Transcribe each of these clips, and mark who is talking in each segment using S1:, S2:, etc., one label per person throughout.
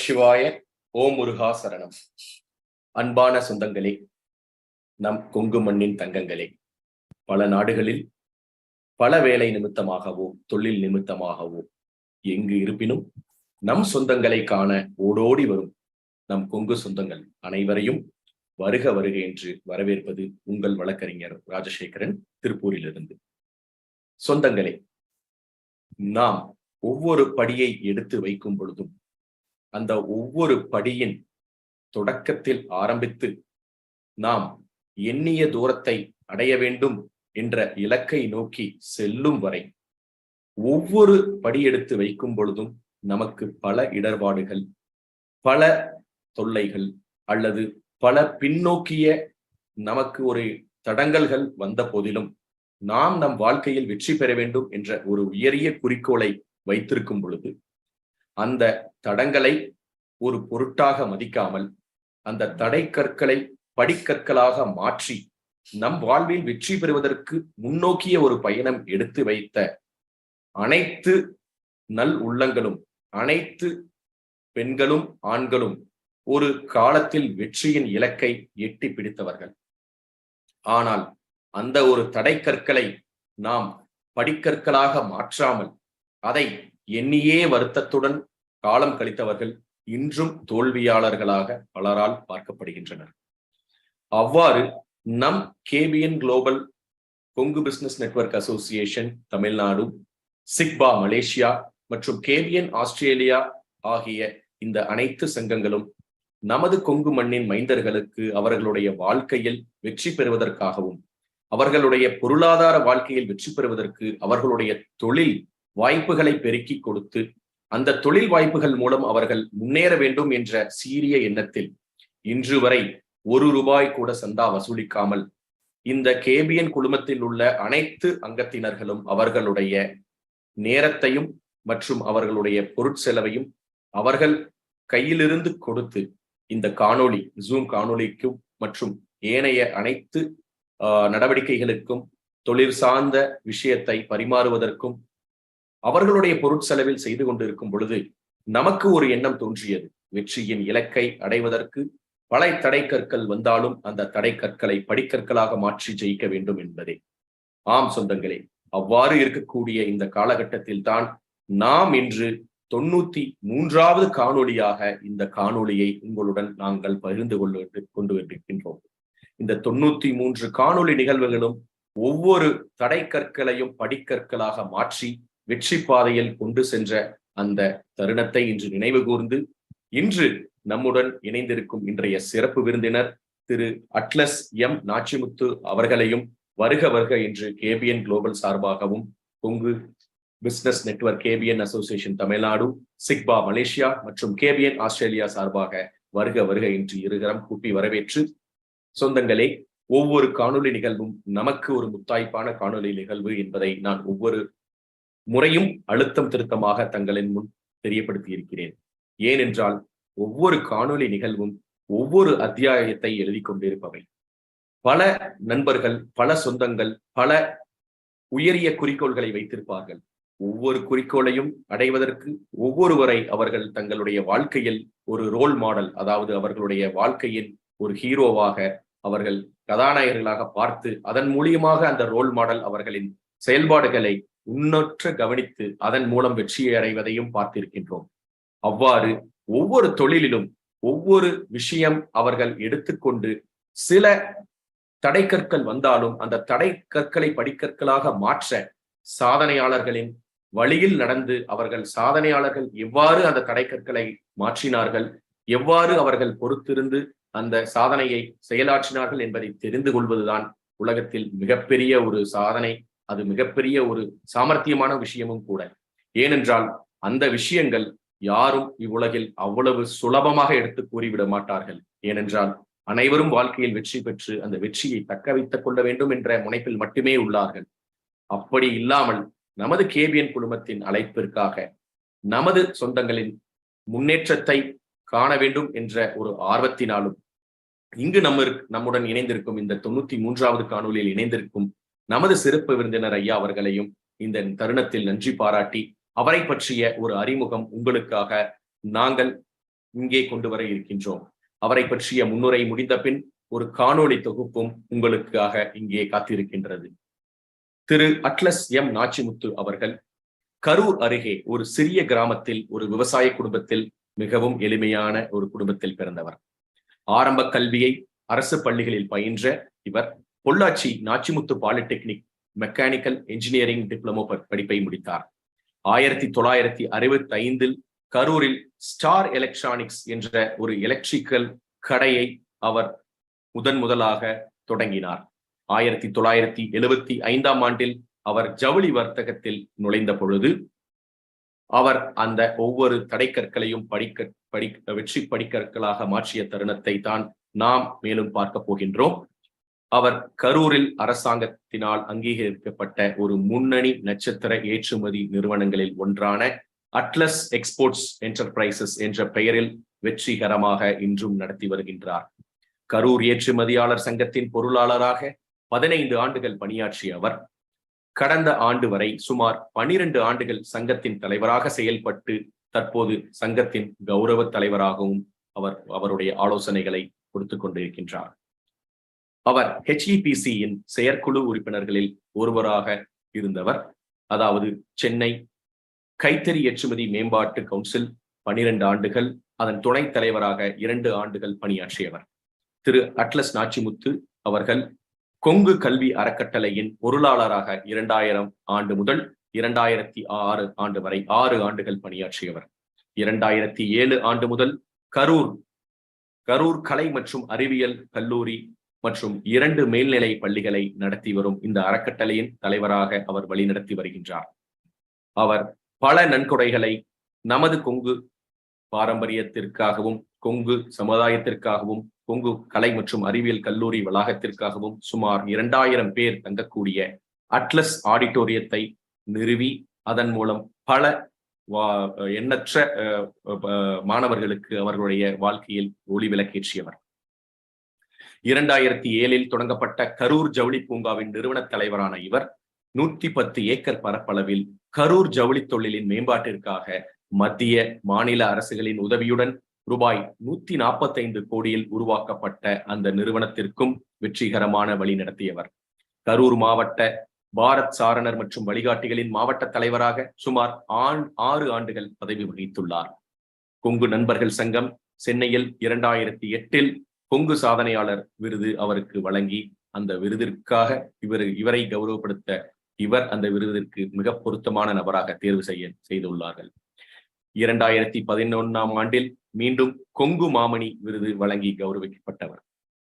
S1: நமசிவாய. ஓம் முருகா சரணம். அன்பான சொந்தங்களே, நம் கொங்கு மண்ணின் தங்கங்களே, பல நாடுகளில் பல வேலை நிமித்தமாகவோ தொழில் நிமித்தமாகவோ எங்கு இருப்பினும் நம் சொந்தங்களை காண ஓடோடி வரும் நம் கொங்கு சொந்தங்கள் அனைவரையும் வருக வருக என்று வரவேற்பது உங்கள் வழக்கறிஞர் ராஜசேகரன், திருப்பூரிலிருந்து. சொந்தங்களே, நாம் ஒவ்வொரு படியை எடுத்து வைக்கும் பொழுதும் அந்த ஒவ்வொரு படியின் தொடக்கத்தில் ஆரம்பித்து நாம் எண்ணிய தூரத்தை அடைய வேண்டும் என்ற இலக்கை நோக்கி செல்லும் வரை ஒவ்வொரு படி எடுத்து வைக்கும் பொழுதும் நமக்கு பல இடர்பாடுகள், பல தொல்லைகள் அல்லது பல பின்னோக்கிய நமக்கு ஒரு தடங்கல்கள் வந்த போதிலும் நாம் நம் வாழ்க்கையில் வெற்றி பெற வேண்டும் என்ற ஒரு உயரிய குறிக்கோளை வைத்திருக்கும் பொழுது அந்த தடங்களை ஒரு பொருட்டாக மதிக்காமல் அந்த தடை கற்களை படிக்கற்களாக மாற்றி நம் வாழ்வில் வெற்றி பெறுவதற்கு முன்னோக்கிய ஒரு பயணம் எடுத்து வைத்த அனைத்து நல் உள்ளங்களும், அனைத்து பெண்களும் ஆண்களும் ஒரு காலத்தில் வெற்றியின் இலக்கை எட்டி பிடித்தவர்கள். ஆனால் அந்த ஒரு தடை கற்களை நாம் படிக்கற்களாக மாற்றாமல் அதை எண்ணியே வருத்தத்துடன் காலம் கழித்தவர்கள் இன்றும் தோல்வியாளர்களாக பலரால் பார்க்கப்படுகின்றனர். அவ்வாறு நம் KBN global Kongu business network association Tamil Nadu, சிக்பா மலேசியா மற்றும் கேபிஎன் ஆஸ்திரேலியா ஆகிய இந்த அனைத்து சங்கங்களும் நமது கொங்கு மண்ணின் மைந்தர்களுக்கு அவர்களுடைய வாழ்க்கையில் வெற்றி பெறுவதற்காகவும் அவர்களுடைய பொருளாதார வாழ்க்கையில் வெற்றி பெறுவதற்கு அவர்களுடைய தொழில் வாய்ப்புகளை பெருக்கி கொடுத்து அந்த தொழில் வாய்ப்புகள் மூலம் அவர்கள் முன்னேற வேண்டும் என்ற சீரிய எண்ணத்தில் இன்று வரை ₹1 கூட சந்தா வசூலிக்காமல் இந்த கேபிஎன் குழுமத்தில் உள்ள அனைத்து அங்கத்தினர்களும் அவர்களுடைய நேரத்தையும் மற்றும் அவர்களுடைய பொருட்செலவையும் அவர்கள் கையிலிருந்து கொடுத்து இந்த காணொளி, ஜூம் காணொளிக்கும் மற்றும் ஏனைய அனைத்து நடவடிக்கைகளுக்கும் தொழில் சார்ந்த விஷயத்தை பரிமாறுவதற்கும் அவர்களுடைய பொருட்செலவில் செய்து கொண்டிருக்கும் பொழுது நமக்கு ஒரு எண்ணம் தோன்றியது. வெற்றியின் இலக்கை அடைவதற்கு பல தடை கற்கள் வந்தாலும் அந்த தடை கற்களை படிக்கற்களாக மாற்றி ஜெயிக்க வேண்டும் என்பதே. ஆம் சொந்தங்களே, அவ்வாறு இருக்கக்கூடிய இந்த காலகட்டத்தில் தான் நாம் இன்று 93வது காணொளியாக இந்த காணொளியை உங்களுடன் நாங்கள் பகிர்ந்து கொண்டு வந்திருக்கின்றோம். இந்த 93 காணொளி நிகழ்வுகளும் ஒவ்வொரு தடை கற்களையும் படிக்கற்களாக மாற்றி வெற்றி பாதையில் கொண்டு சென்ற அந்த தருணத்தை இன்று நினைவு கூர்ந்து இன்று நம்முடன் இணைந்திருக்கும் இன்றைய சிறப்பு விருந்தினர் திரு அட்லஸ் எம் நாச்சிமுத்து அவர்களையும் வருக வருக என்று கேபிஎன் குளோபல் சார்பாகவும் Kongu business network KBN association Tamil Nadu, சிக்பா மலேசியா மற்றும் கேபிஎன் ஆஸ்திரேலியா சார்பாக வருக வருக என்று இருகரம் கூப்பி வரவேற்று, சொந்தங்களே, ஒவ்வொரு காணொலி நிகழ்வும் நமக்கு ஒரு முத்தாய்ப்பான காணொலி நிகழ்வு என்பதை நான் ஒவ்வொரு முறையும் அழுத்தம் திருத்தமாக தங்களின் முன் தெரியப்படுத்தி இருக்கிறேன். ஏனென்றால் ஒவ்வொரு காணொலி நிகழ்வும் ஒவ்வொரு அத்தியாயத்தை எழுதி கொண்டிருப்பவை. பல நண்பர்கள், பல சொந்தங்கள், பல உயரிய குறிக்கோள்களை வைத்திருப்பார்கள். ஒவ்வொரு குறிக்கோளையும் அடைவதற்கு ஒவ்வொருவரை அவர்கள் தங்களுடைய வாழ்க்கையில் ஒரு ரோல் மாடல், அதாவது அவர்களுடைய வாழ்க்கையின் ஒரு ஹீரோவாக அவர்கள் கதாநாயகர்களாக பார்த்து அதன் மூலியமாக அந்த ரோல் மாடல் அவர்களின் செயல்பாடுகளை உன்னற்ற கவனித்து அதன் மூலம் வெற்றியை அடைவதையும் பார்த்திருக்கின்றோம். அவ்வாறு ஒவ்வொரு தொழிலிலும் ஒவ்வொரு விஷயம் அவர்கள் எடுத்துக்கொண்டு சில தடை கற்கள் வந்தாலும் அந்த தடை கற்களை படிக்கற்களாக மாற்ற சாதனையாளர்களின் வழியில் நடந்து அவர்கள் சாதனையாளர்கள் எவ்வாறு அந்த தடை கற்களை மாற்றினார்கள், எவ்வாறு அவர்கள் பொறுத்திருந்து அந்த சாதனையை செயலாற்றினார்கள் என்பதை தெரிந்து கொள்வதுதான் உலகத்தில் மிகப்பெரிய ஒரு சாதனை. அது மிகப்பெரிய ஒரு சாமர்த்தியமான விஷயமும் கூட. ஏனென்றால் அந்த விஷயங்கள் யாரும் இவ்வுலகில் அவ்வளவு சுலபமாக எடுத்து கூறிவிட மாட்டார்கள். ஏனென்றால் அனைவரும் வாழ்க்கையில் வெற்றி பெற்று அந்த வெற்றியை தக்க வைத்துக் கொள்ள வேண்டும் என்ற முனைப்பில் மட்டுமே உள்ளார்கள். அப்படி இல்லாமல் நமது கேபிஎன் குழுமத்தின் அழைப்பிற்காக நமது சொந்தங்களின் முன்னேற்றத்தை காண வேண்டும் என்ற ஒரு ஆர்வத்தினாலும் இங்கு நம்முடன் இணைந்திருக்கும் இந்த 93வது காணொலியில் இணைந்திருக்கும் நமது சிறப்பு விருந்தினர் ஐயா அவர்களையும் இந்த தருணத்தில் நன்றி பாராட்டி அவரை பற்றிய ஒரு அறிமுகம் உங்களுக்காக நாங்கள் இங்கே கொண்டு வர இருக்கின்றோம். அவரை பற்றிய முன்னுரை முடிந்த பின் ஒரு காணொளி தொகுப்பும் உங்களுக்காக இங்கே காத்திருக்கின்றது. திரு அட்லஸ் எம் நாச்சிமுத்து அவர்கள் கரூர் அருகே ஒரு சிறிய கிராமத்தில் ஒரு விவசாய குடும்பத்தில் மிகவும் எளிமையான ஒரு குடும்பத்தில் பிறந்தவர். ஆரம்ப கல்வியை அரசு பள்ளிகளில் பயின்ற இவர் Pollachi Nachimuthu polytechnic mechanical engineering diploma படிப்பை முடித்தார். 1965 கரூரில் ஸ்டார் எலக்ட்ரானிக்ஸ் என்ற ஒரு எலக்ட்ரிக்கல் கடையை அவர் முதலாக தொடங்கினார். 1975 அவர் ஜவுளி வர்த்தகத்தில் நுழைந்த பொழுது அவர் அந்த ஒவ்வொரு தடைக்கற்களையும் வெற்றி படிக்கற்களாக மாற்றிய தருணத்தை தான் நாம் மேலும் பார்க்க போகின்றோம். அவர் கரூரில் அரசாங்கத்தினால் அங்கீகரிக்கப்பட்ட ஒரு முன்னணி நட்சத்திர ஏற்றுமதி நிறுவனங்களில் ஒன்றான அட்லஸ் எக்ஸ்போர்ட்ஸ் என்டர்பிரைசஸ் என்ற பெயரில் வெற்றிகரமாக இன்றும் நடத்தி வருகின்றார். கரூர் ஏற்றுமதியாளர் சங்கத்தின் பொருளாளராக 15 ஆண்டுகள் பணியாற்றிய அவர் கடந்த ஆண்டு வரை சுமார் 12 ஆண்டுகள் சங்கத்தின் தலைவராக செயல்பட்டு தற்போது சங்கத்தின் கௌரவ தலைவராகவும் அவருடைய ஆலோசனைகளை கொடுத்து கொண்டிருக்கின்றார். அவர் HEPC-யின் செயற்குழு உறுப்பினர்களில் ஒருவராக இருந்தவர். அதாவது சென்னை கைத்தறி ஏற்றுமதி மேம்பாட்டு கவுன்சில் 12 ஆண்டுகள், அதன் துணைத் தலைவராக 2 ஆண்டுகள் பணியாற்றியவர். திரு அட்லஸ் நாச்சிமுத்து அவர்கள் கொங்கு கல்வி அறக்கட்டளையின் பொருளாளராக 2000 ஆண்டு முதல் 2006 ஆண்டு வரை 6 ஆண்டுகள் பணியாற்றியவர். 2007 ஆண்டு முதல் கரூர் கலை மற்றும் அறிவியல் கல்லூரி மற்றும் 2 மேல்நிலை பள்ளிகளை நடத்தி வரும் இந்த அறக்கட்டளையின் தலைவராக அவர் வழிநடத்தி வருகின்றார். அவர் பல நன்கொடைகளை நமது கொங்கு பாரம்பரியத்திற்காகவும் கொங்கு சமுதாயத்திற்காகவும் கொங்கு கலை மற்றும் அறிவியல் கல்லூரி வளாகத்திற்காகவும் சுமார் 2000 பேர் தங்கக்கூடிய அட்லஸ் ஆடிட்டோரியத்தை நிறுவி அதன் மூலம் பல எண்ணற்ற மாணவர்களுக்கு அவர்களுடைய வாழ்க்கையில் ஒளி விளக்கேற்றியவர். 2007 தொடங்கப்பட்ட கரூர் ஜவுளி பூங்காவின் நிறுவன தலைவரான இவர் 110 ஏக்கர் பரப்பளவில் கரூர் ஜவுளி தொழிலின் மேம்பாட்டிற்காக மத்திய மாநில அரசுகளின் உதவியுடன் ரூபாய் 145 கோடியில் உருவாக்கப்பட்ட அந்த நிறுவனத்திற்கும் வெற்றிகரமான வழி நடத்தியவர். கரூர் மாவட்ட பாரத் சாரணர் மற்றும் வழிகாட்டிகளின் மாவட்ட தலைவராக சுமார் 6 ஆண்டுகள் பதவி வகித்துள்ளார். கொங்கு நண்பர்கள் சங்கம் சென்னையில் 2008 கொங்கு சாதனையாளர் விருது அவருக்கு வழங்கி அந்த விருதிற்காக இவரை கௌரவப்படுத்த இவர் அந்த விருதிற்கு மிக பொருத்தமான நபராக தேர்வு செய்துள்ளார்கள். 2011 ஆண்டில் மீண்டும் கொங்கு மாமணி விருது வழங்கி கௌரவிக்கப்பட்டவர்.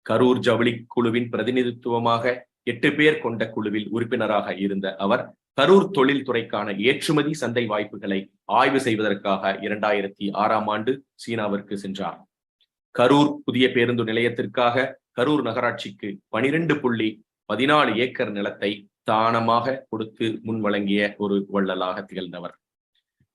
S1: கரூர் ஜவுளி குழுவின் பிரதிநிதித்துவமாக 8 பேர் கொண்ட குழுவில் உறுப்பினராக இருந்த அவர் கரூர் தொழில் துறைக்கான ஏற்றுமதி சந்தை வாய்ப்புகளை ஆய்வு செய்வதற்காக 2006 ஆண்டு சீனாவிற்கு சென்றார். கரூர் புதிய பேருந்து நிலையத்திற்காக கரூர் நகராட்சிக்கு 12.14 ஏக்கர் நிலத்தை தானமாக கொடுத்து முன் வழங்கிய ஒரு வள்ளலாக திகழ்ந்தவர்.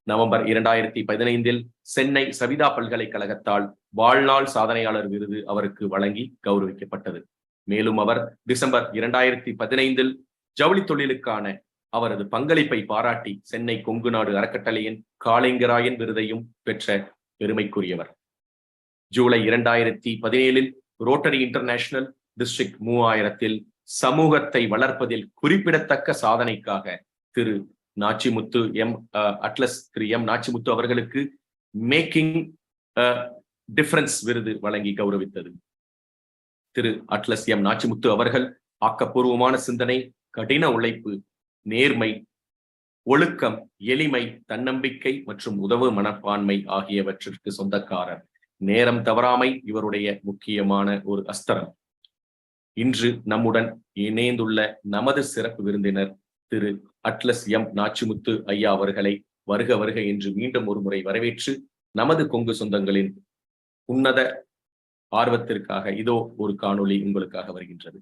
S1: நவம்பர் 2015 சென்னை சவிதா பல்கலைக்கழகத்தால் வாழ்நாள் சாதனையாளர் விருது அவருக்கு வழங்கி கௌரவிக்கப்பட்டது. மேலும் அவர் டிசம்பர் 2015 ஜவுளி தொழிலுக்கான அவரது பங்களிப்பை பாராட்டி சென்னை கொங்கு நாடு அறக்கட்டளையின் காளிங்கராயன் விருதையும் பெற்ற பெருமைக்குரியவர். ஜூலை 2017 ரோட்டரி இன்டர்நேஷனல் டிஸ்ட்ரிக்ட் 3000 சமூகத்தை வளர்ப்பதில் குறிப்பிடத்தக்க சாதனைக்காக திரு நாச்சிமுத்து அட்லஸ் திரு எம் நாச்சிமுத்து அவர்களுக்கு மேக்கிங் டிஃபரன்ஸ் விருது வழங்கி கௌரவித்தது. திரு அட்லஸ் எம் நாச்சிமுத்து அவர்கள் ஆக்கப்பூர்வமான சிந்தனை, கடின உழைப்பு, நேர்மை, ஒழுக்கம், எளிமை, தன்னம்பிக்கை மற்றும் உதவு மனப்பான்மை ஆகியவற்றிற்கு சொந்தக்காரர். நேரம் தவறாமை இவருடைய முக்கியமான ஒரு அஸ்திரம். இன்று நம்முடன் இணைந்துள்ள நமது சிறப்பு விருந்தினர் திரு அட்லஸ் எம் நாச்சிமுத்து ஐயா அவர்களை வருக என்று மீண்டும் ஒரு முறை வரவேற்று நமது கொங்கு சொந்தங்களின் உன்னத ஆர்வத்திற்காக இதோ ஒரு காணொளி உங்களுக்காக வருகின்றது.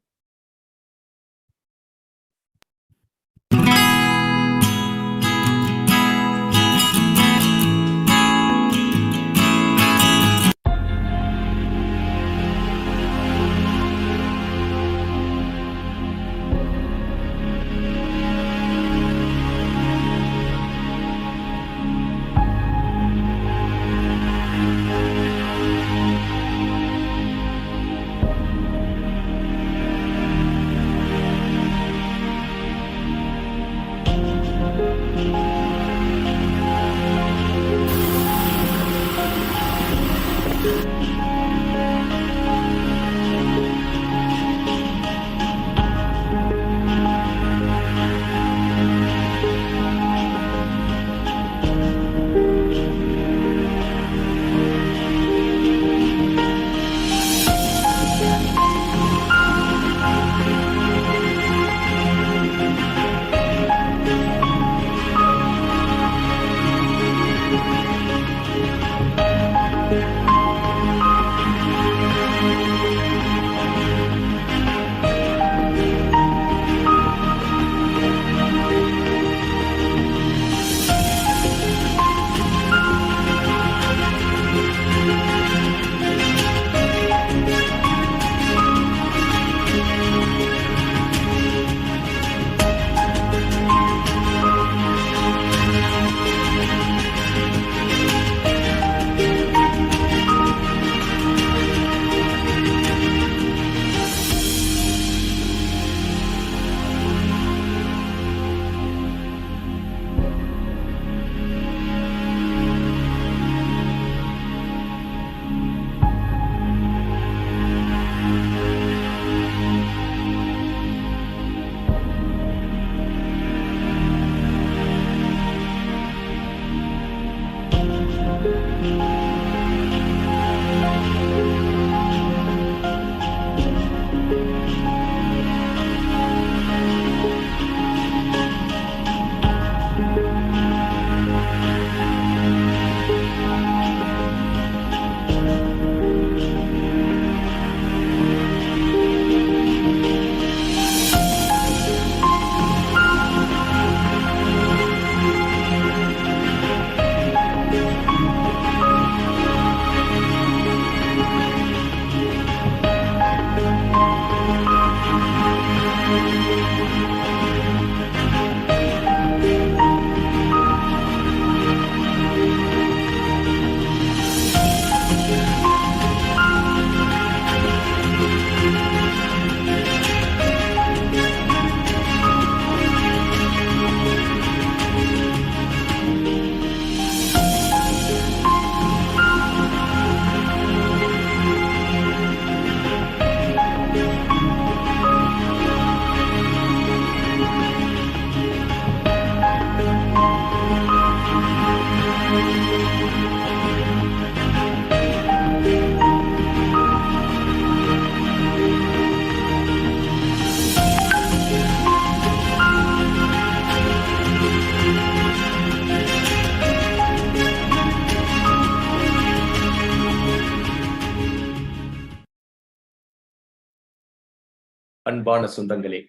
S1: அன்பான சொந்தங்களே,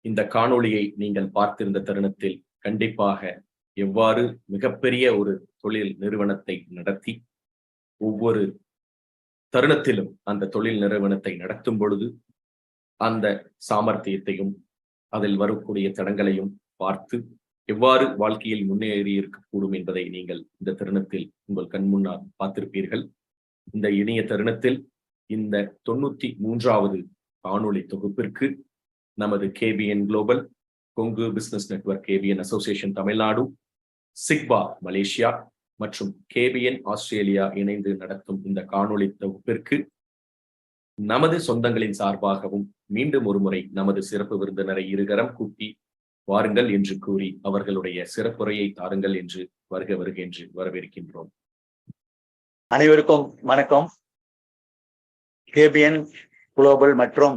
S1: இந்த காணொளியை நீங்கள் பார்த்திருந்த தருணத்தில் கண்டிப்பாக எவ்வாறு மிகப்பெரிய ஒரு தொழில் நிறுவனத்தை நடத்தி ஒவ்வொரு தருணத்திலும் அந்த தொழில் நிறுவனத்தை நடத்தும் பொழுது அந்த சாமர்த்தியத்தையும் அதில் வரக்கூடிய தடங்களையும் பார்த்து எவ்வாறு வாழ்க்கையில் முன்னேறி இருக்கக்கூடும் என்பதை நீங்கள் இந்த தருணத்தில் உங்கள் கண் முன்னால் பார்த்திருப்பீர்கள். இந்த இனிய தருணத்தில் இந்த 93வது காணொளி தொகுப்பிற்கு நமது KBN global, Kongu business network KBN association Tamil Nadu, சிக்பா மலேசியா மற்றும் KBN ஆஸ்திரேலியா இணைந்து நடத்தும் இந்த காணொளி தொகுப்பிற்கு நமது சொந்தங்களின் சார்பாகவும் மீண்டும் ஒருமுறை நமது சிறப்பு விருந்தினரை இருகரம் கூப்பி வாருங்கள் என்று கூறி அவர்களுடைய சிறப்புரையை தாருங்கள் என்று வருக என்று வரவேற்கின்றோம்.
S2: அனைவருக்கும் வணக்கம். KBN குளோபல் மற்றும்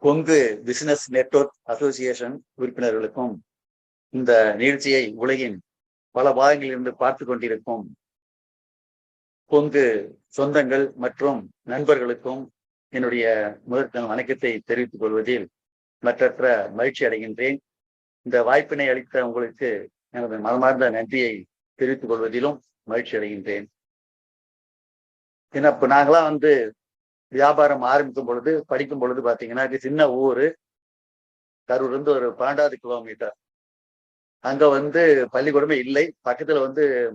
S2: கொங்கு பிசினஸ் நெட்வொர்க் அசோசியேஷன் உறுப்பினர்களுக்கும் இந்த நிகழ்ச்சியை உலகின் பல பாகங்களிலிருந்து பார்த்து கொண்டிருக்கும் கொங்கு சொந்தங்கள் மற்றும் நண்பர்களுக்கும் என்னுடைய முதற்கண் வணக்கத்தை தெரிவித்துக் கொள்வதில் மற்றற்ற மகிழ்ச்சி அடைகின்றேன். இந்த வாய்ப்பினை அளித்த உங்களுக்கு எனது மனமார்ந்த நன்றியை தெரிவித்துக் கொள்வதிலும் மகிழ்ச்சி அடைகின்றேன். ஏன்னா இப்ப நாங்களாம் வியாபாரம் ஆரம்பிக்கும் பொழுது படிக்கும் பொழுது பாத்தீங்கன்னா சின்ன ஊரு, கரூர் இருந்து ஒரு 12 கிலோமீட்டர். அங்க பள்ளிக்கூடமே இல்லை, பக்கத்துல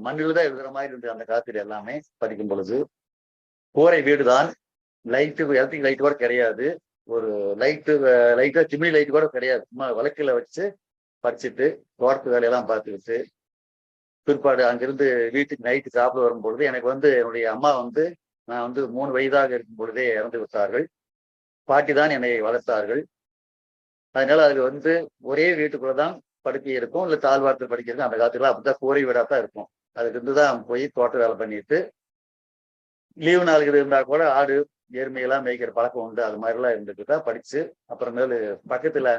S2: மண்ணில் தான் எழுதுற மாதிரி இருந்தது அந்த காலத்துல. எல்லாமே படிக்கும் பொழுது கூரை வீடு தான், எலக்ட்ரிக் லைட் கூட கிடையாது, ஒரு லைட்டா சிம்னி லைட் கூட கிடையாது. சும்மா விளக்குல வச்சு படிச்சுட்டு தோட்டத்து வேலையெல்லாம் பார்த்துக்கிட்டு பிற்பாடு அங்கிருந்து வீட்டுக்கு நைட்டு சாப்பிட வரும் பொழுது எனக்கு என்னுடைய அம்மா நான் 3 வயதாக இருக்கும் பொழுதே இறந்து விட்டார்கள். பாட்டி தான் என்னை வளர்த்தார்கள். அதனால அது ஒரே வீட்டுக்குள்ளதான் படுக்கை இருக்கும், இல்லை தாழ்வாரத்தில் படிக்கிறது. அந்த காலத்துல அப்படிதான் கூரை வீடா தான் இருக்கும். அதுக்கு இருந்துதான் போய் தோட்ட வேலை பண்ணிட்டு லீவு நாளுக்கு இருந்தா கூட ஆடு எருமையெல்லாம் மேய்க்கிற பழக்கம் உண்டு. அது மாதிரிலாம் இருந்துட்டு தான் படிச்சு அப்புறமேலு பக்கத்துல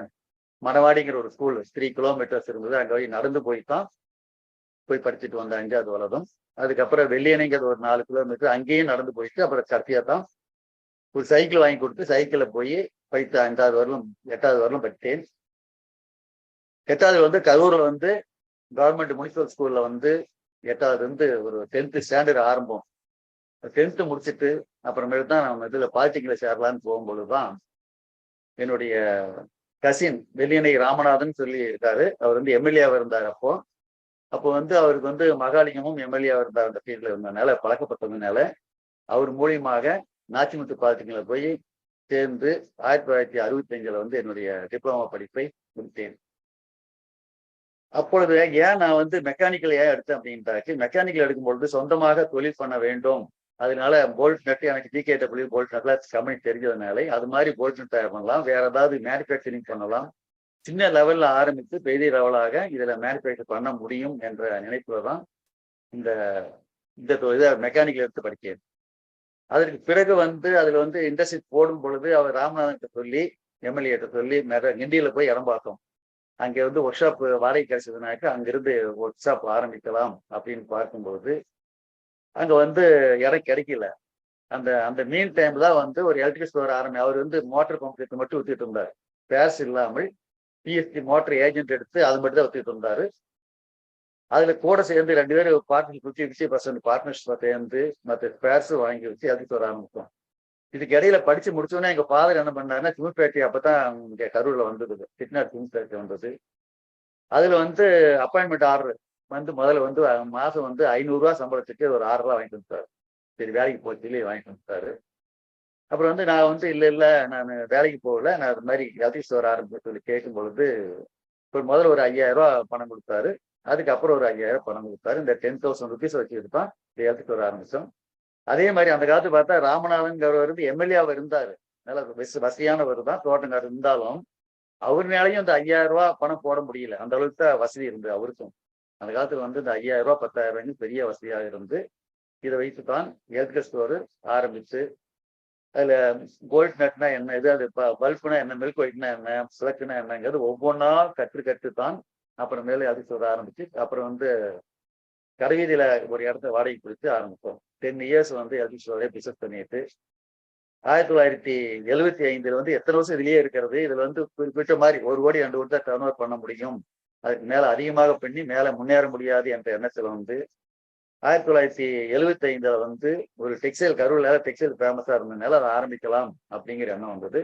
S2: மணவாடிங்கிற ஒரு ஸ்கூல் 3 கிலோமீட்டர்ஸ் இருந்தது. அங்க போய் நடந்து போய் படிச்சுட்டு வந்தேன் 5வது வரதும். அதுக்கப்புறம் வெள்ளியணைங்கிறது ஒரு 4 கிலோமீட்டர், அங்கேயும் நடந்து போயிட்டு அப்புறம் கடைசியா தான் ஒரு சைக்கிள் வாங்கி கொடுத்து சைக்கிள்ல போய் படித்து 5வது வரலும் 8வது வரலும் படித்தேன். 8வது கரூர்ல கவர்மெண்ட் முனிசிபல் ஸ்கூல்ல 8வது ஒரு 10th ஸ்டாண்டர்ட் ஆரம்பம். 10th முடிச்சுட்டு அப்புறமேட்டு தான் நம்ம இதுல பாலிடெக்னிக்ல சேரலான்னு போகும்பொழுதுதான் என்னுடைய கசின் வெள்ளியணை ராமநாதன் சொல்லி இருக்காரு. அவர் எம்எல்ஏவா இருந்தார். அப்போ அவருக்கு மகாலிங்கமும் எம்எல்ஏவா இருந்தார். அந்த ஃபீல்ட்ல இருந்ததுனால பழக்கப்பட்டதுனால அவர் மூலியமாக நாச்சிமுத்து பாலிடெக்னிக்ல போய் சேர்ந்து 1965 என்னுடைய டிப்ளமா படிப்பை முடித்தேன். அப்பொழுது ஏன் நான் மெக்கானிக்கல் ஏன் எடுத்தேன் அப்படின்ட்டாச்சு, மெக்கானிக்கல் எடுக்கும்பொழுது சொந்தமாக தொழில் பண்ண வேண்டும். அதனால போல்ட் நட்டு, எனக்கு DKW போல்ட் நட்ல கம்பெனி தெரிஞ்சதுனால அது மாதிரி போல்ட் நட் தயார் பண்ணலாம், வேற ஏதாவது மேனுஃபேக்சரிங் பண்ணலாம், சின்ன லெவல்ல ஆரம்பித்து பெரிய லெவலாக இதுல மேனுஃபேக்சர் பண்ண முடியும் என்ற நினைப்புல தான் இந்த இதை மெக்கானிக்கல் எடுத்து படிக்கிறேன். அதற்கு பிறகு அதுல இண்டஸ்ட்ரி போடும் பொழுது அவர் ராமநாதன் சொல்லி எம்எல்ஏ சொல்லி கிண்டியில போய் இடம் பார்த்தோம். அங்கே ஒர்க் ஷாப் வாடகை கிடைச்சதுனாக்க அங்கிருந்து ஒர்க் ஷாப் ஆரம்பிக்கலாம் அப்படின்னு பார்க்கும்போது அங்க இடம் கிடைக்கல. அந்த மீன் டைம் தான் ஒரு எலக்ட்ரிக் ஸ்டோர் அவர் மோட்டர் பம்ப் மட்டும் வித்துட்டு இருந்தார். பேர்ஸ் இல்லாமல் PSP மோட்டர் ஏஜென்ட் எடுத்து அது மட்டும் தான் வித்துட்டு இருந்தாரு. அதுல கூட சேர்ந்து 2 பேரும் பார்ட்னர்ஷிப் 50% பார்ட்னர்ஷிப் சேர்ந்து மற்ற பேர்ஸ் வாங்கி வச்சு எலக்ட்ரிக் ஸ்டோர் ஆரம்பித்தோம். இதுக்கு இடையில படிச்சு முடிச்சோன்னே எங்க ஃபாதர் என்ன பண்ணாருன்னா சிமெண்ட் ஃபேக்டரி அப்பதான் இங்க கரூர்ல வந்தது, செட்டிநாடு சிமெண்ட் ஃபேக்டரி வந்தது. அதுல அப்பாயின்மெண்ட் ஆர்டர் முதல்ல மாசம் 500 ரூபா சம்பளத்துக்கு ஒரு ஆர்டர்லாம் வாங்கிட்டு வந்துட்டாரு. சரி வேலைக்கு போச்சு வாங்கிட்டு வந்துட்டாரு. அப்புறம் நான் இல்ல நான் வேலைக்கு போகல, நான் அது மாதிரி எலக்ட்ரிக் ஸ்டோர் ஆரம்பிச்சு சொல்லி கேட்கும் பொழுது முதல்ல ஒரு 5000 ரூபா பணம் கொடுத்தாரு. அதுக்கப்புறம் ஒரு 5000 பணம் கொடுத்தாரு. இந்த 10,000 ருபீஸ் வச்சுட்டு தான் இந்த எலக்ட்ரிக் ஸ்டோர் ஆரம்பிச்சோம். அதே மாதிரி அந்த காலத்து பார்த்தா ராமநாதன்கிறவர் எம்எல்ஏவா இருந்தாரு, நல்ல வசதியானவர் தான், தோட்டங்கார் இருந்தாலும் அவர் மேலேயும் இந்த 5000 ரூபா பணம் போட முடியல. அந்த அளவுக்கு தான் வசதி இருந்தது அவருக்கும். அந்த காலத்துல இந்த 5000 ரூபா 10,000 ரூபாய்க்கு பெரிய வசதியாக இருந்து இதை வைத்து தான் எலக்ட்ரிக்கல் ஸ்டோர் ஆரம்பிச்சு அதுல கோல்ட் நட்னா என்ன, இது அது பல்ப்னா என்ன, மில்க் ஒயிட்னா என்ன, சிலக்குனா என்னங்கிறது ஒவ்வொன்றா கற்று தான் அப்புறமேலே அது சொல்ல ஆரம்பிச்சு அப்புறம் கடைவீதியில ஒரு இடத்த வாடகை கொடுத்து ஆரம்பித்தோம். 10 இயர்ஸ் எலக்ட்ரிக் ஸ்டோரே பிசினஸ் பண்ணிட்டு 1975 வந்து எத்தனை வருஷம் இதுலயே இருக்கிறது. இதுல வந்து குறிப்பிட்ட மாதிரி 1 கோடி 2 கோடி தான் டர்ன் ஓவர் பண்ண முடியும். அதுக்கு மேல அதிகமாக பண்ணி மேல முன்னேற முடியாது என்ற எண்ணத்துல வந்து 1975 வந்து ஒரு டெக்ஸ்டைல் கரூர்ல டெக்ஸ்டைல் ஃபேமஸா இருந்ததுனால அதை ஆரம்பிக்கலாம் அப்படிங்கிற எண்ணம் வந்தது.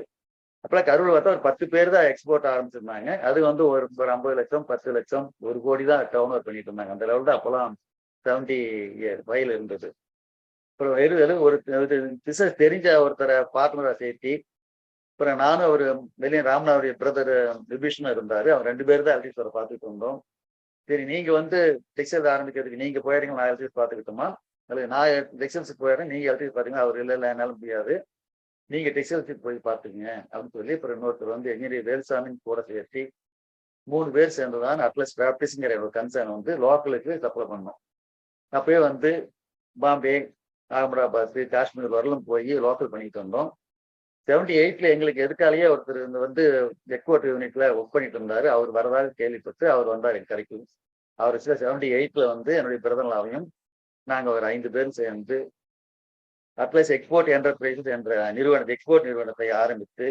S2: அப்பெல்லாம் கரூர் பார்த்தா ஒரு 10 பேர் தான் எக்ஸ்போர்ட் ஆரம்பிச்சிருந்தாங்க. அது வந்து ஒரு 50 லட்சம் 10 லட்சம் 1 கோடி தான் டர்ன் ஓவர் பண்ணிட்டு இருந்தாங்க. அந்த லெவல் தான் அப்பெல்லாம் 75 இருந்தது. அப்புறம் வெறும் ஒரு பிசினஸ் தெரிஞ்ச ஒருத்தரை பார்ட்னரா சேர்த்தி, அப்புறம் நானும் ஒரு வெளியே ராமநாவுடைய பிரதர் விபீஷன் இருந்தாரு. அவங்க 2 பேர் தான் எலக்ட்ரிஷரை பார்த்துட்டு இருந்தோம். சரி, நீங்க வந்து டெக்ஸ்டைல் ஆரம்பிக்கிறதுக்கு நீங்க போயிடுங்க, நான் எலக்ட்ரிஷ் பார்த்துக்கிட்டோமா, அல்லது நான் டெக்ஸ்டைல்ஸுக்கு போயிடுறேன், நீங்க எலக்ட்ரிஷ் பார்த்தீங்கன்னா அவர் இல்லை என்னால முடியாது, நீங்க டெக்ஸ்டைல்ஸுக்கு போய் பார்த்துங்க அப்படின்னு சொல்லி அப்புறம் இன்னொருத்தர் வந்து எங்கிரி வேல்சாமின்னு கூட சேர்த்தி 3 பேர் சேர்ந்துதான் அட்லஸ் பேப்டிஸ்ங்கிற ஒரு கன்சர்ன் வந்து லோக்கலுக்கு சப்ளை பண்ணோம். அப்பயே வந்து பாம்பே, அகமதாபாத், காஷ்மீர் வரலும் போய் லோக்கல் பண்ணிட்டு வந்தோம். 78 எங்களுக்கு எதுக்காலேயே ஒருத்தர் வந்து எக்ஸ்போர்ட் யூனிட்ல ஒர்க் பண்ணிட்டு இருந்தாரு. அவர் வரதாக கேள்விப்பட்டு அவர் வந்தார் என் கடைக்கு. அவர் 78 வந்து என்னுடைய பிறந்தநாளையும் நாங்க ஒரு 5 பேரும் சேர்ந்து அட்லஸ் எக்ஸ்போர்ட் என்டர்பிரைசஸ் என்ற எக்ஸ்போர்ட் நிறுவனத்தை ஆரம்பித்து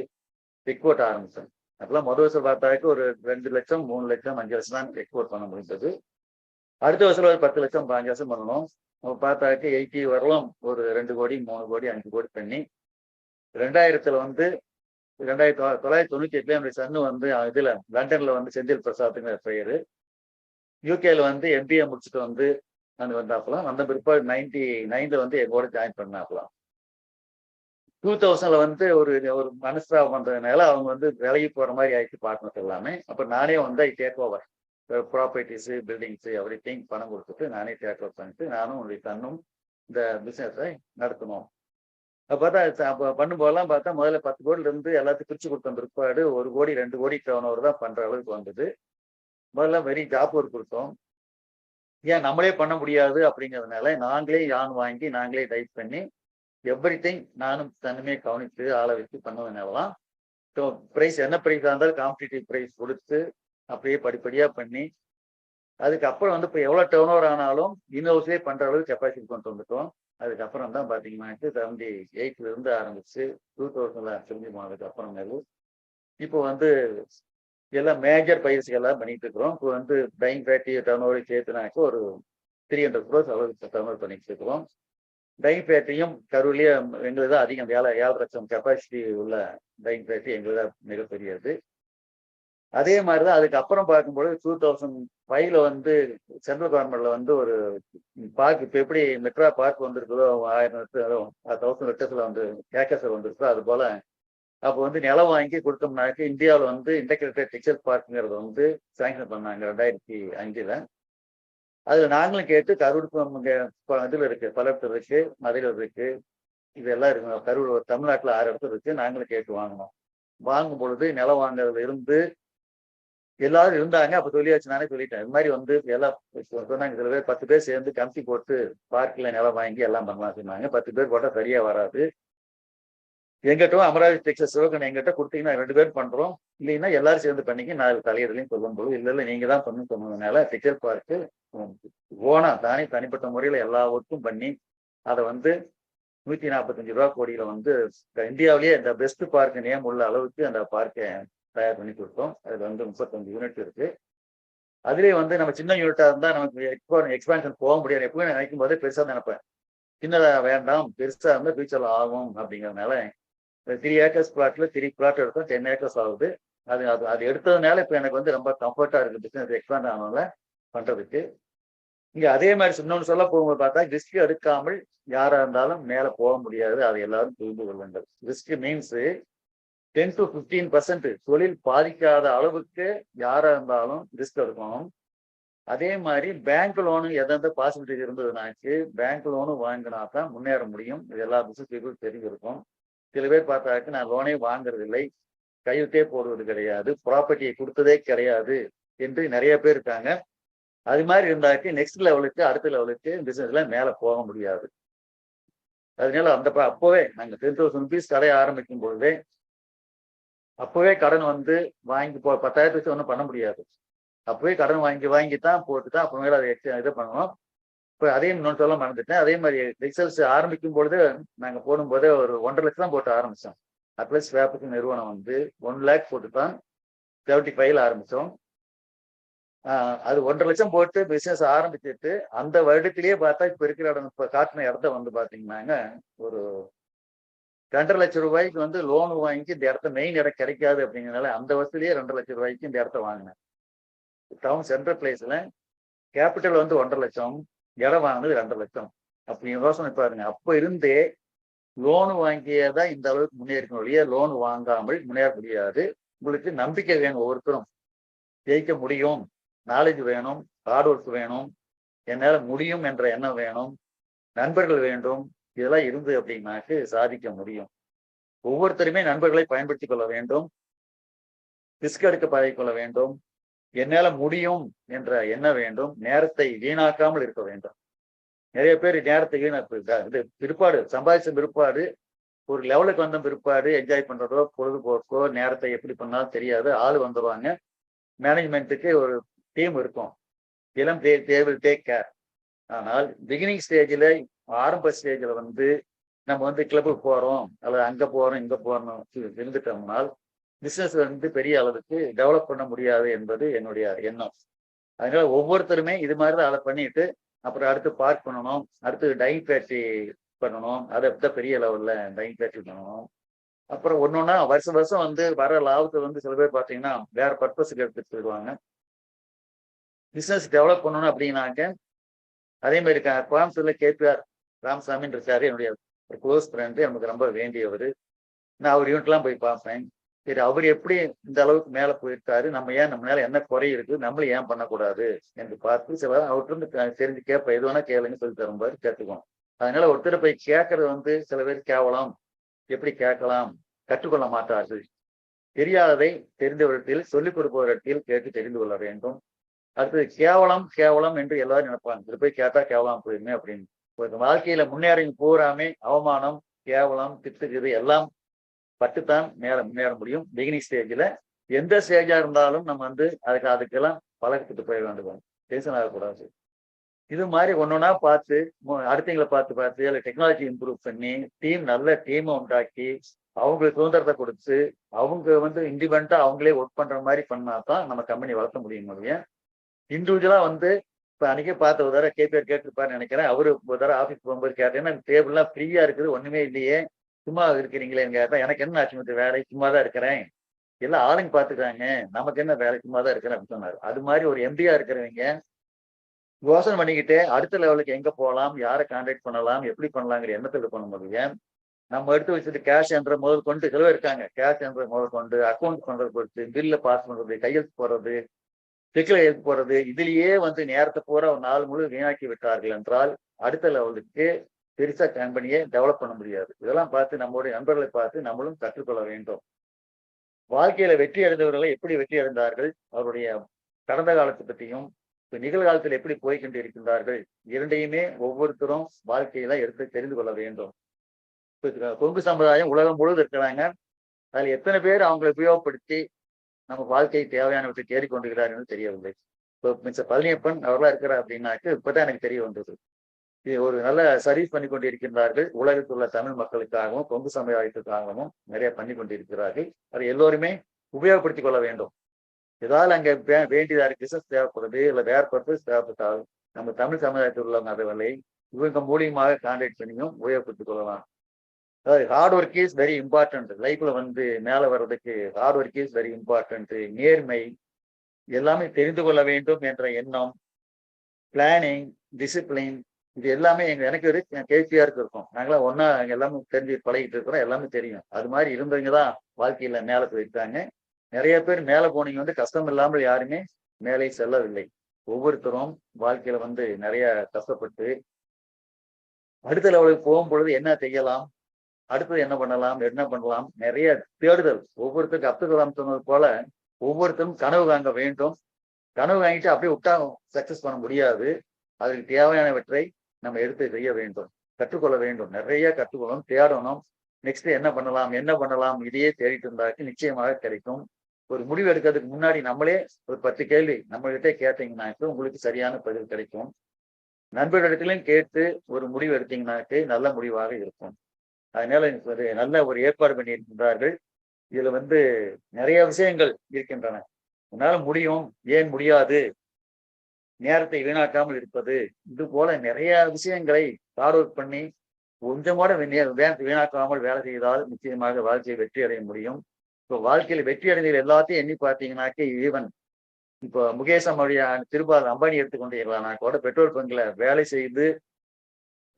S2: எக்ஸ்போர்ட் ஆரம்பித்தோம். அப்பெல்லாம் முதல் வருஷம் பார்த்தாக்க ஒரு 2 லட்சம் 3 லட்சம் 5 லட்சம் தான் எக்ஸ்போர்ட் பண்ண முடிந்தது. அடுத்த வருஷம் ஒரு 10 லட்சம் 5 லட்சம் பண்ணணும். பார்த்தாக்க 80 வரலாம் ஒரு 2 கோடி 3 கோடி 5 கோடி பண்ணி 2000 வந்து 1998 என்னுடைய சன்னு வந்து இதுல லண்டன்ல வந்து செந்தில் பிரசாத்ங்கிற பெயரு, யூகேல வந்து MBA முடிச்சுட்டு வந்து வந்தாப்பலாம். வந்த பிற்பாடு 99 வந்து எங்கூட ஜாயின் பண்ணாப்பலாம். 2000 வந்து ஒரு மனஸ்தாபம் வந்ததுனால அவங்க வந்து விலகி போற மாதிரி ஆயிடுச்சு பார்ட்னர்ஸ் எல்லாமே. அப்ப நானே வந்து take over properties buildings everything பணம் கொடுத்துட்டு நானே டேக் ஓவர் பண்ணிட்டு நானும் உங்களுடைய தன்னும் இந்த பிசினஸை நடத்தணும். அப்ப பண்ணும்போதெல்லாம் பார்த்தா முதல்ல 10 கோடியில இருந்து எல்லாத்தையும் பிரிச்சு கொடுத்த பிற்பாடு 1 கோடி 2 கோடி டர்ன் ஓவர் தான் பண்ற அளவுக்கு வந்தது. முதல்ல வெரி ஜாப் ஒர்க் கொடுத்தோம். ஏன் நம்மளே பண்ண முடியாது அப்படிங்கிறதுனால நாங்களே யான் வாங்கி நாங்களே டைப் பண்ணி எவ்ரிதிங் நானும் தன்னுமே கவனித்து ஆளை வச்சு பண்ணதுனாலதான் பிரைஸ் என்ன பிரைஸா இருந்தாலும் காம்படிட்டிவ் பிரைஸ் கொடுத்து அப்படியே படிப்படியா பண்ணி அதுக்கப்புறம் வந்து இப்போ எவ்வளவு டர்ன் ஓவர் ஆனாலும் இன்னொரு பண்ற அளவுக்கு கெப்பாசிட்டி கொண்டு வந்துட்டோம். அதுக்கப்புறம் தான் பாத்தீங்கன்னா 78 இருந்து ஆரம்பிச்சு 2000 செஞ்சு போனதுக்கு அப்புறமேலு இப்போ வந்து எல்லாம் மேஜர் பயிற்சிகள்லாம் பண்ணிட்டு இருக்கிறோம். இப்போ வந்து டைங் ஃபேக்டரி டர்ன் ஓவர் சேர்த்துனாக்க ஒரு 300 crores அளவுக்கு டர்ன் ஓவர் பண்ணிட்டு இருக்கிறோம். டைங் ஃபேக்டரியும் கரூர்லயே எங்களுக்கு தான் அதிகம் 7 லட்சம் கெப்பாசிட்டி உள்ள டைங் ஃபேக்டரி எங்களுக்கு தான் மிகப்பெரியது. அதே மாதிரிதான் அதுக்கப்புறம் பார்க்கும்போது 2005 வந்து சென்ட்ரல் கவர்மெண்ட்ல வந்து ஒரு பார்க் இப்ப எப்படி மெட்ரா பார்க் வந்திருக்குதோ 1000 லட்சத்துல வந்து ஏக்கர்ஸ் வந்திருக்கோ அது போல அப்போ வந்து நிலம் வாங்கி கொடுத்தோம்னாக்க இந்தியாவில் வந்து இன்டெகிரேட்டட் டெக்ஸ்டைல் பார்க்குங்கிறத வந்து சாங்ஷன் பண்ணாங்க 2005. அதுல நாங்களும் கேட்டு கரூருக்கு இதுல இருக்கு, பல்லடத்துல இருக்கு, மதுரையில் இருக்கு, இதெல்லாம் இருக்கு. கரூர் தமிழ்நாட்டுல 6 இடத்துல இருக்கு. நாங்களும் கேட்டு வாங்கினோம். வாங்கும் பொழுது நிலம் வாங்குறதுல இருந்து எல்லாரும் இருந்தாங்க. அப்ப சொல்லியாச்சு, நானே சொல்லிட்டேன். இது மாதிரி வந்து எல்லாம் சொன்னாங்க. சில பேர் 10 பேர் சேர்ந்து கமிட்டி போட்டு பார்க்கில் நிலம் வாங்கி எல்லாம் பண்ணலாம் சொன்னாங்க. 10 பேர் போட்டா சரியா வராது. எங்கிட்டும் அமராவதி டெக்ஸ்டைல்ஸ் சிவகன் எங்கிட்ட கொடுத்தீங்கன்னா 2 பேர் பண்றோம், இல்லைன்னா எல்லாரும் சேர்ந்து பண்ணிக்க 4 தலைவர்களையும் சொல்லும்போது இல்லை நீங்க தான் சொன்னதுனால டெக்ஸ்டைல் பார்க்கு ஓனா தானே தனிப்பட்ட முறையில எல்லா ஒர்க்கும் பண்ணி அதை வந்து 145 ரூபா கோடியில வந்து இந்தியாவிலேயே இந்த பெஸ்ட் பார்க் நேம் உள்ள அளவுக்கு அந்த பார்க்கை தயார் பண்ணி கொடுத்தோம். அதுல வந்து 35 யூனிட் இருக்கு. அதுலயே வந்து நம்ம சின்ன யூனிட்டா இருந்தா நமக்கு எக்ஸ்பான்ஷன் போக முடியாது. எப்பவுமே நினைக்கும் போதே பெருசா நினைப்பேன், சின்னதா வேண்டாம் பெருசா இருந்தா ஃபியூச்சர்ல ஆகும் அப்படிங்கிறதுனால 3 ஏக்கர்ஸ் பிளாட்ல 3 பிளாட் எடுத்தோம். 10 ஏக்கர்ஸ் ஆகுது. அது எடுத்ததுனால இப்ப எனக்கு வந்து ரொம்ப கம்ஃபர்ட்டா இருக்கு பிசினஸ் எக்ஸ்பாண்ட் ஆனதுனால பண்றதுக்கு. இங்க அதே மாதிரி இன்னொன்று சொல்ல போகும்போது பார்த்தா ரிஸ்க் எடுக்காமல் யாரா இருந்தாலும் மேல போக முடியாது. அதை எல்லாரும் புரிந்து கொள்ள வேண்டும். ரிஸ்க் மீன்ஸ் 10 to 15% தொழில் பாதிக்காத அளவுக்கு யாரா இருந்தாலும் ரிஸ்க் எடுக்கணும். அதே மாதிரி பேங்க் லோனு எந்தெந்த பாசிபிலிட்டி இருந்ததுனாச்சு பேங்க் லோனு வாங்கினா தான் முன்னேற முடியும். இது எல்லா பிசினஸ் பீப்புளும் தெரிஞ்சிருக்கும். சில பேர் பார்த்தாக்க நான் லோனே வாங்குறது இல்லை, கையெழுத்தே போடுவது கிடையாது, ப்ராப்பர்ட்டியை கொடுத்ததே கிடையாது என்று நிறைய பேர் இருக்காங்க. அது மாதிரி இருந்தாக்க நெக்ஸ்ட் லெவலுக்கு அடுத்த லெவலுக்கு பிசினஸ்ல மேல போக முடியாது. அதனால அப்பவே நாங்க 10,000 rupees கடையை ஆரம்பிக்கும் பொழுதே அப்பவே கடன் வந்து வாங்கி 10,000 ஒன்றும் பண்ண முடியாது. அப்பவே கடன் வாங்கித்தான் போட்டுதான் அப்புறமேல அதை இது பண்ணணும். இப்ப அதையும் இன்னொன்று சொல்ல மறந்துட்டேன். அதே மாதிரி ரிசல்ட்ஸ் ஆரம்பிக்கும் பொழுது நாங்க போடும்போது ஒரு 1,50,000 தான் போட்டு ஆரம்பிச்சோம். அட்லஸ் வேப்பக்கு நிறுவனம் வந்து 1 lakh போட்டு தான் 75ல ஆரம்பிச்சோம். அது 1,50,000 போட்டு பிசினஸ் ஆரம்பிச்சுட்டு அந்த வருடத்திலேயே பார்த்தா இப்ப இருக்கிற இடம், இப்ப காட்டின இடத்த வந்து பாத்தீங்கன்னாங்க, ஒரு 2,50,000 ரூபாய்க்கு வந்து லோன் வாங்கி இந்த இடத்த மெயின் இடம் கிடைக்காது அப்படிங்கிறதுனால அந்த வருஷத்துலயே 2,00,000 ரூபாய்க்கு இந்த இடத்த வாங்கினேன். டவுன் சென்ட்ரல் பிளேஸ்ல கேபிட்டல் வந்து 1,50,000, இடம் வாங்கினது 2,00,000. அப்படி யோசனை பாருங்க. அப்ப இருந்தே லோன் வாங்கியதான் இந்த அளவுக்கு முன்னேறிக்கணும் ஒழிய லோன் வாங்காமல் முன்னேற முடியாது. உங்களுக்கு நம்பிக்கை வேணும். ஒவ்வொருத்தரும் ஜெயிக்க முடியும், நாலேஜ் வேணும், ஹார்ட் ஒர்க் வேணும், என்னால முடியும் என்ற எண்ணம் வேணும், நண்பர்கள் வேண்டும். இதெல்லாம் இருந்து அப்படின்னாக்கு சாதிக்க முடியும். ஒவ்வொருத்தருமே நண்பர்களை பயன்படுத்திக் கொள்ள வேண்டும், ரிஸ்க் எடுக்க பழகிக்கொள்ள வேண்டும், என்னால முடியும் என்ற எண்ணம் வேண்டும், நேரத்தை வீணாக்காமல் இருக்க வேண்டும். நிறைய பேர் நேரத்தை இது பிற்பாடு சம்பாதிச்ச பிற்பாடு ஒரு லெவலுக்கு வந்த பிற்பாடு என்ஜாய் பண்றதோ பொழுதுபோக்கோ நேரத்தை எப்படி பண்ணாலும் தெரியாது. ஆள் வந்துடுவாங்க, மேனேஜ்மெண்ட்டுக்கு ஒரு டீம் இருக்கும், இளம் தேவில் டேக் கேர். ஆனால் பிகினிங் ஸ்டேஜில், ஆரம்ப ஸ்டேஜில் வந்து நம்ம வந்து கிளப்புக்கு போறோம் அல்லது அங்க போறோம் இங்க போறோம் இருந்துட்டோம்னால் பிசினஸ் வந்து பெரிய அளவுக்கு டெவலப் பண்ண முடியாது என்பது என்னுடைய எண்ணம். அதனால ஒவ்வொருத்தருமே இது மாதிரிதான் அதை பண்ணிட்டு அப்புறம் அடுத்து பார்க் பண்ணணும், அடுத்து டைங் ஃபேக்டரி பண்ணணும், அதை பெரிய லெவல்ல டைங் ஃபேக்டரி பண்ணணும். அப்புறம் ஒன்னொன்னா வருஷம் வருஷம் வந்து வர லாபத்தை வந்து சில பேர் பார்த்தீங்கன்னா வேற பர்பஸுக்கு எடுத்துட்டு போயிடுவாங்க. பிசினஸ் டெவலப் பண்ணணும் அப்படின்னாக்க அதே மாதிரி கோயம்புத்தூர்ல கேபிஆர் ராமசாமின்னு இருக்காரு, என்னுடைய ஒரு க்ளோஸ் ஃப்ரெண்டு, எனக்கு ரொம்ப வேண்டியவர். நான் அவர் யூனிட்லாம் போய் பார்ப்பேன். சரி, அவர் எப்படி இந்த அளவுக்கு மேல போயிருக்காரு, நம்ம ஏன் நம்ம மேல என்ன குறை இருக்கு, நம்மளும் ஏன் பண்ணக்கூடாது என்று பார்த்து சில அவர்கிட்ட இருந்து தெரிஞ்சு கேட்பேன். எது வேணா கேளுங்க சொல்லி தரும்போது கேட்டுக்குவோம். அதனால ஒருத்தர் போய் கேட்கறது வந்து சில பேர் கேவலம், எப்படி கேட்கலாம், கற்றுக்கொள்ள மாட்டார்கள். தெரியாததை தெரிந்தவரிடத்தில் சொல்லிக் கொடுப்பவரிடத்தில் கேட்டு தெரிந்து கொள்ள வேண்டும். அடுத்தது கேவலம் கேவலம் என்று எல்லாரும் நினைப்பாங்க, இது போய் கேட்டா கேவலம் போயிருமே அப்படின்னு. வாழ்க்கையில முன்னேறி பூராமே அவமானம், கேவலம், திட்டுக்குது எல்லாம் பட்டுத்தான் முன்னேற முடியும். பிகினிங் ஸ்டேஜ்ல எந்த ஸ்டேஜா இருந்தாலும் நம்ம வந்து அதுக்கெல்லாம் பழக்கத்துக்கு போய் வேண்டும், டென்ஷன் ஆகக்கூடாது. இது மாதிரி ஒன்னொன்னா பார்த்து அடுத்தவங்களை பார்த்து இல்லை டெக்னாலஜி இம்ப்ரூவ் பண்ணி நல்ல டீமை உண்டாக்கி அவங்களுக்கு சுதந்திரத்தை கொடுத்து அவங்க வந்து இண்டிபெண்டா அவங்களே ஒர்க் பண்ற மாதிரி பண்ணாதான் நம்ம கம்பெனி வளர்த்த முடியும். முடியும் இண்டிவிஜுவலா வந்து இப்ப அன்னைக்கே பார்த்த ஒரு தடவை கேபிஆர் கேட்டுருப்பாருன்னு நினைக்கிறேன். அவரு ஒரு தடவை ஆஃபீஸ் போகும்போது கேட்டேன்னா டேபிள்லாம் ஃப்ரீயா இருக்குது, ஒண்ணுமே இல்லையே, சும்மா இருக்கிறீங்களேன்னு கேட்டா, எனக்கு என்ன ஆச்சு வேலை, சும்மா தான் இருக்கிறேன், எல்லாம் ஆளுங்க பாத்துக்கிறாங்க, நமக்கு என்ன வேலை, சும்மா தான் இருக்கிறேன் அப்படின்னு சொன்னாரு. அது மாதிரி ஒரு எம்பியா இருக்கிறவங்க யோசனை பண்ணிக்கிட்டு அடுத்த லெவலுக்கு எங்க போகலாம், யாரை கான்டாக்ட் பண்ணலாம், எப்படி பண்ணலாங்கிற எண்ணத்துல பண்ணும்போது நம்ம எடுத்து வச்சுட்டு கேஷ் என்ற முதல் கொண்டு சிலவே இருக்காங்க. கேஷ் என்ற முதல் கொண்டு அக்கௌண்ட் பண்றது பொறுத்து, பில்ல பாஸ் பண்றது, கையெழுத்து போடுறது, செக்கில் எழுத்து போடுறது, இதுலயே வந்து நேரத்தை பூரா ஒரு நாள் முழு வீணாக்கி விட்டார்கள் என்றால் அடுத்த லெவலுக்கு பெருசா கம்பெனியை டெவலப் பண்ண முடியாது. இதெல்லாம் பார்த்து நம்மளுடைய நண்பர்களை பார்த்து நம்மளும் கற்றுக்கொள்ள வேண்டும். வாழ்க்கையில வெற்றி அடைந்தவர்களை எப்படி வெற்றி அடைந்தார்கள், அவருடைய கடந்த காலத்தை பற்றியும் இப்ப நிகழ்காலத்தில் எப்படி போய்கொண்டு இருக்கின்றார்கள், இரண்டையுமே ஒவ்வொருத்தரும் வாழ்க்கையில எடுத்து தெரிந்து கொள்ள வேண்டும். இப்ப கொங்கு சமுதாயம் உலகம் முழுவதும் இருக்கிறாங்க. அதுல எத்தனை பேர் அவங்களை உபயோகப்படுத்தி நம்ம வாழ்க்கை தேவையானவற்றை தேடிக்கொண்டிருக்கிறார்கள் தெரியவில்லை. இப்போ மிஸ்டர் பழனியப்பன் அவர்களா இருக்கிறார் அப்படின்னாக்கு இப்பதான் எனக்கு தெரிய வந்தது. இது ஒரு நல்ல சர்வீஸ் பண்ணி கொண்டிருக்கின்றார்கள். உலகத்தில் உள்ள தமிழ் மக்களுக்காகவும் கொங்கு சமுதாயத்துக்காகவும் நிறைய பண்ணி கொண்டிருக்கிறார்கள். அதை எல்லோருமே உபயோகப்படுத்திக் கொள்ள வேண்டும். ஏதாவது அங்க வேண்டியதா பிசினஸ் தேவைப்படுது, இல்லை வேற பர்பஸ் தேவைப்பட்டால் நம்ம தமிழ் சமுதாயத்தில் உள்ள நபர்களை இவங்க மூலியமாக கான்டாக்ட் பண்ணியும் உபயோகப்படுத்திக் கொள்ளலாம். அதாவது hard work is very important. லைஃப்ல வந்து மேல வர்றதுக்கு hard work is very important. நேர்மை எல்லாமே தெரிந்து கொள்ள வேண்டும் என்ற எண்ணம், பிளானிங், டிசிப்ளின், இது எல்லாமே எனக்கு ஒரு கேபிஆருக்கு இருக்கும். நாங்களாம் ஒன்னா எல்லாமே தெரிஞ்சு பழகிட்டு இருக்கிறோம், எல்லாமே தெரியும். அது மாதிரி இருந்தவங்க தான் வாழ்க்கையில மேல போயிருக்காங்க. நிறைய பேர் மேல போனீங்க வந்து கஷ்டம் இல்லாமல் யாருமே மேலே செல்லவில்லை. ஒவ்வொருத்தரும் வாழ்க்கையில வந்து நிறைய கஷ்டப்பட்டு அடுத்த லெவலுக்கு போகும்பொழுது என்ன செய்யலாம், அடுத்தது என்ன பண்ணலாம் நிறைய தேடுதல். ஒவ்வொருத்தருக்கும் அப்துல் கலாம் சொன்னது போல ஒவ்வொருத்தரும் கனவு காங்க வேண்டும். கனவு வாங்கிட்டு அப்படியே விட்டா சக்சஸ் பண்ண முடியாது. அதற்கு தேவையானவற்றை நம்ம எடுத்து செய்ய வேண்டும், கற்றுக்கொள்ள வேண்டும், நிறைய கற்றுக்கொள்ளணும், தேடணும். நெக்ஸ்ட் என்ன பண்ணலாம் இதையே தேடிட்டு இருந்தாக்கு நிச்சயமாக கிடைக்கும். ஒரு முடிவு எடுக்கிறதுக்கு முன்னாடி நம்மளே ஒரு 10 கேள்வி நம்மகிட்ட கேட்டீங்கன்னாக்க உங்களுக்கு சரியான பதில் கிடைக்கும். நண்பர்களிடத்திலும் கேட்டு ஒரு முடிவு எடுத்தீங்கன்னாக்கு நல்ல முடிவாக இருக்கும். அதனால எனக்கு ஒரு நல்ல ஒரு ஏற்பாடு பண்ணியிருக்கின்றார்கள். இதுல நிறைய விஷயங்கள் இருக்கின்றன. உன்னால முடியும், ஏன் முடியாது, நேரத்தை வீணாக்காமல் இருப்பது, இது போல நிறைய விஷயங்களை ஃபார்வர்ட் அவுட் பண்ணி கொஞ்சம் கூட வீணாக்காமல் வேலை செய்தால் நிச்சயமாக வாழ்க்கையை வெற்றி அடைய முடியும். இப்போ வாழ்க்கையில வெற்றி அடைந்தது எல்லாத்தையும் எண்ணி பார்த்தீங்கன்னாக்கே ஈவன் இப்போ முகேஷ் அம்பானி எடுத்துக்கொண்டீர்களா கூட பெட்ரோல் பங்க்ல வேலை செய்து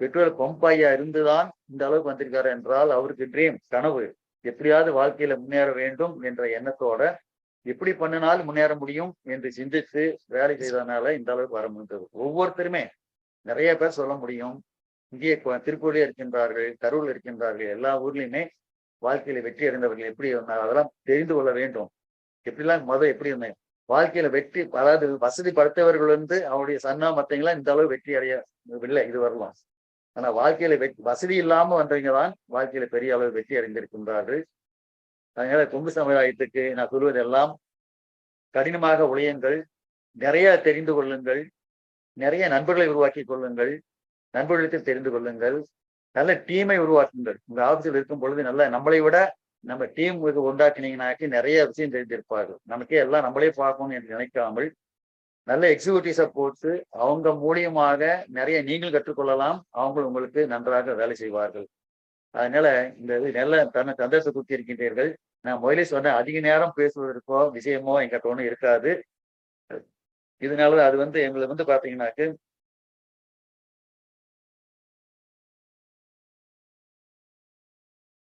S2: பெட்ரோல் பம்பாயா இருந்துதான் இந்த அளவுக்கு வந்திருக்காரு என்றால் அவருக்கு ட்ரீம் கனவு எப்படியாவது வாழ்க்கையில முன்னேற வேண்டும் என்ற எண்ணத்தோட எப்படி பண்ணினாலும் முன்னேற முடியும் என்று சிந்தித்து வேலை செய்ததுனால இந்த அளவுக்கு வர முடிந்தது. ஒவ்வொருத்தருமே நிறைய பேர் சொல்ல முடியும். இங்கே திருப்பூர்லயே இருக்கின்றார்கள், கரூர்ல இருக்கின்றார்கள், எல்லா ஊர்லயுமே வாழ்க்கையில வெற்றி அடைந்தவர்கள் எப்படி இருந்தாங்க அதெல்லாம் தெரிந்து கொள்ள வேண்டும். எப்படிலாம் எப்படி இருந்தேன் வாழ்க்கையில வெற்றி, அதாவது வசதி படுத்தவர்கள் அவருடைய சன்னா மத்தவங்களாம் இந்த அளவு வெற்றி அடையவில்லை இது வரலாம். ஆனா வாழ்க்கையில வசதி இல்லாம வந்தவங்க தான் வாழ்க்கையில பெரிய அளவு வெற்றி அடைந்திருக்கின்றார்கள். அதனால கொங்கு சமுதாயத்துக்கு நான் சொல்வதெல்லாம் கடினமாக உழையுங்கள், நிறைய தெரிந்து கொள்ளுங்கள், நிறைய நண்பர்களை உருவாக்கி கொள்ளுங்கள், நண்பர்களுக்கு தெரிந்து கொள்ளுங்கள், நல்ல டீமை உருவாக்குங்கள். உங்க ஆபீஸில் இருக்கும் பொழுது நல்ல நம்மளை விட நம்ம டீம் உண்டாக்கினீங்கன்னாக்கி நிறைய விஷயம் தெரிஞ்சிருப்பார்கள். நமக்கே எல்லாம் நம்மளே பார்க்கணும் என்று நினைக்காமல் நல்ல எக்ஸிக்யூட்டிவ்ஸை போட்டு அவங்க மூலியமாக நிறைய நீங்கள் கற்றுக்கொள்ளலாம், அவங்களும் உங்களுக்கு நன்றாக வேலை செய்வார்கள். அதனால இந்த இது நல்ல சந்தோஷத்தை குத்தி இருக்கின்றீர்கள். நான் முதலே சொன்னேன், அதிக நேரம் பேசுவதற்கோ விஷயமோ எங்கிட்ட ஒன்றும் இருக்காது. இதனால அது எங்களுக்கு பாத்தீங்கன்னாக்கு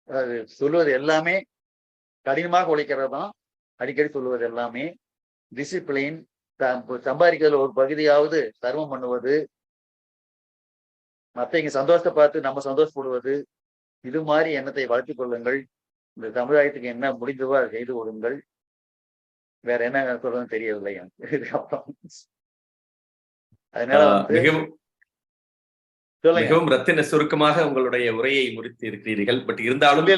S2: அது சொல்லுவது எல்லாமே கடினமாக உழைக்கிறது தான். அடிக்கடி சொல்லுவது எல்லாமே டிசிப்ளின், சம்பாதிக்கிறதுல ஒரு பகுதியாவது தர்மம் பண்ணுவது, மற்றவங்க சந்தோஷத்தை பார்த்து நம்ம சந்தோஷப்படுவது, இது மாதிரி எண்ணத்தை வளர்த்துக் கொள்ளுங்கள். இந்த சமுதாயத்துக்கு என்ன முடிந்ததோ அதை செய்து கொடுங்கள். வேற என்ன சொல்றதுன்னு தெரியவில்லை எனக்கு. அதனால
S1: மிகவும் ரத்தின சுருக்கமாக உங்களுடைய உரையை முடித்து இருக்கிறீர்கள். பட் இருந்தாலும்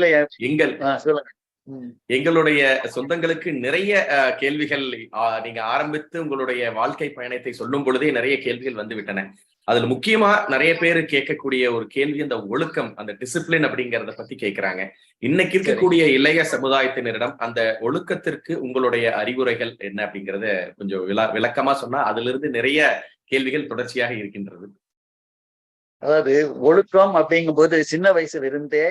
S1: எங்களுடைய சொந்தங்களுக்கு நிறைய கேள்விகள் நீங்க ஆரம்பித்து உங்களுடைய வாழ்க்கை பயணத்தை சொல்லும் பொழுதே நிறைய கேள்விகள் வந்து விட்டன. அதுல முக்கியமா நிறைய பேர் கேட்கக்கூடிய ஒரு கேள்வி அந்த ஒழுக்கம், அந்த டிசிப்ளின் அப்படிங்கறத பத்தி கேட்கிறாங்க. இன்னைக்கு இருக்கக்கூடிய இளைய சமுதாயத்தினரிடம் அந்த ஒழுக்கத்திற்கு உங்களுடைய அறிவுரைகள் என்ன அப்படிங்கறத கொஞ்சம் விளக்கமா சொன்னா அதுல இருந்து நிறைய கேள்விகள் தொடர்ச்சியாக இருக்கின்றது.
S2: அதாவது ஒழுக்கம் அப்படிங்கும் போது சின்ன வயசுல இருந்தே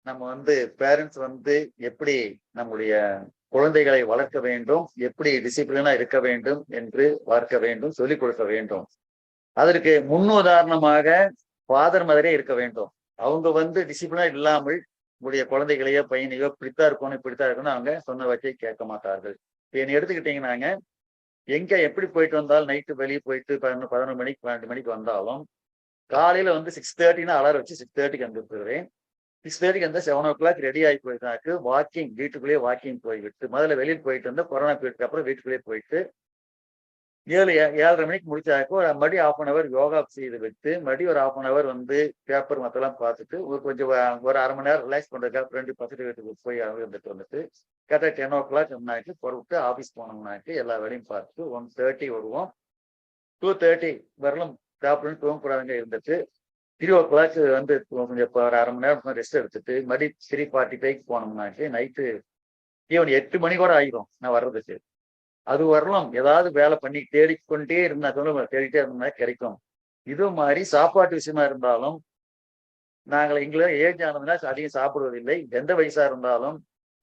S2: நம்ம பேரண்ட்ஸ் எப்படி நம்முடைய குழந்தைகளை வளர்க்க வேண்டும், எப்படி டிசிப்ளினா இருக்க வேண்டும் என்று வளர்க்க வேண்டும், சொல்லிக் கொடுக்க வேண்டும். அதற்கு முன்னுதாரணமாக ஃபாதர் மதரே இருக்க வேண்டும். அவங்க டிசிப்ளினா இல்லாமல் உங்களுடைய குழந்தைகளையோ பையனையோ இப்படித்தான் இருக்கணும் இப்படித்தான் இருக்கணும் அவங்க சொன்ன வச்சே கேட்க மாட்டார்கள். என்னை எடுத்துக்கிட்டீங்கன்னாங்க, எங்க எப்படி போயிட்டு வந்தாலும் நைட்டு வெளியே போயிட்டு 11 மணிக்கு 12 மணிக்கு வந்தாலும் காலையில 6:30 அலாரம் வச்சு 6:30க்கு வந்துருக்கிறேன். 6:30க்கு 7 o'clock ரெடி ஆகி போயிட்டாக்கு வாக்கிங், வீட்டுக்குள்ளேயே வாக்கிங் போய்விட்டு முதல்ல வெளியில் போயிட்டு கொரோனா பீரியடுக்கு அப்புறம் வீட்டுக்குள்ளேயே போயிட்டு 7:30 மணிக்கு முடிச்சாக்க ஒரு மறுபடியும் 1/2 hour யோகா செய்து விட்டு மறுபடியும் ஒரு 1/2 hour பேப்பர் மத்தெல்லாம் பார்த்துட்டு கொஞ்சம் ஒரு 1/2 மணி நேரம் ரிலாக்ஸ் பண்றதுக்காக ஃப்ரெண்டு பக்கத்து வீட்டுக்கு போய் வந்துட்டு கரெக்டாக 10 o'clock பொறுத்து ஆஃபீஸ் போனோம்னாக்கு எல்லா வேலையும் பார்த்துட்டு 1:30 வருவோம். 2:30 வரலும் சாப்பிடணும் தூங்கக்கூடாதுங்க இருந்துட்டு 3 o'clock கொஞ்சம் இப்போ ஒரு 1/2 மணி நேரம் ரெஸ்ட் எடுத்துட்டு மறுபடியும் 3:45 போனோம்னாக்கு நைட்டு ஈவன் 8 மணி கூட ஆகிடும் நான் வர்றதுக்கு. அது வரலாம் ஏதாவது வேலை பண்ணி தேடிக்கொண்டே இருந்தா தேடிட்டே இருந்தோம்னா கிடைக்கும். இது மாதிரி சாப்பாட்டு விஷயமா இருந்தாலும் நாங்கள் எங்களை ஏஜ் ஆனதுன்னா அதிகம் சாப்பிடுவதில்லை. எந்த வயசா இருந்தாலும்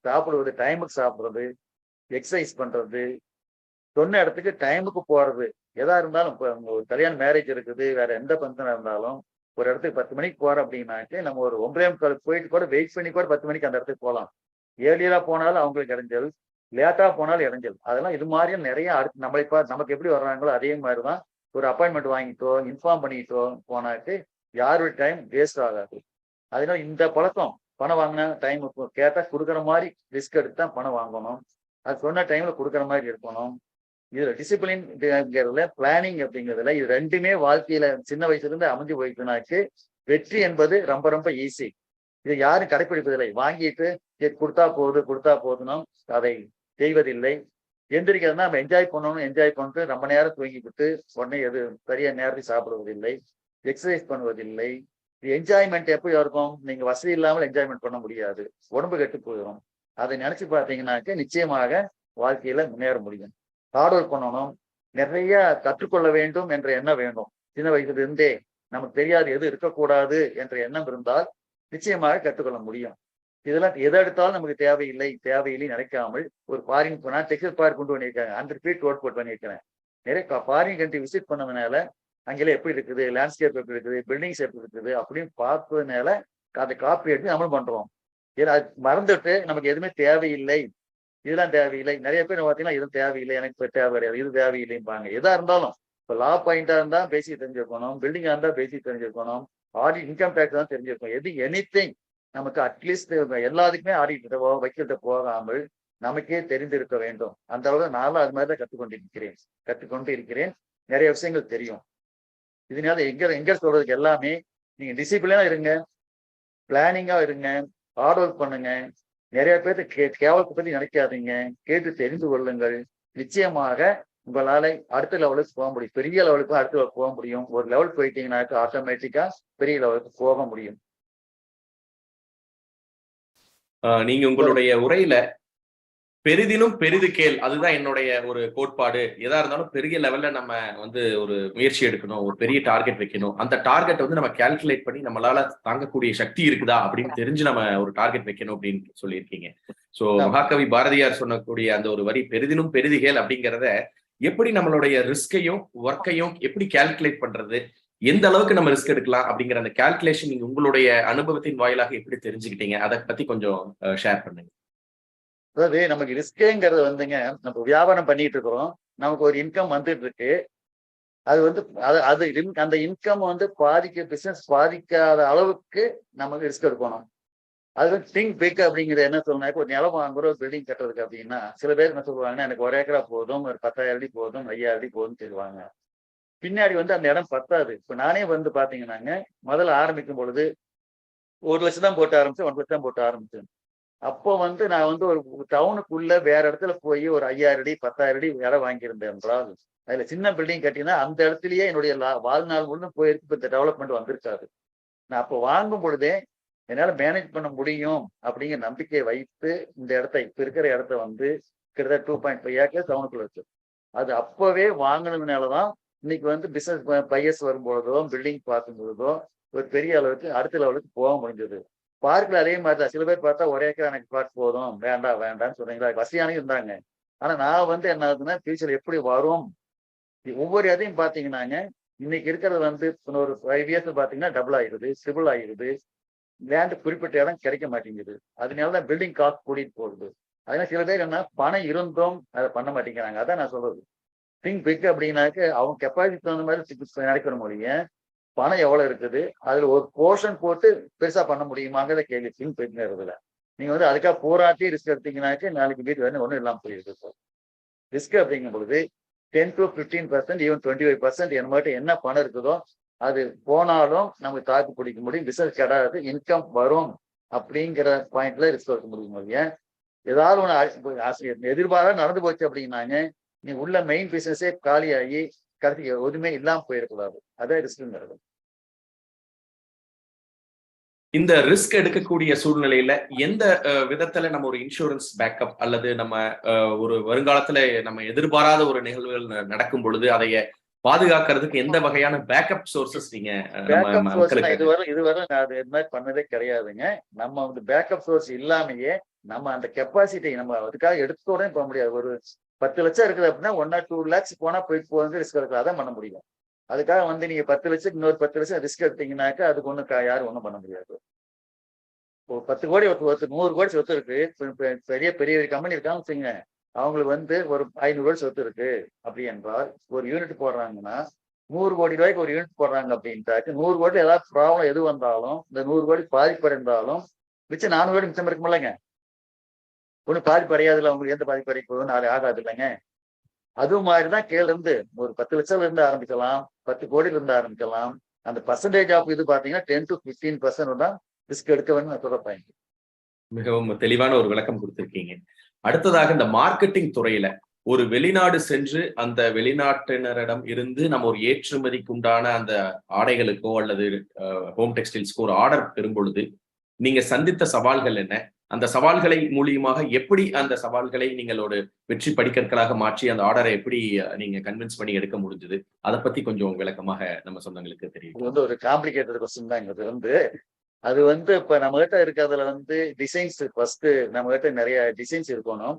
S2: சாப்பிடுவது டைமுக்கு சாப்பிடுறது, எக்ஸசைஸ் பண்றது, சொன்ன இடத்துக்கு டைமுக்கு போறது. எதா இருந்தாலும் இப்போ ஒரு கல்யாண மேரேஜ் இருக்குது, வேற எந்த ஃபங்க்ஷனா இருந்தாலும் ஒரு இடத்துக்கு 10 மணிக்கு போறோம் அப்படின்னாக்க நம்ம ஒரு 9:45 போயிட்டு கூட வெயிட் பண்ணி கூட 10 மணிக்கு அந்த இடத்துக்கு போகலாம். ஏர்லியரா போனாலும் அவங்களுக்கு இடைஞ்சல், லேட்டா போனாலும் இடைஞ்சல். அதெல்லாம் இது மாதிரியும் நிறைய அடுத்து நமக்கு எப்படி வர்றாங்களோ அதே மாதிரிதான் ஒரு அப்பாயின்மெண்ட் வாங்கிட்டோ இன்ஃபார்ம் பண்ணிட்டோ போனாக்கு யாருடைய டைம் வேஸ்ட் ஆகாது. அதனால இந்த பழக்கம், பணம் வாங்கினா டைம் கேட்டா கொடுக்குற மாதிரி ரிஸ்க் எடுத்து தான் பணம் வாங்கணும். அது சொன்ன டைம்ல கொடுக்குற மாதிரி இருக்கணும். இதுல டிசிப்ளின்ங்கிறதுல பிளானிங் அப்படிங்கிறதுல இது ரெண்டுமே வாழ்க்கையில சின்ன வயசுல இருந்து அமைஞ்சு போயிட்டுனாக்கு வெற்றி என்பது ரொம்ப ரொம்ப ஈஸி. இதை யாரும் கடைப்பிடிப்பதில்லை. வாங்கிட்டு கொடுத்தா போதும் அதை செய்வதில்லை. எந்திரிக்கிறதுனா நம்ம என்ஜாய் பண்ணணும், என்ஜாய் பண்ணிட்டு ரொம்ப நேரம் தூங்கிக்கிட்டு உடனே எது சரியா நேரத்துக்கு சாப்பிடுவதில்லை. எக்ஸசைஸ் பண்ணுவதில்லை. என்ஜாய்மெண்ட் எப்படி இருக்கும்? நீங்க வசதி இல்லாமல் என்ஜாய்மெண்ட் பண்ண முடியாது. உடம்பு கெட்டு போயிடும். அதை நினைச்சு பார்த்தீங்கன்னாக்க நிச்சயமாக வாழ்க்கையில முன்னேற முடியும். ஹார்ட் ஒர்க் பண்ணணும். நிறைய கற்றுக்கொள்ள வேண்டும் என்ற எண்ணம் வேண்டும். சின்ன வயசுல இருந்தே நமக்கு தெரியாது எது இருக்கக்கூடாது என்ற எண்ணம் இருந்தால் நிச்சயமாக கற்றுக்கொள்ள முடியும். இதெல்லாம் எதை எடுத்தாலும் நமக்கு தேவையில்லை நினைக்காமல் ஒரு ஃபாரின் போனா டெக்ஸ்டைல் பார்க் கொண்டு பண்ணியிருக்காங்க. 100 ஃபீட் ரோட் போட்டு பண்ணியிருக்கிறேன். நிறைய ஃபாரின் கண்ட்ரி விசிட் பண்ணதுனால அங்கெல்லாம் எப்படி இருக்குது, லேண்ட்ஸ்கேப் எப்படி இருக்குது, பில்டிங்ஸ் எப்படி இருக்குது அப்படின்னு பார்த்ததுனால அதை காப்பி எடுத்து நம்மளும் பண்றோம். ஏன்னா மறந்துட்டு நமக்கு எதுவுமே தேவையில்லை, இதெல்லாம் தேவையில்லை. நிறைய பேர் பார்த்தீங்கன்னா இதுவும் தேவையில்லை, எனக்கு இப்போ தேவை கிடையாது, இது தேவையில்லைம்பாங்க. எதா இருந்தாலும் இப்போ லா பாயிண்டா இருந்தா பேசிக் தெரிஞ்சிருக்கணும், பில்டிங்கா இருந்தா பேசிக் தெரிஞ்சிருக்கணும், ஆடிட் இன்கம் டேக்ஸ் தான் தெரிஞ்சிருக்கணும். எனிதிங் நமக்கு அட்லீஸ்ட் எல்லாத்துக்குமே ஆடிட் வக்கீல்கிட்ட போகாமல் நமக்கே தெரிந்திருக்க வேண்டும். அந்த அளவுக்கு நானும் அது மாதிரி தான் கற்றுக்கொண்டு இருக்கிறேன். நிறைய விஷயங்கள் தெரியும். இதனால எங்க சொல்றதுக்கு எல்லாமே நீங்க டிசிப்ளினா இருங்க, பிளானிங்கா இருங்க, ஹார்ட் ஒர்க் பண்ணுங்க. நிறைய பேருக்கு கேவலத்தை பத்தி நினைக்காதீங்க, கேட்டு தெரிந்து கொள்ளுங்கள். நிச்சயமாக உங்களால அடுத்த லெவலுக்கு போக முடியும். பெரிய லெவலுக்கு அடுத்த லெவலுக்கு போக முடியும். ஒரு லெவல் போயிட்டீங்கன்னாக்க ஆட்டோமேட்டிக்கா பெரிய லெவலுக்கு போக முடியும்.
S1: நீங்க உங்களுடைய உரையில பெரிதினும் பெரிது கேள், அதுதான் என்னுடைய ஒரு கோட்பாடு. எதா இருந்தாலும் பெரிய லெவல்ல நம்ம ஒரு முயற்சி எடுக்கணும், ஒரு பெரிய டார்கெட் வைக்கணும். அந்த டார்கெட் நம்ம கால்குலேட் பண்ணி நம்மளால தாங்கக்கூடிய சக்தி இருக்குதா அப்படின்னு தெரிஞ்சு நம்ம ஒரு டார்கெட் வைக்கணும் அப்படின்னு சொல்லியிருக்கீங்க. சோ மகாகவி பாரதியார் சொன்னக்கூடிய அந்த ஒரு வரி பெரிதினும் பெரிது கேள் அப்படிங்கிறத எப்படி நம்மளுடைய ரிஸ்கையும் ஒர்க்கையும் எப்படி கால்குலேட் பண்றது, எந்த அளவுக்கு நம்ம ரிஸ்க் எடுக்கலாம் அப்படிங்கிற அந்த கால்குலேஷன் நீங்க உங்களுடைய அனுபவத்தின் வாயிலாக எப்படி தெரிஞ்சுக்கிட்டீங்க, அதை பத்தி கொஞ்சம் ஷேர் பண்ணுங்க.
S2: அதாவது நமக்கு ரிஸ்கேங்கிறது நம்ம வியாபாரம் பண்ணிட்டு இருக்கிறோம், நமக்கு ஒரு இன்கம் வந்துட்டு இருக்கு. அது அந்த இன்கம் பிசினஸ் பாதிக்காத அளவுக்கு நமக்கு ரிஸ்க் எடுக்கணும். அது திங்க் பிக் அப்படிங்கிறது என்ன சொல்லணும், ஒரு நிலம் வாங்குற ஒரு பில்டிங் கட்டுறதுக்கு அப்படின்னா சில பேர் என்ன சொல்லுவாங்கன்னா எனக்கு 1 ஏக்கரா போதும், ஒரு 10,000 அடி போதும், 5,000 அடி போதும்னு சொல்லுவாங்க. பின்னாடி அந்த இடம் பத்தாது. இப்ப நானே பாத்தீங்கன்னாங்க முதல்ல ஆரம்பிக்கும் பொழுது 1 லட்சம் தான் போட்டு ஆரம்பிச்சேன், 1 லட்சம் தான் போட்டு ஆரம்பிச்சேன். அப்போ நான் ஒரு டவுனுக்குள்ள வேற இடத்துல போய் ஒரு 5,000 அடி 10,000 அடி இடம் வாங்கியிருந்தேன் என்றால் அதுல சின்ன பில்டிங் கட்டினா அந்த இடத்துலயே என்னுடைய வாழ்நாள் முழுவதும் போயிருக்கு. இப்ப இந்த டெவலப்மெண்ட் வந்திருக்காது. நான் அப்போ வாங்கும் பொழுதே என்னால மேனேஜ் பண்ண முடியும் அப்படிங்கிற நம்பிக்கையை வைத்து இந்த இடத்த இப்ப இருக்கிற இடத்த கிட்டத்தட்ட 2.5 ஏக்கர் டவுனுக்குள்ள வச்சு அது அப்பவே வாங்கினதுனாலதான் இன்னைக்கு பிசினஸ் பையர்ஸ் வரும்பொழுதோ பில்டிங் பார்க்கும் பொழுதோ ஒரு பெரிய அளவுக்கு அடுத்த லெவலுக்கு போக முடிஞ்சது. பார்க்ல அதே மாதிரி தான் சில பேர் பார்த்தா 1 ஏக்கர் எனக்கு பார்க் போதும், வேண்டாம்னு சொன்னீங்களா, வசதியானே இருந்தாங்க. ஆனா நான் என்ன ஆகுதுன்னா ஃபியூச்சர் எப்படி வரும், ஒவ்வொரு இதையும் பாத்தீங்கன்னாங்க இன்னைக்கு இருக்கிறது ஒரு 5 இயர்ஸ் பாத்தீங்கன்னா டபுள் ஆயிருது, ட்ரிபிள் ஆயிருது. லேண்ட் குறிப்பிட்ட இடம் கிடைக்க மாட்டேங்குது. அதனாலதான் பில்டிங் காஸ்ட் கூட்டிட்டு போகுது. அதனால சில பேர் பணம் இருந்தும் அதை பண்ண மாட்டேங்கிறாங்க. அதான் நான் சொல்றது. திங்க் பிக் அப்படின்னாக்க அவங்க கெப்பாசிட்டி தகுந்த மாதிரி நினைக்கணும் மொழிய. பணம் எவ்வளவு இருக்குது, அதுல ஒரு போர்ஷன் போட்டு பெருசா பண்ண முடியுமாங்கிறத கேள்வி. திங்க் பிக்ங்கிறதுல நீங்க அதுக்காக போராட்டி ரிஸ்க் எடுத்தீங்கன்னாக்க நாளைக்கு வீட்டு ஒன்றும் இல்லாம போயிருக்கு. ரிஸ்க் அப்படிங்கும் பொழுது 10 to 15%, ஈவன் 25% என்ன பணம் இருக்குதோ அது போனாலும் நமக்கு தாக்கு பிடிக்க முடியும். பிசினஸ் கிடையாது, இன்கம் வரும் அப்படிங்கிற பாயிண்ட்ல ரிஸ்க் எடுக்க முடியும். ஏன் ஏதாவது ஒண்ணு எதிர்பாராத நடந்து போச்சு அப்படின்னாங்க நீ உள்ள மெயின் பிசினஸே காலியாகி கடைசி எதுவுமே இல்லாம போயிடக்கூடாது. அதான் ரிஸ்க்ங்கிறது.
S1: இந்த ரிஸ்க் எடுக்கக்கூடிய சூழ்நிலையில எந்த விதத்துல நம்ம ஒரு இன்சூரன்ஸ் பேக்கப் அல்லது நம்ம ஒரு வருங்காலத்துல நம்ம எதிர்பாராத ஒரு நிகழ்வுகள் நடக்கும் பொழுது அதைய பாதுகாக்கிறதுக்கு எந்த வகையான பேக்கப் சோர்சஸ் நீங்க
S2: இதுவரை நான் அது இது மாதிரி பண்ணதே கிடையாதுங்க. நம்ம பேக்கப் சோர்ஸ் இல்லாமயே நம்ம அந்த கெப்பாசிட்டி நம்ம அதுக்காக எடுத்த உடனே போக முடியாது. ஒரு 10 லட்சம் இருக்குது அப்படின்னா 1 or 2 lakhs போனா போயிட்டு ரிஸ்க் எடுக்கலாம். அதான் பண்ண முடியும். அதுக்காக நீங்க 10 லட்சத்துக்கு இன்னொரு 10 லட்சம் ரிஸ்க் எடுத்தீங்கன்னாக்கா அதுக்கு யாரும் ஒண்ணும் பண்ண முடியாது. ஒரு 10 கோடி 100 கோடி சொத்து இருக்கு, பெரிய பெரிய கம்பெனி இருக்கான்னு வச்சுங்க, அவங்களுக்கு ஒரு 500 கோடி சொத்து இருக்கு அப்படி என்றால் ஒரு யூனிட் போடுறாங்கன்னா 100 கோடி ரூபாய்க்கு ஒரு யூனிட் போடுறாங்க அப்படின்ட்டாக்கு 100 கோடி ஏதாவது ப்ராப்ளம் எது வந்தாலும் இந்த 100 கோடி பாதிப்படைந்தாலும் மிச்சம் 400 கோடி மிச்சம் இருக்குமில்லங்க. ஒண்ணு பாதிப்பு அடையாதுல, அவங்களுக்கு எந்த பாதிப்பு அடைய போதும் நாளை ஆகாது இல்லைங்க. அது மாதிரிதான் கீழ இருந்து ஒரு 10 லட்சம் இருந்து ஆரம்பிக்கலாம், 10 கோடியில இருந்து ஆரம்பிக்கலாம். அந்த பர்சன்டேஜ் ஆஃப் இது பாத்தீங்கன்னா 10 to 15% தான் ரிஸ்க் எடுக்க வேண்டும். நான் சொல்றேன்.
S1: மிகவும் தெளிவான ஒரு விளக்கம் கொடுத்திருக்கீங்க. அடுத்ததாக இந்த மார்க்கெட்டிங் துறையில ஒரு வெளிநாடு சென்று அந்த வெளிநாட்டினரிடம் இருந்து நம்ம ஒரு ஏற்றுமதிக்கு உண்டான அந்த ஆடைகளுக்கோ அல்லது ஹோம் டெக்ஸ்டைல்ஸ்க்கோ ஒரு ஆர்டர் பெறும் பொழுது நீங்க சந்தித்த சவால்கள் என்ன? அந்த சவால்களை மூலியமாக எப்படி அந்த சவால்களை நீங்கள் ஒரு வெற்றி படிக்கற்களாக மாற்றி அந்த ஆர்டரை எப்படி நீங்க கன்வின்ஸ் பண்ணி எடுக்க முடிஞ்சது? அதை பத்தி கொஞ்சம் விளக்கமாக நம்ம சொந்தங்களுக்கு தெரியும்.
S2: இது வந்து ஒரு காம்ப்ளிகேட்டட் கொஸ்டின் தான். அது வந்து இப்ப நம்ம கிட்ட இருக்கிறதுல வந்து டிசைன்ஸ் ஃபர்ஸ்ட் நம்ம கிட்ட நிறைய டிசைன்ஸ் இருக்கணும்.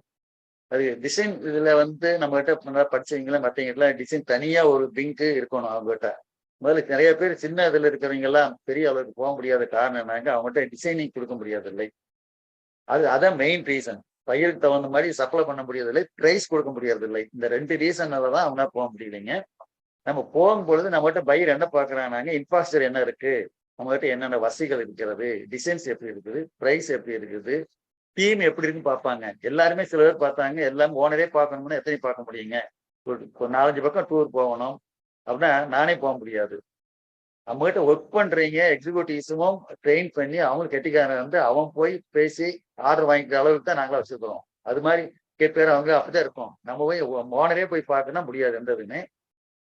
S2: அது டிசைன் இதுல வந்து நம்ம கிட்ட படிச்சவங்கள மற்றவங்க டிசைன் தனியா ஒரு பிங்க் இருக்கணும் அவங்க கிட்ட. முதல்ல நிறைய பேர் சின்ன இதுல இருக்கிறவங்க எல்லாம் பெரிய அளவுக்கு போக முடியாத காரணம் என்னங்க, அவங்ககிட்ட டிசைனிங் கொடுக்க முடியாதில்லை. அதான் மெயின் ரீசன். பயிருக்கு தகுந்த மாதிரி சப்ளை பண்ண முடியறதில்லை, பிரைஸ் கொடுக்க முடியறதில்லை. இந்த 2 ரீசனால தான் அவனா போக முடியலைங்க. நம்ம போகும்பொழுது நம்மகிட்ட பயிர் என்ன பாக்குறாங்க, இன்ஃப்ராஸ்ட்ரக்சர் என்ன இருக்கு, நம்மகிட்ட என்னென்ன வசதிகள் இருக்கிறது, டிசைன்ஸ் எப்படி இருக்குது, பிரைஸ் எப்படி இருக்குது, டீம் எப்படி இருக்குன்னு பார்ப்பாங்க. எல்லாருமே சில பேர் பார்த்தாங்க, எல்லாமே ஓனரே பார்க்கணும்னா எத்தனை பார்க்க முடியுங்க? ஒரு 4-5 பக்கம் டூர் போகணும் அப்படின்னா நானே போக முடியாது. நம்மகிட்ட ஒர்க் பண்றீங்க எக்ஸிக்யூட்டிவ்ஸும் ட்ரெயின் பண்ணி அவங்க கெட்டிக்காரன் வந்து அவன் போய் பேசி ஆர்டர் வாங்கிக்கிற அளவுக்கு தான் நாங்களா வச்சிருக்கிறோம். அது மாதிரி பேர் அவங்க அப்படிதான் இருக்கும். நம்ம போய் ஓனரே போய் பார்க்கணும்னா முடியாது. எந்த இதுவுமே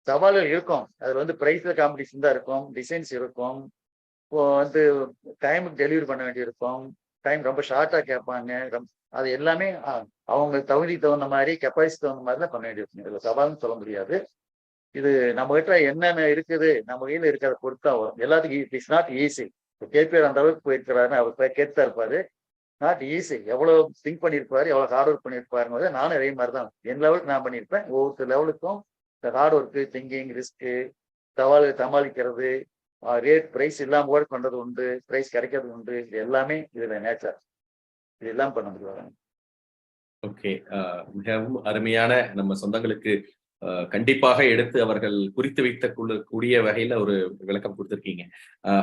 S2: சவால்கள் இருக்கும். அதுல வந்து பிரைஸ்ல காம்படிஷன் தான் இருக்கும், டிசைன்ஸ் இருக்கும், இப்போ வந்து டைமுக்கு டெலிவரி பண்ண வேண்டியிருக்கும், டைம் ரொம்ப ஷார்ட்டா கேட்பாங்க. அது எல்லாமே அவங்க தகுதி தகுந்த மாதிரி கெப்பாசிட்டி தகுந்த மாதிரி தான் பண்ண வேண்டியிருக்கும். இதுல சவால்னு சொல்ல முடியாது. இது நம்ம கிட்ட என்னென்ன இருக்குது நம்ம கையில இருக்கிறத பொறுத்தா வரும். எல்லாத்துக்கும் இட்ஸ் நாட் ஈஸி. இப்போ கேபிஆர் அந்த அளவுக்கு போயிருக்கிறாருன்னு அவர் கேட்டுதான் இருப்பாரு. Not easy. எவ்வளவு திங்க் பண்ணியிருப்பாரு, எவ்வளவு ஹார்ட் ஒர்க் பண்ணியிருப்பாருங்கிறத நானும் அதே மாதிரி தான் என் லெவலுக்கு நான் பண்ணியிருப்பேன். ஒவ்வொரு லெவலுக்கும் இந்த ஹார்ட் ஒர்க்கு, திங்கிங், ரிஸ்க்கு, சமாளிக்கிறது, ரேட் பிரைஸ் இல்லாம கூட பண்றது உண்டு, பிரைஸ் கிடைக்கிறது உண்டு. இது எல்லாமே இதுல நேச்சர். இது எல்லாம் பண்ண முடியாது.
S1: ஓகே, மிகவும் அருமையான நம்ம சொந்தங்களுக்கு கண்டிப்பாக எடுத்து அவர்கள் குறித்து வைத்த கூடிய வகையில ஒரு விளக்கம் கொடுத்திருக்கீங்க.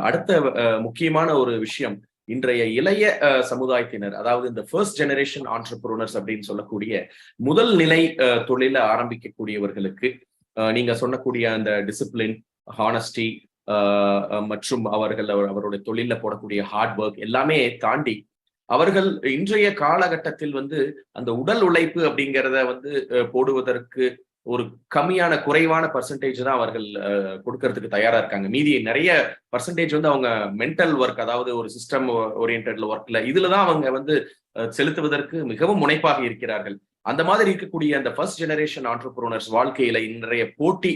S1: அடுத்த முக்கியமான ஒரு விஷயம், இன்றைய இளைய சமுதாயத்தினர், அதாவது இந்த ஃபர்ஸ்ட் ஜெனரேஷன் ஆண்டர்பிரினர்ஸ் அப்படின்னு சொல்லக்கூடிய முதல் நிலை தொழில ஆரம்பிக்கக்கூடியவர்களுக்கு நீங்க சொன்னக்கூடிய அந்த டிசிப்ளின், ஹானஸ்டி மற்றும் அவருடைய தொழில போடக்கூடிய ஹார்ட் ஒர்க் எல்லாமே தாண்டி அவர்கள் இன்றைய காலகட்டத்தில் வந்து அந்த உடல் உழைப்பு அப்படிங்கிறத வந்து போடுவதற்கு ஒரு கம்மியான குறைவான பர்சன்டேஜ் தான் அவர்கள் கொடுக்கறதுக்கு தயாரா இருக்காங்க. மீதி நிறைய பர்சன்டேஜ் வந்து அவங்க மென்டல் ஒர்க், அதாவது ஒரு சிஸ்டம் ஓரியன்டட் ஒர்க்ல இதுலதான் அவங்க வந்து செலுத்துவதற்கு மிகவும் முனைப்பாக இருக்கிறார்கள். அந்த மாதிரி இருக்கக்கூடிய அந்த ஃபர்ஸ்ட் ஜெனரேஷன் ஆண்டர்பிரினர்ஸ் வாழ்க்கையில இன்றைய போட்டி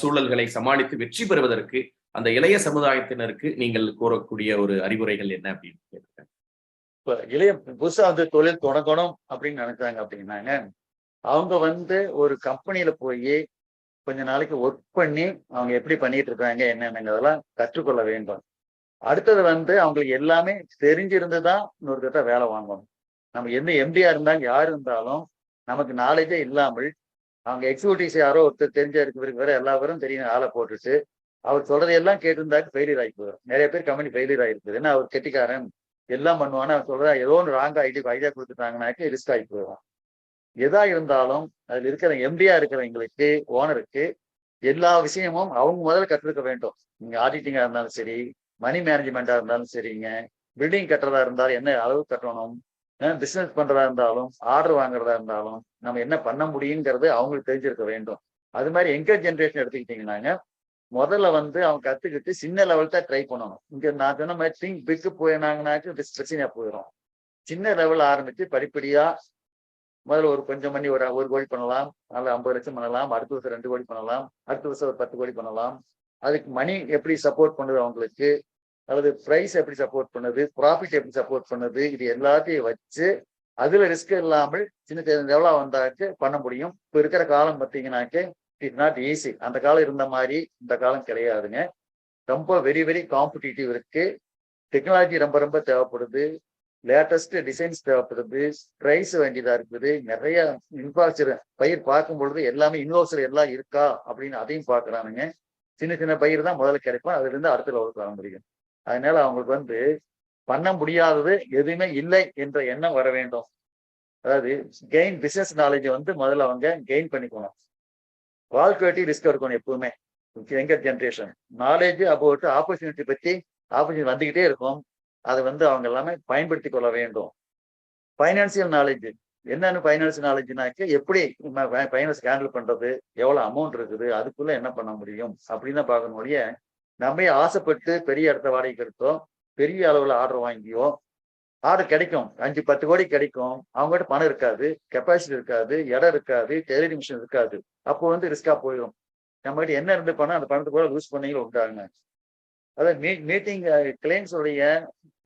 S1: சூழல்களை சமாளித்து வெற்றி பெறுவதற்கு அந்த இளைய சமுதாயத்தினருக்கு நீங்கள் கூறக்கூடிய ஒரு அறிவுரைகள் என்ன அப்படின்னு கேட்கிறேன்.
S2: இப்ப இளைய புதுசா வந்து தொழில் தொடங்கணும் அப்படின்னு நினைச்சாங்க அப்படின்னாங்க, அவங்க வந்து ஒரு கம்பெனியில போய் கொஞ்ச நாளைக்கு ஒர்க் பண்ணி அவங்க எப்படி பண்ணிட்டு இருக்காங்க என்னென்னங்கிறதெல்லாம் கற்றுக்கொள்ள வேண்டும். அடுத்தது வந்து அவங்களுக்கு எல்லாமே தெரிஞ்சிருந்துதான் இன்னொருத்தட்ட வேலை வாங்கணும். நம்ம எந்த எம்டியா இருந்தாங்க யாரு இருந்தாலும் நமக்கு நாலேஜே இல்லாமல் அவங்க எக்ஸிக்யூட்டிவ்ஸ் யாரோ ஒருத்தர் தெரிஞ்ச இருக்கிறதுக்கு வேற எல்லா பேரும் தெரியும் ஆளை போட்டுட்டு அவர் சொல்றதையெல்லாம் கேட்டிருந்தாக்க ஃபெயிலியர் ஆகி போயிடும். நிறைய பேர் கம்பெனி ஃபெயிலியர் ஆகிருக்குது. ஏன்னா அவர் கெட்டிக்காரன் எல்லாம் பண்ணுவானா, அவர் சொல்றா ஏதோ ஒன்று ராங்கா ஐடியா கொடுத்துட்டாங்கனாக்க ரிஸ்க் ஆகி போயிடும். எதா இருந்தாலும் அதுல இருக்கிற எம்டியா இருக்கிறவங்களுக்கு, ஓனருக்கு எல்லா விஷயமும் அவங்க முதல்ல கற்றுக்க வேண்டும். நீங்க ஆடிட்டிங்கா இருந்தாலும் சரி, மணி மேனேஜ்மெண்டா இருந்தாலும் சரிங்க, பில்டிங் கட்டுறதா இருந்தாலும் என்ன அளவு கட்டணும், பிசினஸ் பண்றதா இருந்தாலும், ஆர்டர் வாங்குறதா இருந்தாலும் நம்ம என்ன பண்ண முடியுங்கிறது அவங்களுக்கு தெரிஞ்சிருக்க வேண்டும். அது மாதிரி எங்கர் ஜென்ரேஷன் எடுத்துக்கிட்டீங்கன்னாங்க, முதல்ல வந்து அவங்க கத்துக்கிட்டு சின்ன லெவல் தான் ட்ரை பண்ணணும். இங்க நான் சொன்ன மாதிரி திங்க் பிக்கு போயினாங்கனாக்க பிரச்சனையா போயிடும். சின்ன லெவல் ஆரம்பிச்சு படிப்படியா முதல்ல ஒரு கொஞ்சம் பண்ணி ஒரு 1 கோடி பண்ணலாம், அதில் 50 லட்சம் பண்ணலாம், அடுத்த வருஷம் 2 கோடி பண்ணலாம், அடுத்த வருஷம் ஒரு 10 கோடி பண்ணலாம். அதுக்கு மணி எப்படி சப்போர்ட் பண்ணுது அவங்களுக்கு, அல்லது ப்ரைஸ் எப்படி சப்போர்ட் பண்ணுது, ப்ராஃபிட் எப்படி சப்போர்ட் பண்ணுது, இது எல்லாத்தையும் வச்சு அதுல ரிஸ்க் இல்லாமல் சின்ன சின்ன லெவலாக வந்தாக்கு பண்ண முடியும். இப்போ இருக்கிற காலம் பார்த்தீங்கன்னாக்க இட்ஸ் நாட் ஈஸி. அந்த காலம் இருந்த மாதிரி இந்த காலம் கிடையாதுங்க. ரொம்ப வெரி வெரி காம்படிட்டிவ் இருக்கு. டெக்னாலஜி ரொம்ப ரொம்ப தேவைப்படுது, லேட்டஸ்ட் டிசைன்ஸ் தேவைப்படுது, பிரைஸ் வேண்டியதா இருக்குது. நிறைய இன்ஃப்ராஸ்ட்ரக்சர் பயிர் பார்க்கும் பொழுது எல்லாமே இன்வெஸ்டர் எல்லாம் இருக்கா அப்படின்னு அதையும் பார்க்கறானுங்க. சின்ன சின்ன பயிர் தான் முதல்ல கிடைக்கும், அதுல இருந்து அடுத்த லெவலுக்கு வர முடியும். அதனால அவங்களுக்கு வந்து பண்ண முடியாதது எதுவுமே இல்லை என்ற எண்ணம் வர வேண்டும். அதாவது பிசினஸ் நாலேஜ் வந்து முதல்ல அவங்க கெயின் பண்ணிக்கணும். குவாலிட்டி ரிஸ்க் எடுக்கணும் எப்பவுமே. Younger generation knowledge about opportunity பத்தி ஆப்பர்ச்சுனிட்டி வந்துகிட்டே இருக்கும். அதை வந்து அவங்க எல்லாமே பயன்படுத்தி கொள்ள வேண்டும். பைனான்சியல் நாலேஜ் என்னென்ன ஃபைனான்ஸ் நாலேஜ்னாக்க எப்படி ஃபைனான்ஸ் ஹேண்டில் பண்றது, எவ்வளவு அமௌண்ட் இருக்குது, அதுக்குள்ள என்ன பண்ண முடியும் அப்படின்னு தான் பார்க்கணும் ஒழிய, நம்ம ஆசைப்பட்டு பெரிய இடத்த வாடகைக்கு எடுத்தோம், பெரிய அளவுல ஆர்டர் வாங்கியோ, ஆர்டர் கிடைக்கும் 5-10 கோடி கிடைக்கும், அவங்ககிட்ட பணம் இருக்காது, கெப்பாசிட்டி இருக்காது, இடம் இருக்காது, டெய்லரிங் மிஷின் இருக்காது. அப்போ வந்து ரிஸ்கா போயிடும். நம்ம கிட்ட என்ன இருந்து பணம் அந்த பணத்தை கூட லூஸ் பண்ணீங்களும் உண்டாங்க. அதாவது மீட்டிங் கிளைண்ட்ஸ் உடைய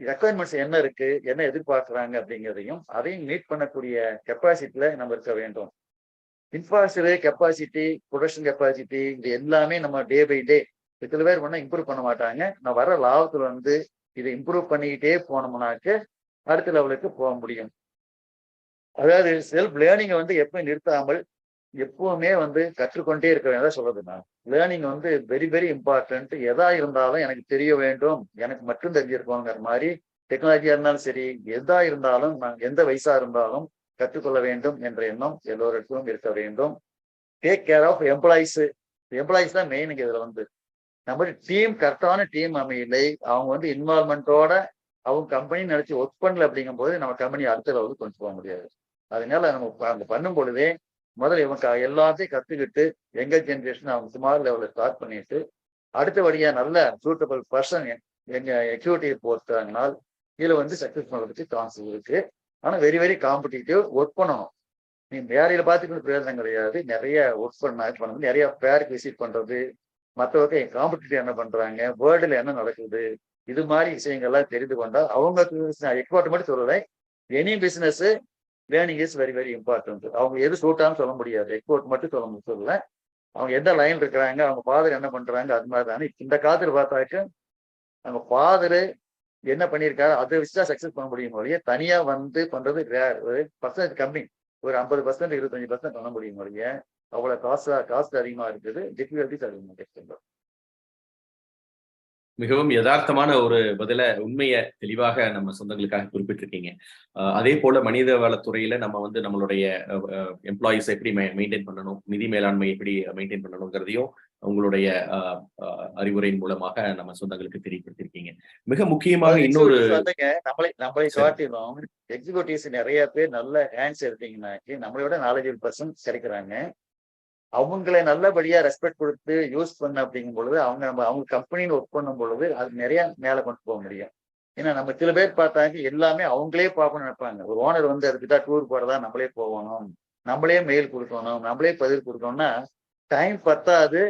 S2: ரெக்குவயர்மெண்ட்ஸ் என்ன இருக்கு, என்ன எதிர்பார்க்கறாங்க அப்படிங்கிறதையும் அதையும் மீட் பண்ணக்கூடிய கெப்பாசிட்டியில நம்ம இருக்க வேண்டும். இன்ஃப்ராஸ்ட்ரக்சர் கெப்பாசிட்டி, ப்ரொடக்ஷன் கெப்பாசிட்டி, இது எல்லாமே நம்ம டே பை டே சில பேர் பண்ண இம்ப்ரூவ் பண்ண மாட்டாங்க. நான் வர லாபத்துல வந்து இதை இம்ப்ரூவ் பண்ணிக்கிட்டே போனோம்னாக்க அடுத்த லெவலுக்கு போக முடியும். அதாவது செல்ஃப் லேர்னிங்கை வந்து எப்பவும் நிறுத்தாமல் எப்பவுமே வந்து கற்றுக்கொண்டே இருக்க வேண்டியதான் சொல்றது. நான் லேர்னிங் வந்து வெரி வெரி இம்பார்ட்டன்ட். எதா இருந்தாலும் எனக்கு தெரிய வேண்டும், எனக்கு மட்டும் தெரிஞ்சிருக்கோங்கிற மாதிரி டெக்னாலஜியா இருந்தாலும் சரி, எதா இருந்தாலும் நான் எந்த வயசா இருந்தாலும் கற்றுக்கொள்ள வேண்டும் என்ற எண்ணம் எல்லோருக்கும் இருக்க வேண்டும். Take care of employees. Employees தான் மெயின். இதுல வந்து நம்ம டீம் கரெக்டான டீம் அமையலை, அவங்க வந்து இன்வால்மெண்டோட அவங்க கம்பெனி நினைச்சு ஒர்க் பண்ணல அப்படிங்கும் போது நம்ம கம்பெனி அடுத்த லெவலுக்கு கொண்டு போக முடியாது. அதனால நம்ம அங்க பண்ணும் பொழுதே முதல்ல இவங்க எல்லாத்தையும் கத்துக்கிட்டு எங்க ஜென்ரேஷன் அவங்க சுமார் லெவலில் ஸ்டார்ட் பண்ணிட்டு அடுத்தபடியா நல்ல சூட்டபிள் பர்சன் எங்க எக்யூட்டிவ் போட்டாங்கனால் இதுல வந்து சக்சஸ் பண்ணுறதுக்கு சான்சஸ் இருக்கு. ஆனா வெரி வெரி காம்படிட்டிவ் ஒர்க் பண்ணணும். நீ வேலையில பார்த்துக்கிட்டு பிரயோஜனம் கிடையாது. நிறைய ஒர்க் பண்ணணும், நிறைய பேருக்கு விசிட் பண்றது, மற்றவங்க காம்படிட்டிவ் என்ன பண்றாங்க, வேர்ல்டுல என்ன நடக்குது, இது மாதிரி விஷயங்கள்லாம் தெரிந்து கொண்டால் அவங்க எக்ஸ்போர்ட் மட்டும் சொல்லலை, any business learning is very very important. அவங்க எது சூட்டான்னு சொல்ல முடியாது, எக்ஸ்போர்ட் மட்டும் சொல்லல. அவங்க எந்த லைன் இருக்கிறாங்க, அவங்க ஃபாதர் என்ன பண்றாங்க, அது மாதிரி தானே இந்த காலத்துல பார்த்தாக்க அவங்க ஃபாதரு என்ன பண்ணியிருக்காரு அதை வச்சுதான் சக்சஸ் பண்ண முடியும் ஒழிய தனியா வந்து பண்றது ஒரு பர்சன்டேஜ் கம்மி. ஒரு 50%, 25% பண்ண முடியும் ஒழிய அவ்வளவு காஸ்ட் அதிகமா இருக்குது, டிஃபிகல்டிஸ் அதிகமா இருக்குது.
S1: மிகவும் யதார்த்தமான ஒரு பதில உண்மையை தெளிவாக நம்ம சொந்தங்களுக்காக குறிப்பிட்டிருக்கீங்க. அதே போல மனித வளத்துறையில நம்ம வந்து நம்மளுடைய எம்ப்ளாயிஸ் எப்படி மெயின்டைன் பண்ணணும், நிதி மேலாண்மை எப்படி மெயின்டைன் பண்ணணுங்கிறதையும் உங்களுடைய அறிவுரையின் மூலமாக நம்ம சொந்தங்களுக்கு தெரியப்படுத்திருக்கீங்க. மிக முக்கியமாக இன்னொரு
S2: நம்மளை காட்டிலும் எக்ஸிக்யூட்டிவ்ஸ் நிறைய பேர் நல்ல ஹேண்ட்ஸ் எடுத்தீங்கன்னாக்கி நம்மளோட நாலேஜபிள் பர்சன் கிடைக்கிறாங்க. அவங்களை நல்லபடியா ரெஸ்பெக்ட் கொடுத்து யூஸ் பண்ண அப்படிங்கும் பொழுது அவங்க கம்பெனின்னு ஒர்க் பண்ணும் பொழுது அது நிறைய மேல கொண்டு போக முடியும். ஏன்னா நம்ம சில பேர் பார்த்தாங்க எல்லாமே அவங்களே பார்க்கணும்னு நினைப்பாங்க. ஒரு ஓனர் வந்து அதுக்கிட்ட டூர் போறதா நம்மளே போகணும், நம்மளே மெயில் கொடுக்கணும், நம்மளே பதில் கொடுக்கணும்னா டைம் பத்தாது,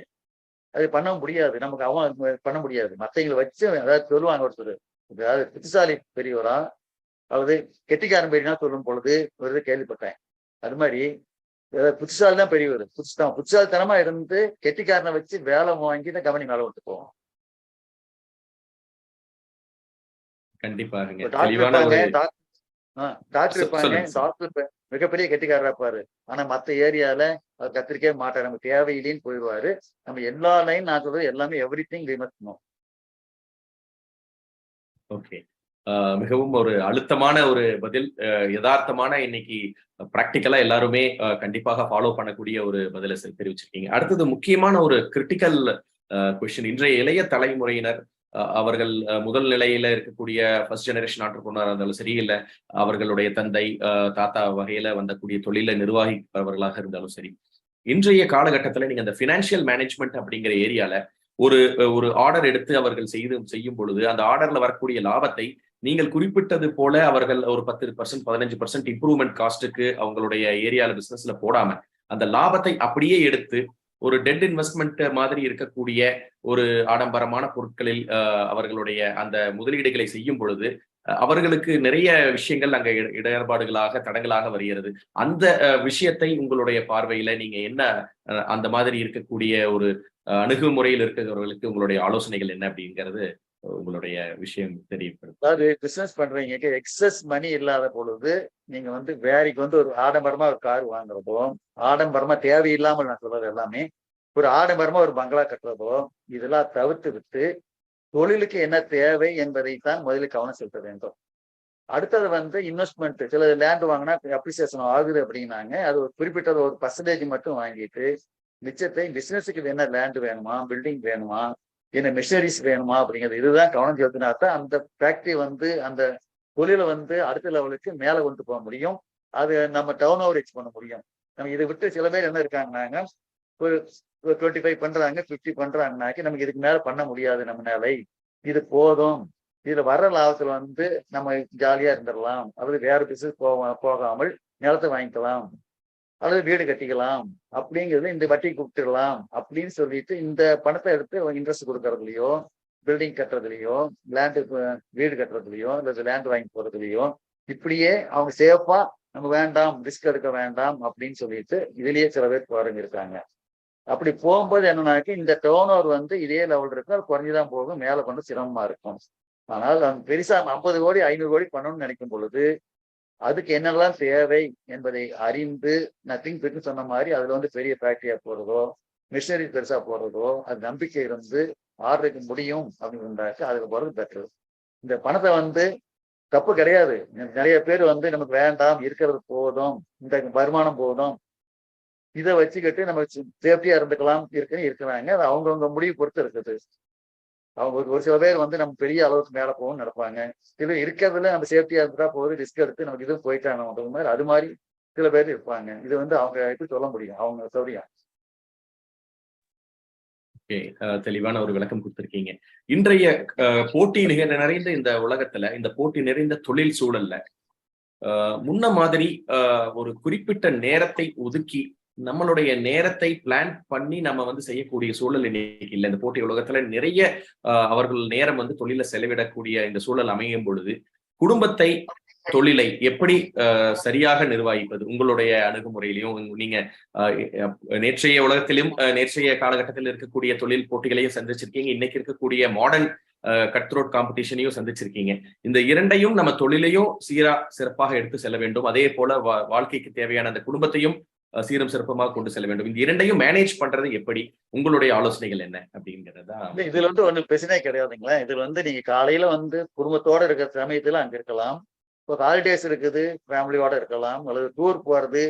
S2: அது பண்ண முடியாது. நமக்கு அவங்க பண்ண முடியாது. மற்றவங்களை வச்சு அதாவது சொல்லுவாங்க ஒருத்தர், அதாவது புத்திசாலி பெரியவரா அதாவது கெட்டிக்காரன் பெரியனா சொல்லும் பொழுது ஒரு கேள்விப்பட்டேன். அது மாதிரி புத்திசாலி தான் பெரியவர். புத்திசாலித்தனமா இருந்து கெட்டிக்காரனை வச்சு வேலை வாங்கி தான் கம்பெனி மேல விட்டு போவோம்.
S1: கண்டிப்பாக
S2: டாக்டர் இருப்பாங்க, டாக்டர் மிகப்பெரிய கெட்டிக்காரரா இருப்பாரு. ஆனா மத்த ஏரியால அவர் கத்திரிக்கவே மாட்டார், நமக்கு தேவையில்லைன்னு போயிடுவாரு. நம்ம எல்லா லைன் நான் சொல்றது எல்லாமே எவ்ரி திங் விமர்சனம்.
S1: ஓகே, மிகவும் ஒரு அழுத்தமான ஒரு பதில், யதார்த்தமான இன்னைக்கு பிராக்டிக்கலா எல்லாருமே கண்டிப்பாக ஃபாலோ பண்ணக்கூடிய ஒரு பதிலை தெரிவிச்சிருக்கீங்க. அடுத்தது முக்கியமான ஒரு கிரிட்டிக்கல் கொஸ்டின். இன்றைய இளைய தலைமுறையினர் அவர்கள் முதல் நிலையில இருக்கக்கூடிய ஃபர்ஸ்ட் ஜெனரேஷன் ஆண்டர்பிரனர் இருந்தாலும் சரி, இல்ல அவர்களுடைய தந்தை தாத்தா வகையில வந்தக்கூடிய தொழில நிர்வாகிப்பவர்களாக இருந்தாலும் சரி, இன்றைய காலகட்டத்துல நீங்க அந்த பினான்சியல் மேனேஜ்மெண்ட் அப்படிங்கிற ஏரியால ஒரு ஆர்டர் எடுத்து அவர்கள் செய்யும் பொழுது அந்த ஆர்டர்ல வரக்கூடிய லாபத்தை நீங்கள் குறிப்பிட்டது போல அவர்கள் ஒரு 10%, 15% இம்ப்ரூவ்மெண்ட் காஸ்ட்டுக்கு அவங்களுடைய ஏரியால பிசினஸ்ல போடாம அந்த லாபத்தை அப்படியே எடுத்து ஒரு டெட் இன்வெஸ்ட்மெண்ட் மாதிரி இருக்கக்கூடிய ஒரு ஆடம்பரமான பொருட்களில் அவர்களுடைய அந்த முதலீடுகளை செய்யும் பொழுது அவர்களுக்கு நிறைய விஷயங்கள் அங்க இடர்பாடுகளாக தடங்களாக வருகிறது. அந்த விஷயத்தை உங்களுடைய பார்வையில நீங்க என்ன அந்த மாதிரி இருக்கக்கூடிய ஒரு அணுகுமுறையில் இருக்கிறவர்களுக்கு உங்களுடைய ஆலோசனைகள் என்ன அப்படிங்கிறது உங்களுடைய விஷயம் தெரியப்படும்.
S2: அதாவது பிசினஸ் பண்றீங்க எக்ஸஸ் மணி இல்லாத பொழுது நீங்க வந்து வேலைக்கு வந்து ஒரு ஆடம்பரமா ஒரு கார் வாங்குறதோ, ஆடம்பரமா தேவையில்லாமல் நான் சொல்றது எல்லாமே ஒரு ஆடம்பரமா ஒரு பங்களா கட்டுறதோ இதெல்லாம் தவிர்த்து விட்டு தொழிலுக்கு என்ன தேவை என்பதைத்தான் முதலில் கவனம் செலுத்த வேண்டும். அடுத்தது வந்து இன்வெஸ்ட்மெண்ட். சில லேண்ட் வாங்கினா அப்ரிசியேஷன் ஆகுது அப்படின்னாங்க, அது ஒரு குறிப்பிட்ட ஒரு பர்சன்டேஜ் மட்டும் வாங்கிட்டு மிச்சத்தை பிசினஸுக்கு என்ன லேண்ட் வேணுமா, பில்டிங் வேணுமா, என்ன மிஷினரிஸ் வேணுமா அப்படிங்கிறது இதுதான் கவனம் செலுத்தினா தான் அந்த ஃபேக்டரி வந்து அந்த தொழிலை வந்து அடுத்த லெவலுக்கு மேல கொண்டு போக முடியும். அது நம்ம டவுன் ஓவர் ரீச் பண்ண முடியும். நம்ம இதை விட்டு சில பேர் என்ன இருக்காங்கன்னாங்க, ஒரு 25 பண்றாங்க, 50 பண்றாங்கனாக்கி நமக்கு இதுக்கு மேல பண்ண முடியாது நம்மளால. இது போதும். இதுல வர்ற லாபத்துல வந்து நம்ம ஜாலியா இருந்துடலாம். அல்லது வேற பிசினஸ் போகாமல் நிலத்தை வாங்கிக்கலாம். அல்லது வீடு கட்டிக்கலாம். அப்படிங்கிறது இந்த வட்டி கூப்பிட்டுடலாம் அப்படின்னு சொல்லிட்டு இந்த பணத்தை எடுத்து இன்ட்ரெஸ்ட் கொடுக்கறதுலையோ, பில்டிங் கட்டுறதுலையோ, லேண்டு வீடு கட்டுறதுலையோ, அல்லது லேண்ட் வாங்கி போறதுலையோ, இப்படியே அவங்க சேஃபா நம்ம வேண்டாம், ரிஸ்க் எடுக்க வேண்டாம் அப்படின்னு சொல்லிட்டு இதுலயே சில பேர் போறவங்க இருக்காங்க. அப்படி போகும்போது என்னன்னாக்கி இந்த டேர்ன் ஓவர் வந்து இதே லெவல் இருக்கும், அது குறைஞ்சுதான் போகும், மேல கொண்டு சிரமமா இருக்கும். ஆனால் நம்ம பெருசா 50 கோடி 500 கோடி பண்ணணும்னு நினைக்கும் பொழுது அதுக்கு என்னெல்லாம் தேவை என்பதை அறிந்து, நத்திங் பிட்னு சொன்ன மாதிரி அதுல வந்து பெரிய ஃபேக்டரியா போறதோ, மிஷினரி பெருசா போறதோ, அது நம்பிக்கை இருந்து ஆர்டருக்கு முடியும் அப்படின்னு அதுக்கு போறது பெட்டர். இந்த பணத்தை வந்து தப்பு கிடையாது. நிறைய பேர் வந்து நமக்கு வேண்டாம், இருக்கிறது போதும், இந்த வருமானம் போதும், இதை வச்சுக்கிட்டு நம்ம சேஃப்டியா இருந்துக்கலாம் இருக்கிறாங்க. அது அவங்கவுங்க முடிவு பொறுத்து இருக்குது. அவங்க ஒரு சில பேர் வந்து நம்ம பெரிய அளவுக்கு மேல போகணும்னு நினைப்பாங்க. சில இருக்கிறதுல நம்ம சேஃப்டியா இருந்துட்டா போகுது, ரிஸ்க் எடுத்து நமக்கு இது போயிட்டாங்க மாதிரி அது மாதிரி சில பேர் இருப்பாங்க. இது வந்து அவங்க எப்படி சொல்ல முடியும், அவங்க சௌரியம்.
S1: தெளிவான ஒரு விளக்கம் கொடுத்திருக்கீங்க. இன்றைய போட்டி நிறைந்த இந்த உலகத்துல, இந்த போட்டி நிறைந்த தொழில் சூழல்ல முன்ன மாதிரி ஒரு குறிப்பிட்ட நேரத்தை ஒதுக்கி நம்மளுடைய நேரத்தை பிளான் பண்ணி நம்ம வந்து செய்யக்கூடிய சூழல் இன்னைக்கு இல்லை. இந்த போட்டி உலகத்துல நிறைய அவர்கள் நேரம் வந்து தொழில செலவிடக்கூடிய இந்த சூழல் அமையும் பொழுது குடும்பத்தை, தொழிலை எப்படி சரியாக நிர்வகிப்பது உங்களுடைய அணுகுமுறையிலையும், நீங்க நேற்றைய உலகத்திலும் நேற்றைய காலகட்டத்தில் இருக்கக்கூடிய தொழில் போட்டிகளையும் சந்திச்சிருக்கீங்க, இன்னைக்கு இருக்கக்கூடிய மாடர்ன் கட் த்ரோட் காம்படிஷனையும் சந்திச்சிருக்கீங்க. இந்த இரண்டையும் நம்ம தொழிலையும் சிறப்பாக எடுத்து செல்ல வேண்டும், அதே போல வாழ்க்கைக்கு தேவையான அந்த குடும்பத்தையும் சீரும் சிறப்பமாக கொண்டு செல்ல வேண்டும். இந்த இரண்டையும் மேனேஜ் பண்றது எப்படி, உங்களுடைய ஆலோசனைகள் என்ன அப்படிங்கிறதா?
S2: இதுல வந்து ஒன்றும் பிரச்சனை கிடையாதுங்களா. இதுல வந்து நீங்க காலையில வந்து குடும்பத்தோட இருக்கிற சமயத்துல அங்க இருக்கலாம். இப்போ ஹாலிடேஸ் இருக்குது, ஃபேமிலியோட இருக்கலாம். அல்லது டூர் போறது,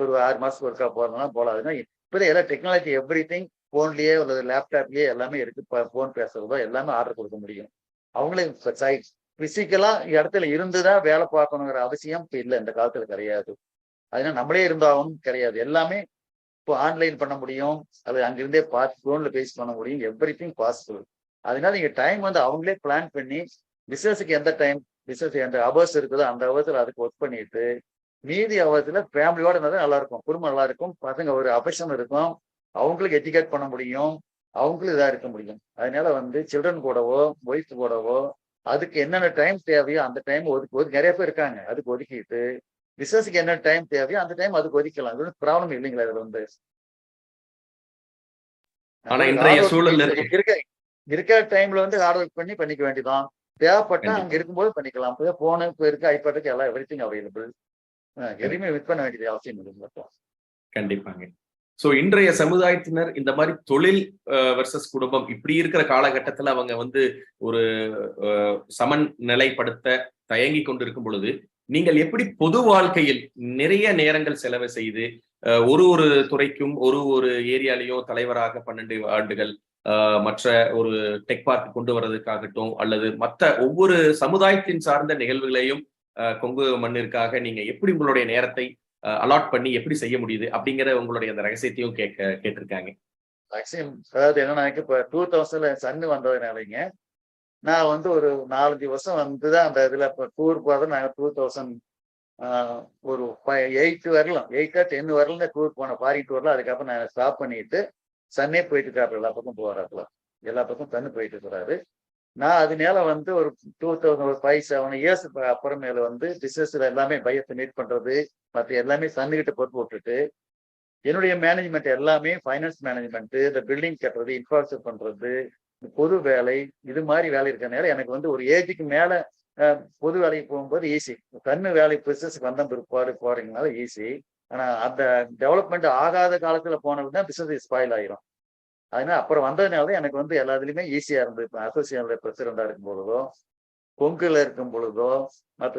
S2: ஒரு 6 மாசத்துக்கு ஒருக்கா போறதுனா போலாம். அதுனா இப்போ எல்லாம் டெக்னாலஜி எவ்ரிதிங் போன்லயே அல்லது லேப்டாப்லயே எல்லாமே இருக்கு. போன் பேசுறதோ எல்லாமே ஆர்டர் கொடுக்க முடியும். அவங்களே பிசிக்கலா இடத்துல இருந்துதான் வேலை பார்க்கணுங்கிற அவசியம் இப்போ இல்லை, இந்த காலத்துல கிடையாது. அதனால நம்மளே இருந்தாலும் கிடையாது, எல்லாமே இப்போ ஆன்லைன் பண்ண முடியும், அது அங்கிருந்தே பார்த்து போன்ல பேசி பண்ண முடியும். Everything possible. அதனால நீங்க டைம் வந்து அவங்களே பிளான் பண்ணி பிசினஸுக்கு எந்த டைம், பிசினஸ் எந்த அவர்ஸ் இருக்குதோ அந்த அவர்ஸ்ல அதுக்கு ஒர்க் பண்ணிட்டு மீதி அவர்ஸ்ல ஃபேமிலியோட இருந்தால் நல்லா இருக்கும், குடும்பம் நல்லா இருக்கும், பசங்க ஒரு அஃபெக்ஷன் இருக்கும், அவங்களுக்கு எஜுகேட் பண்ண முடியும், அவங்களும் இதா இருக்க முடியும். அதனால வந்து சில்ட்ரன் கூடவோ ஒய்ஃப் கூடவோ அதுக்கு என்னென்ன டைம் தேவையோ அந்த டைம் ஒதுக்கி நிறைய பேர் இருக்காங்க, அதுக்கு ஒதுக்கிட்டு பிசினஸுக்கு என்ன டைம் தேவையோ அந்த டைம் அதுக்கு ஒதுக்கலாம். இது ப்ராப்ளம் இல்லைங்களா. இதுல வந்து இருக்க டைம்ல வந்து ஹார்ட் ஒர்க் பண்ணிக்க வேண்டியதான். தேவைப்பட்டா அங்க இருக்கும்போது பண்ணிக்கலாம். போனு இப்போ இருக்கு, ஐபேட்டுக்கு எல்லாம் எவ்ரிதிங் அவைலபிள். எதுவுமே மிஸ் பண்ண வேண்டியது அவசியம் இல்லை.
S1: கண்டிப்பாங்க. சோ இன்றைய சமுதாயத்தினர் இந்த மாதிரி தொழில் வெர்சஸ் குடும்பம் இப்படி இருக்கிற காலகட்டத்துல அவங்க வந்து ஒரு சமநிலைப்படுத்த தயங்கி கொண்டிருக்கும் பொழுது நீங்கள் எப்படி பொது வாழ்க்கையில் நிறைய நேரங்கள் செலவு செய்து ஒரு துறைக்கும் ஒரு ஏரியாலையும் தலைவராக 12 ஆண்டுகள், மற்ற ஒரு டெக் பார்க் கொண்டு வர்றதுக்காகட்டும் அல்லது மற்ற ஒவ்வொரு சமுதாயத்தின் சார்ந்த நிகழ்வுகளையும் கொங்கு மண்ணிற்காக நீங்க எப்படி உங்களுடைய நேரத்தை அலாட் பண்ணி எப்படி செய்ய முடியுது அப்படிங்கிற உங்களுடைய அந்த ரகசியத்தையும் கேட்டிருக்காங்க.
S2: அதாவது என்னன்னா, இப்ப 2000 சன்னு வந்ததுனாலங்க நான் வந்து ஒரு 4-5 வருஷம் வந்துதான் அந்த இதுல இப்ப டூர் போறது. நாங்க 2000 ஒரு 8 வரலாம், 8 or 10 வரலாம் டூர் போன, ஃபாரின் டூர்ல. அதுக்கப்புறம் நான் ஸ்டாப் பண்ணிட்டு சன்னே போயிட்டு இருக்காரு, எல்லா பக்கம் போறாப்புல, எல்லா பக்கம் சன்னு போயிட்டு இருக்கிறாரு. நான் அதனால வந்து ஒரு 2005-7 இயர்ஸ் அப்புறமேல வந்து பிசினஸ்ல எல்லாமே பையத்தை மீட் பண்றது மற்ற எல்லாமே சன்னுகிட்ட பொறுப்பு விட்டுட்டு என்னுடைய மேனேஜ்மெண்ட் எல்லாமே ஃபைனான்ஸ் மேனேஜ்மெண்ட், இந்த பில்டிங் கட்டுறது, இன்ஃப்ராஸ்ட்ரக்சர் பண்றது, பொது வேலை, இது மாதிரி வேலை இருக்கிறதுனால எனக்கு வந்து ஒரு ஏஜுக்கு மேல பொது வேலைக்கு போகும்போது ஈஸி. கண்ணு வேலை பிசினஸ்க்கு வந்த பிற்பாடு போறீங்கனால ஈஸி. ஆனா அந்த டெவலப்மெண்ட் ஆகாத காலத்துல போனதுன்னா பிசினஸ் ஸ்பாயில் ஆயிரும். அதனால அப்புறம் வந்ததுனால எனக்கு வந்து எல்லாத்துலயுமே ஈஸியா இருந்தது. இப்போ அசோசியேஷன்ல பிரசிடண்டா இருக்கும் பொழுதோ, கொங்குல இருக்கும் பொழுதோ, மற்ற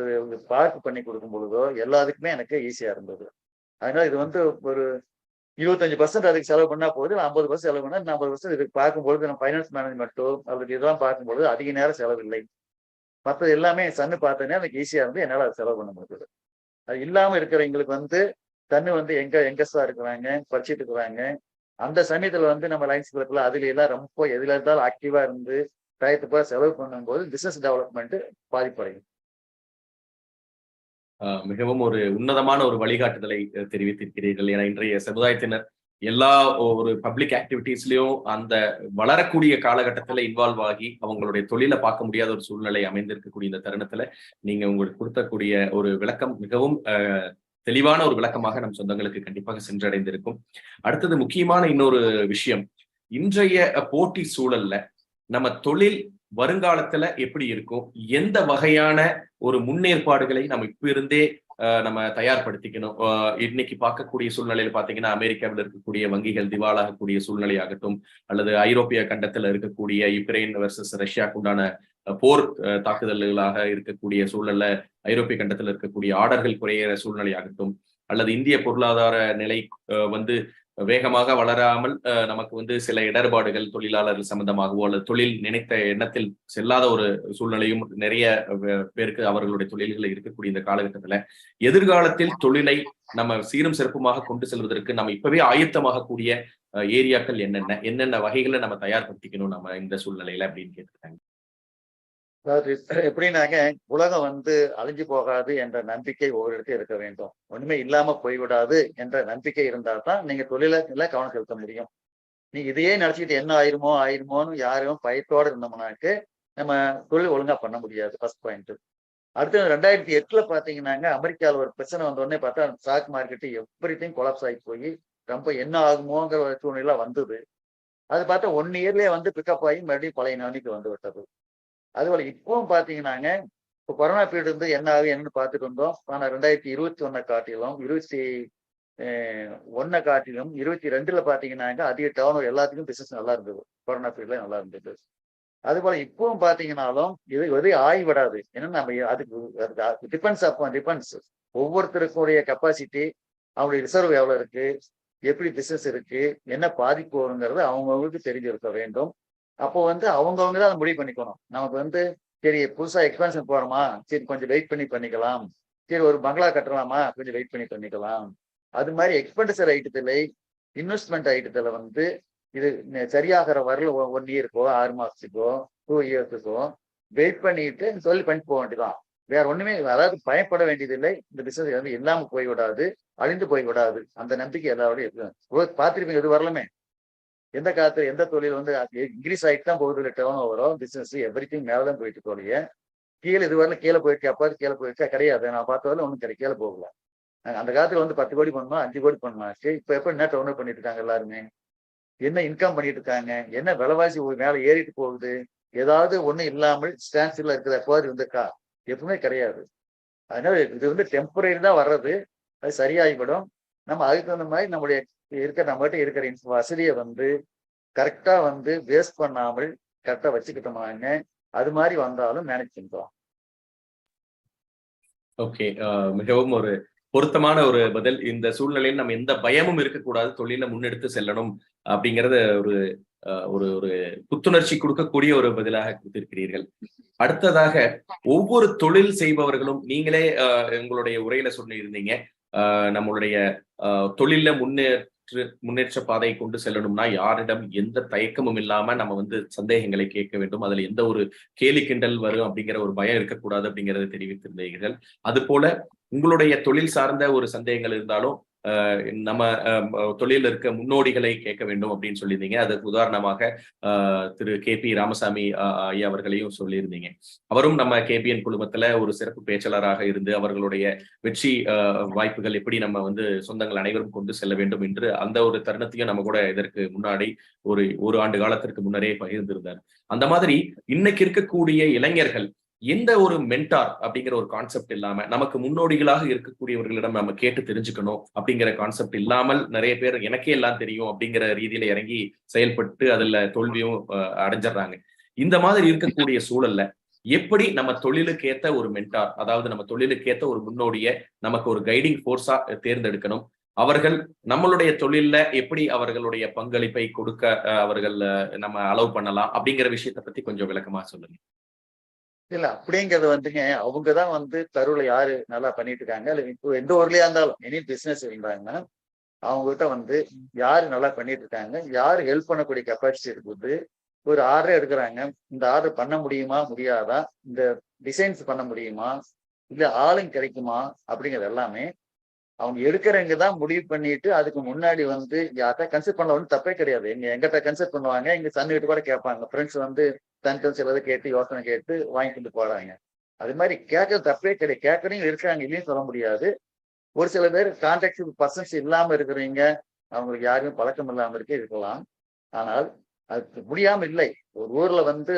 S2: பார்க் பண்ணி கொடுக்கும் பொழுதோ எல்லாத்துக்குமே எனக்கு ஈஸியா இருந்தது. அதனால இது வந்து ஒரு 25% அதுக்கு செலவு பண்ணா போகுது, 50% செலவு பண்ணா 40% இதுக்கு பார்க்கும்பொழுது நம்ம ஃபைனான்ஸ் மேனேஜ்மெண்ட்டோ அல்லது இதெல்லாம் பார்க்கும்பொழுது அதிக நேரம் செலவு இல்லை. மற்றது எல்லாமே சன்னு பார்த்தோன்னே எனக்கு ஈஸியா இருந்து என்னால் அதை செலவு பண்ண முடியுது. அது இல்லாம இருக்கிறவங்களுக்கு வந்து தண்ணி வந்து எங்கஸ்டா இருக்கிறாங்க, படிச்சுட்டு இருக்கிறாங்க. அந்த சமயத்துல வந்து நம்ம லைன்ஸ் கிளப்ல அதுல எல்லாம் ரொம்ப எதுல இருந்தாலும் ஆக்டிவா இருந்து டயத்தை போல செலவு பண்ணும்போது பிசினஸ் டெவலப்மெண்ட் பாதிப்படையும்.
S1: மிகவும் ஒரு உன்னதமான ஒரு வழிகாட்டுதலை தெரிவித்திருக்கிறீர்கள். ஏன்னா இன்றைய சமுதாயத்தினர் எல்லா ஒரு பப்ளிக் ஆக்டிவிட்டீஸ்லயும் அந்த வளரக்கூடிய காலகட்டத்துல இன்வால்வ் ஆகி அவங்களுடைய தொழிலை பார்க்க முடியாத ஒரு சூழ்நிலை அமைந்திருக்கக்கூடிய இந்த தருணத்துல நீங்க உங்களுக்கு கொடுக்கக்கூடிய ஒரு விளக்கம் மிகவும் தெளிவான ஒரு விளக்கமாக நம் சொந்தங்களுக்கு கண்டிப்பாக சென்றடைந்திருக்கும். அடுத்தது முக்கியமான இன்னொரு விஷயம், இன்றைய போட்டி சூழல்ல நம்ம தொழில் வருங்காலத்துல எப்படி இருக்கும், எந்த வகையான ஒரு முன்னேற்பாடுகளை நம்ம இப்ப இருந்தே நம்ம தயார்படுத்திக்கணும். இன்னைக்கு பார்க்கக்கூடிய சூழ்நிலையில பாத்தீங்கன்னா அமெரிக்காவில் இருக்கக்கூடிய வங்கிகள் திவாலாகக்கூடிய சூழ்நிலை ஆகட்டும், அல்லது ஐரோப்பிய கண்டத்துல இருக்கக்கூடிய யுக்ரைன் வர்சஸ் ரஷ்யாவுக்கு உண்டான போர் தாக்குதல்களாக இருக்கக்கூடிய சூழல்ல ஐரோப்பிய கண்டத்துல இருக்கக்கூடிய ஆர்டர்கள் குறையிற சூழ்நிலை ஆகட்டும், அல்லது இந்திய பொருளாதார நிலை வந்து வேகமாக வளராமல் நமக்கு வந்து சில இடர்பாடுகள் தொழிலாளர்கள் சம்பந்தமாகவோ அல்லது தொழில் நினைத்த எண்ணத்தில் செல்லாத ஒரு சூழ்நிலையும் நிறைய பேருக்கு அவர்களுடைய தொழில்கள் இருக்கக்கூடிய இந்த காலகட்டத்துல எதிர்காலத்தில் தொழிலை நம்ம சீரும் சிறப்புமாக கொண்டு செல்வதற்கு நம்ம இப்பவே ஆயத்தமாகக்கூடிய ஏரியாக்கள் என்னென்ன வகைகளை நம்ம தயார்படுத்திக்கணும் நம்ம இந்த சூழ்நிலையில அப்படின்னு கேட்டிருக்காங்க.
S2: அதாவது எப்படின்னாங்க, உலகம் வந்து அழிஞ்சு போகாது என்ற நம்பிக்கை ஒவ்வொரு இடத்தையும் இருக்க வேண்டும். ஒண்ணுமே இல்லாம போய்விடாது என்ற நம்பிக்கை இருந்தா தான் நீங்க தொழில கவனம் செலுத்த முடியும். நீங்க இதையே நினைச்சுக்கிட்டு என்ன ஆயிருமோன்னு யாரும் பயத்தோட இருந்தோம்னாக்கு நம்ம தொழில் ஒழுங்கா பண்ண முடியாது. First point. அடுத்து 2008 பாத்தீங்கன்னாங்க, அமெரிக்காவில் ஒரு பிரச்சனை வந்த உடனே பார்த்தா ஸ்டாக் மார்க்கெட்டு எவ்ரிதிங் கொலாப்ஸ் ஆகி போய் ரொம்ப என்ன ஆகுமோங்கிற ஒரு சூழ்நிலை வந்தது. அது பார்த்தா 1 இயர்லயே வந்து பிக்கப் ஆகி மறுபடியும் பழைய நிலைமைக்கு வந்து விட்டது. அதுபோல இப்பவும் பாத்தீங்கன்னாங்க, இப்போ கொரோனா பீரியட் வந்து என்ன ஆகும் என்னன்னு பார்த்துட்டு இருந்தோம். ஆனா 2021 காட்டிலும் 21 காட்டிலும் 22 பாத்தீங்கன்னாங்க அதிக டர்ன் எல்லாத்துக்கும் பிசினஸ் நல்லா இருந்தது. கொரோனா பீரியட்ல நல்லா இருந்தது. அதுபோல இப்பவும் பாத்தீங்கன்னாலும் இது எதையும் ஆய்விடாது. ஏன்னா நம்ம அதுக்கு டிபெண்ட்ஸ் ஒவ்வொருத்தருக்குடைய கெப்பாசிட்டி, அவங்களுடைய ரிசர்வ் எவ்வளவு இருக்கு, எப்படி பிசினஸ் இருக்கு, என்ன பாதிப்பு வருங்கிறது அவங்கவுங்களுக்கு தெரிஞ்சிருக்க வேண்டும். அப்போ வந்து அவங்கவுங்க தான் அதை முடிவு பண்ணிக்கணும். நமக்கு வந்து சரி புதுசா எக்ஸ்பென்ஷன் போறோமா, சரி கொஞ்சம் வெயிட் பண்ணிக்கலாம், சரி ஒரு பங்களா கட்டலாமா, கொஞ்சம் வெயிட் பண்ணிக்கலாம். அது மாதிரி எக்ஸ்பெண்டிச்சர் ஐட்டத்துல, இன்வெஸ்ட்மெண்ட் ஐட்டத்துல வந்து இது சரியாகிற வரல 1 இயருக்கோ 6 மாசத்துக்கோ 2 இயர்ஸுக்கோ வெயிட் பண்ணிட்டு பண்ணிட்டு போக வேண்டியதான். வேற ஒண்ணுமே, அதாவது பயப்பட வேண்டியதில்லை. இந்த பிசினஸ் வந்து இல்லாம போய்விடாது, அழிந்து போய்விடாது. அந்த நம்பிக்கை எல்லாரோடையும் இருக்கு. பார்த்திருப்பீங்க, இது வரலுமே எந்த காலத்துல எந்த தொழில் வந்து இன்க்ரீஸ் ஆகிட்டு தான் போகுது, டேர்ன் ஓவரோ பிசினஸ் எவ்ரிதிங் மேலதான் போயிட்டு தோழிய கீழே இதுவரை கீழே போயிட்டு அப்பாவது கீழே போயிடுச்சா கிடையாது. நான் பார்த்தவரை ஒன்றும் கீழே போகல. அந்த காலத்துல வந்து 10 கோடி பண்ணணும், 5 கோடி பண்ணாச்சு. இப்ப எப்ப என்ன டவுன் ஓவர் பண்ணிட்டு இருக்காங்க எல்லாருமே, என்ன இன்கம் பண்ணிட்டு இருக்காங்க, என்ன விலைவாசி மேல ஏறிட்டு போகுது, ஏதாவது ஒண்ணு இல்லாமல் ஸ்டான்ஸ்ல இருக்கிற எப்போது வந்திருக்கா, எப்பவுமே கிடையாது. அதனால இது வந்து டெம்பரரி தான் வர்றது, அது சரியாகிவிடும். நம்ம அதுக்கு தகுந்த மாதிரி நம்மகிட்ட இருக்கிற வசதியை வந்து கரெக்டா வந்து வேஸ்ட் பண்ணாமல் கரெக்டா வச்சுக்கிட்டோமாங்க, அது மாதிரி வந்தாலும் மேனேஜ் பண்ணிக்கலாம்.
S1: ஓகே, மிகவும் ஒரு பொருத்தமான ஒரு பதில். இந்த சூழ்நிலையில் நம்ம எந்த பயமும் இருக்கக்கூடாது, தொழில முன்னெடுத்து செல்லணும் அப்படிங்கறத ஒரு ஒரு ஒரு புத்துணர்ச்சி கொடுக்கக்கூடிய ஒரு பதிலாக கொடுத்திருக்கிறீர்கள். அடுத்ததாக, ஒவ்வொரு தொழில் செய்பவர்களும் நீங்களே உங்களுடைய உரையில சொல்லியிருந்தீங்க, நம்மளுடைய தொழில முன்னேற்ற பாதையை கொண்டு செல்லணும்னா யாரிடம் எந்த தயக்கமும் இல்லாம நம்ம வந்து சந்தேகங்களை கேட்க வேண்டும், அதுல எந்த ஒரு கேலி கிண்டல் வரும் அப்படிங்கிற ஒரு பயம் இருக்கக்கூடாது அப்படிங்கறத தெரிவித்திருந்தீர்கள். அது போல உங்களுடைய தொழில் சார்ந்த ஒரு சந்தேகங்கள் இருந்தாலும் நம்ம தொழில இருக்க முன்னோடிகளை கேட்க வேண்டும் அப்படின்னு சொல்லியிருந்தீங்க. அதுக்கு உதாரணமாக திரு KP ராமசாமி ஐயா அவர்களையும் சொல்லியிருந்தீங்க. அவரும் நம்ம KPN குழுமத்துல ஒரு சிறப்பு பேச்சாளராக இருந்து அவர்களுடைய வெற்றி வாய்ப்புகள் எப்படி நம்ம வந்து சொந்தங்கள் அனைவரும் கொண்டு செல்ல வேண்டும் என்று அந்த ஒரு தருணத்தையும் நம்ம கூட இதற்கு முன்னாடி ஒரு ஆண்டு காலத்திற்கு முன்னரே பகிர்ந்திருந்தார். அந்த மாதிரி இன்னைக்கு இருக்கக்கூடிய இளைஞர்கள் எந்த ஒரு மென்டார் அப்படிங்கிற ஒரு கான்செப்ட் இல்லாம, நமக்கு முன்னோடிகளாக இருக்கக்கூடியவர்களிடம் நம்ம கேட்டு தெரிஞ்சுக்கணும் அப்படிங்கிற கான்செப்ட் இல்லாமல் நிறைய பேர் எனக்கே எல்லாம் தெரியும் அப்படிங்கிற ரீதியில இறங்கி செயல்பட்டு அதுல தோல்வியும் அடைஞ்சிடறாங்க. இந்த மாதிரி இருக்கக்கூடிய சூழல்ல எப்படி நம்ம தொழிலுக்கு ஏத்த ஒரு மென்டார், அதாவது நம்ம தொழிலுக்கு ஏத்த ஒரு முன்னோடிய நமக்கு ஒரு கைடிங் ஃபோர்ஸா தேர்ந்தெடுக்கணும், அவர்கள் நம்மளுடைய தொழில்ல எப்படி அவர்களுடைய பங்களிப்பை கொடுக்க அவர்கள் நம்ம அலோவ் பண்ணலாம் அப்படிங்கிற விஷயத்தை பத்தி கொஞ்சம் விளக்கமா சொல்லுங்க.
S2: இல்ல அப்படிங்கிறது வந்துங்க, அவங்கதான் வந்து தெருவுல யாரு நல்லா பண்ணிட்டு இருக்காங்க, இல்ல இப்போ எந்த ஊர்லயா இருந்தாலும் எனி பிசினஸ் இருந்தாங்கன்னா அவங்க கிட்ட வந்து யாரு நல்லா பண்ணிட்டு இருக்காங்க, யாரு ஹெல்ப் பண்ணக்கூடிய கெப்பாசிட்டி இருக்குது, ஒரு ஆர்டர் எடுக்கிறாங்க, இந்த ஆர்டர் பண்ண முடியுமா முடியாதா, இந்த டிசைன்ஸ் பண்ண முடியுமா, இல்ல ஆளுங்க கிடைக்குமா, அப்படிங்கிறது எல்லாமே அவங்க எடுக்கிறவங்க தான் முடிவு பண்ணிட்டு, அதுக்கு முன்னாடி வந்து யார்கிட்ட கன்சல்ட் பண்ண ஒன்றும் தப்பே கிடையாது. எங்கிட்ட கன்சல்ட் பண்ணுவாங்க, எங்க சன்னிகிட்ட கூட கேட்பாங்க. ஃப்ரெண்ட்ஸ் வந்து தன் சிலதை கேட்டு யோசனை கேட்டு வாங்கிட்டு போறாங்க. அது மாதிரி கேட்கறது தப்பே கிடையாது. கேட்கறவங்க இருக்காங்க, இல்லையும் சொல்ல முடியாது. ஒரு சில பேர் கான்டாக்ட் பர்சன்ஸ் இல்லாம இருக்கிறவங்க, அவங்களுக்கு யாருமே பழக்கம் இல்லாம இருக்கலாம். ஆனால் அது முடியாம இல்லை. ஒரு ஊர்ல வந்து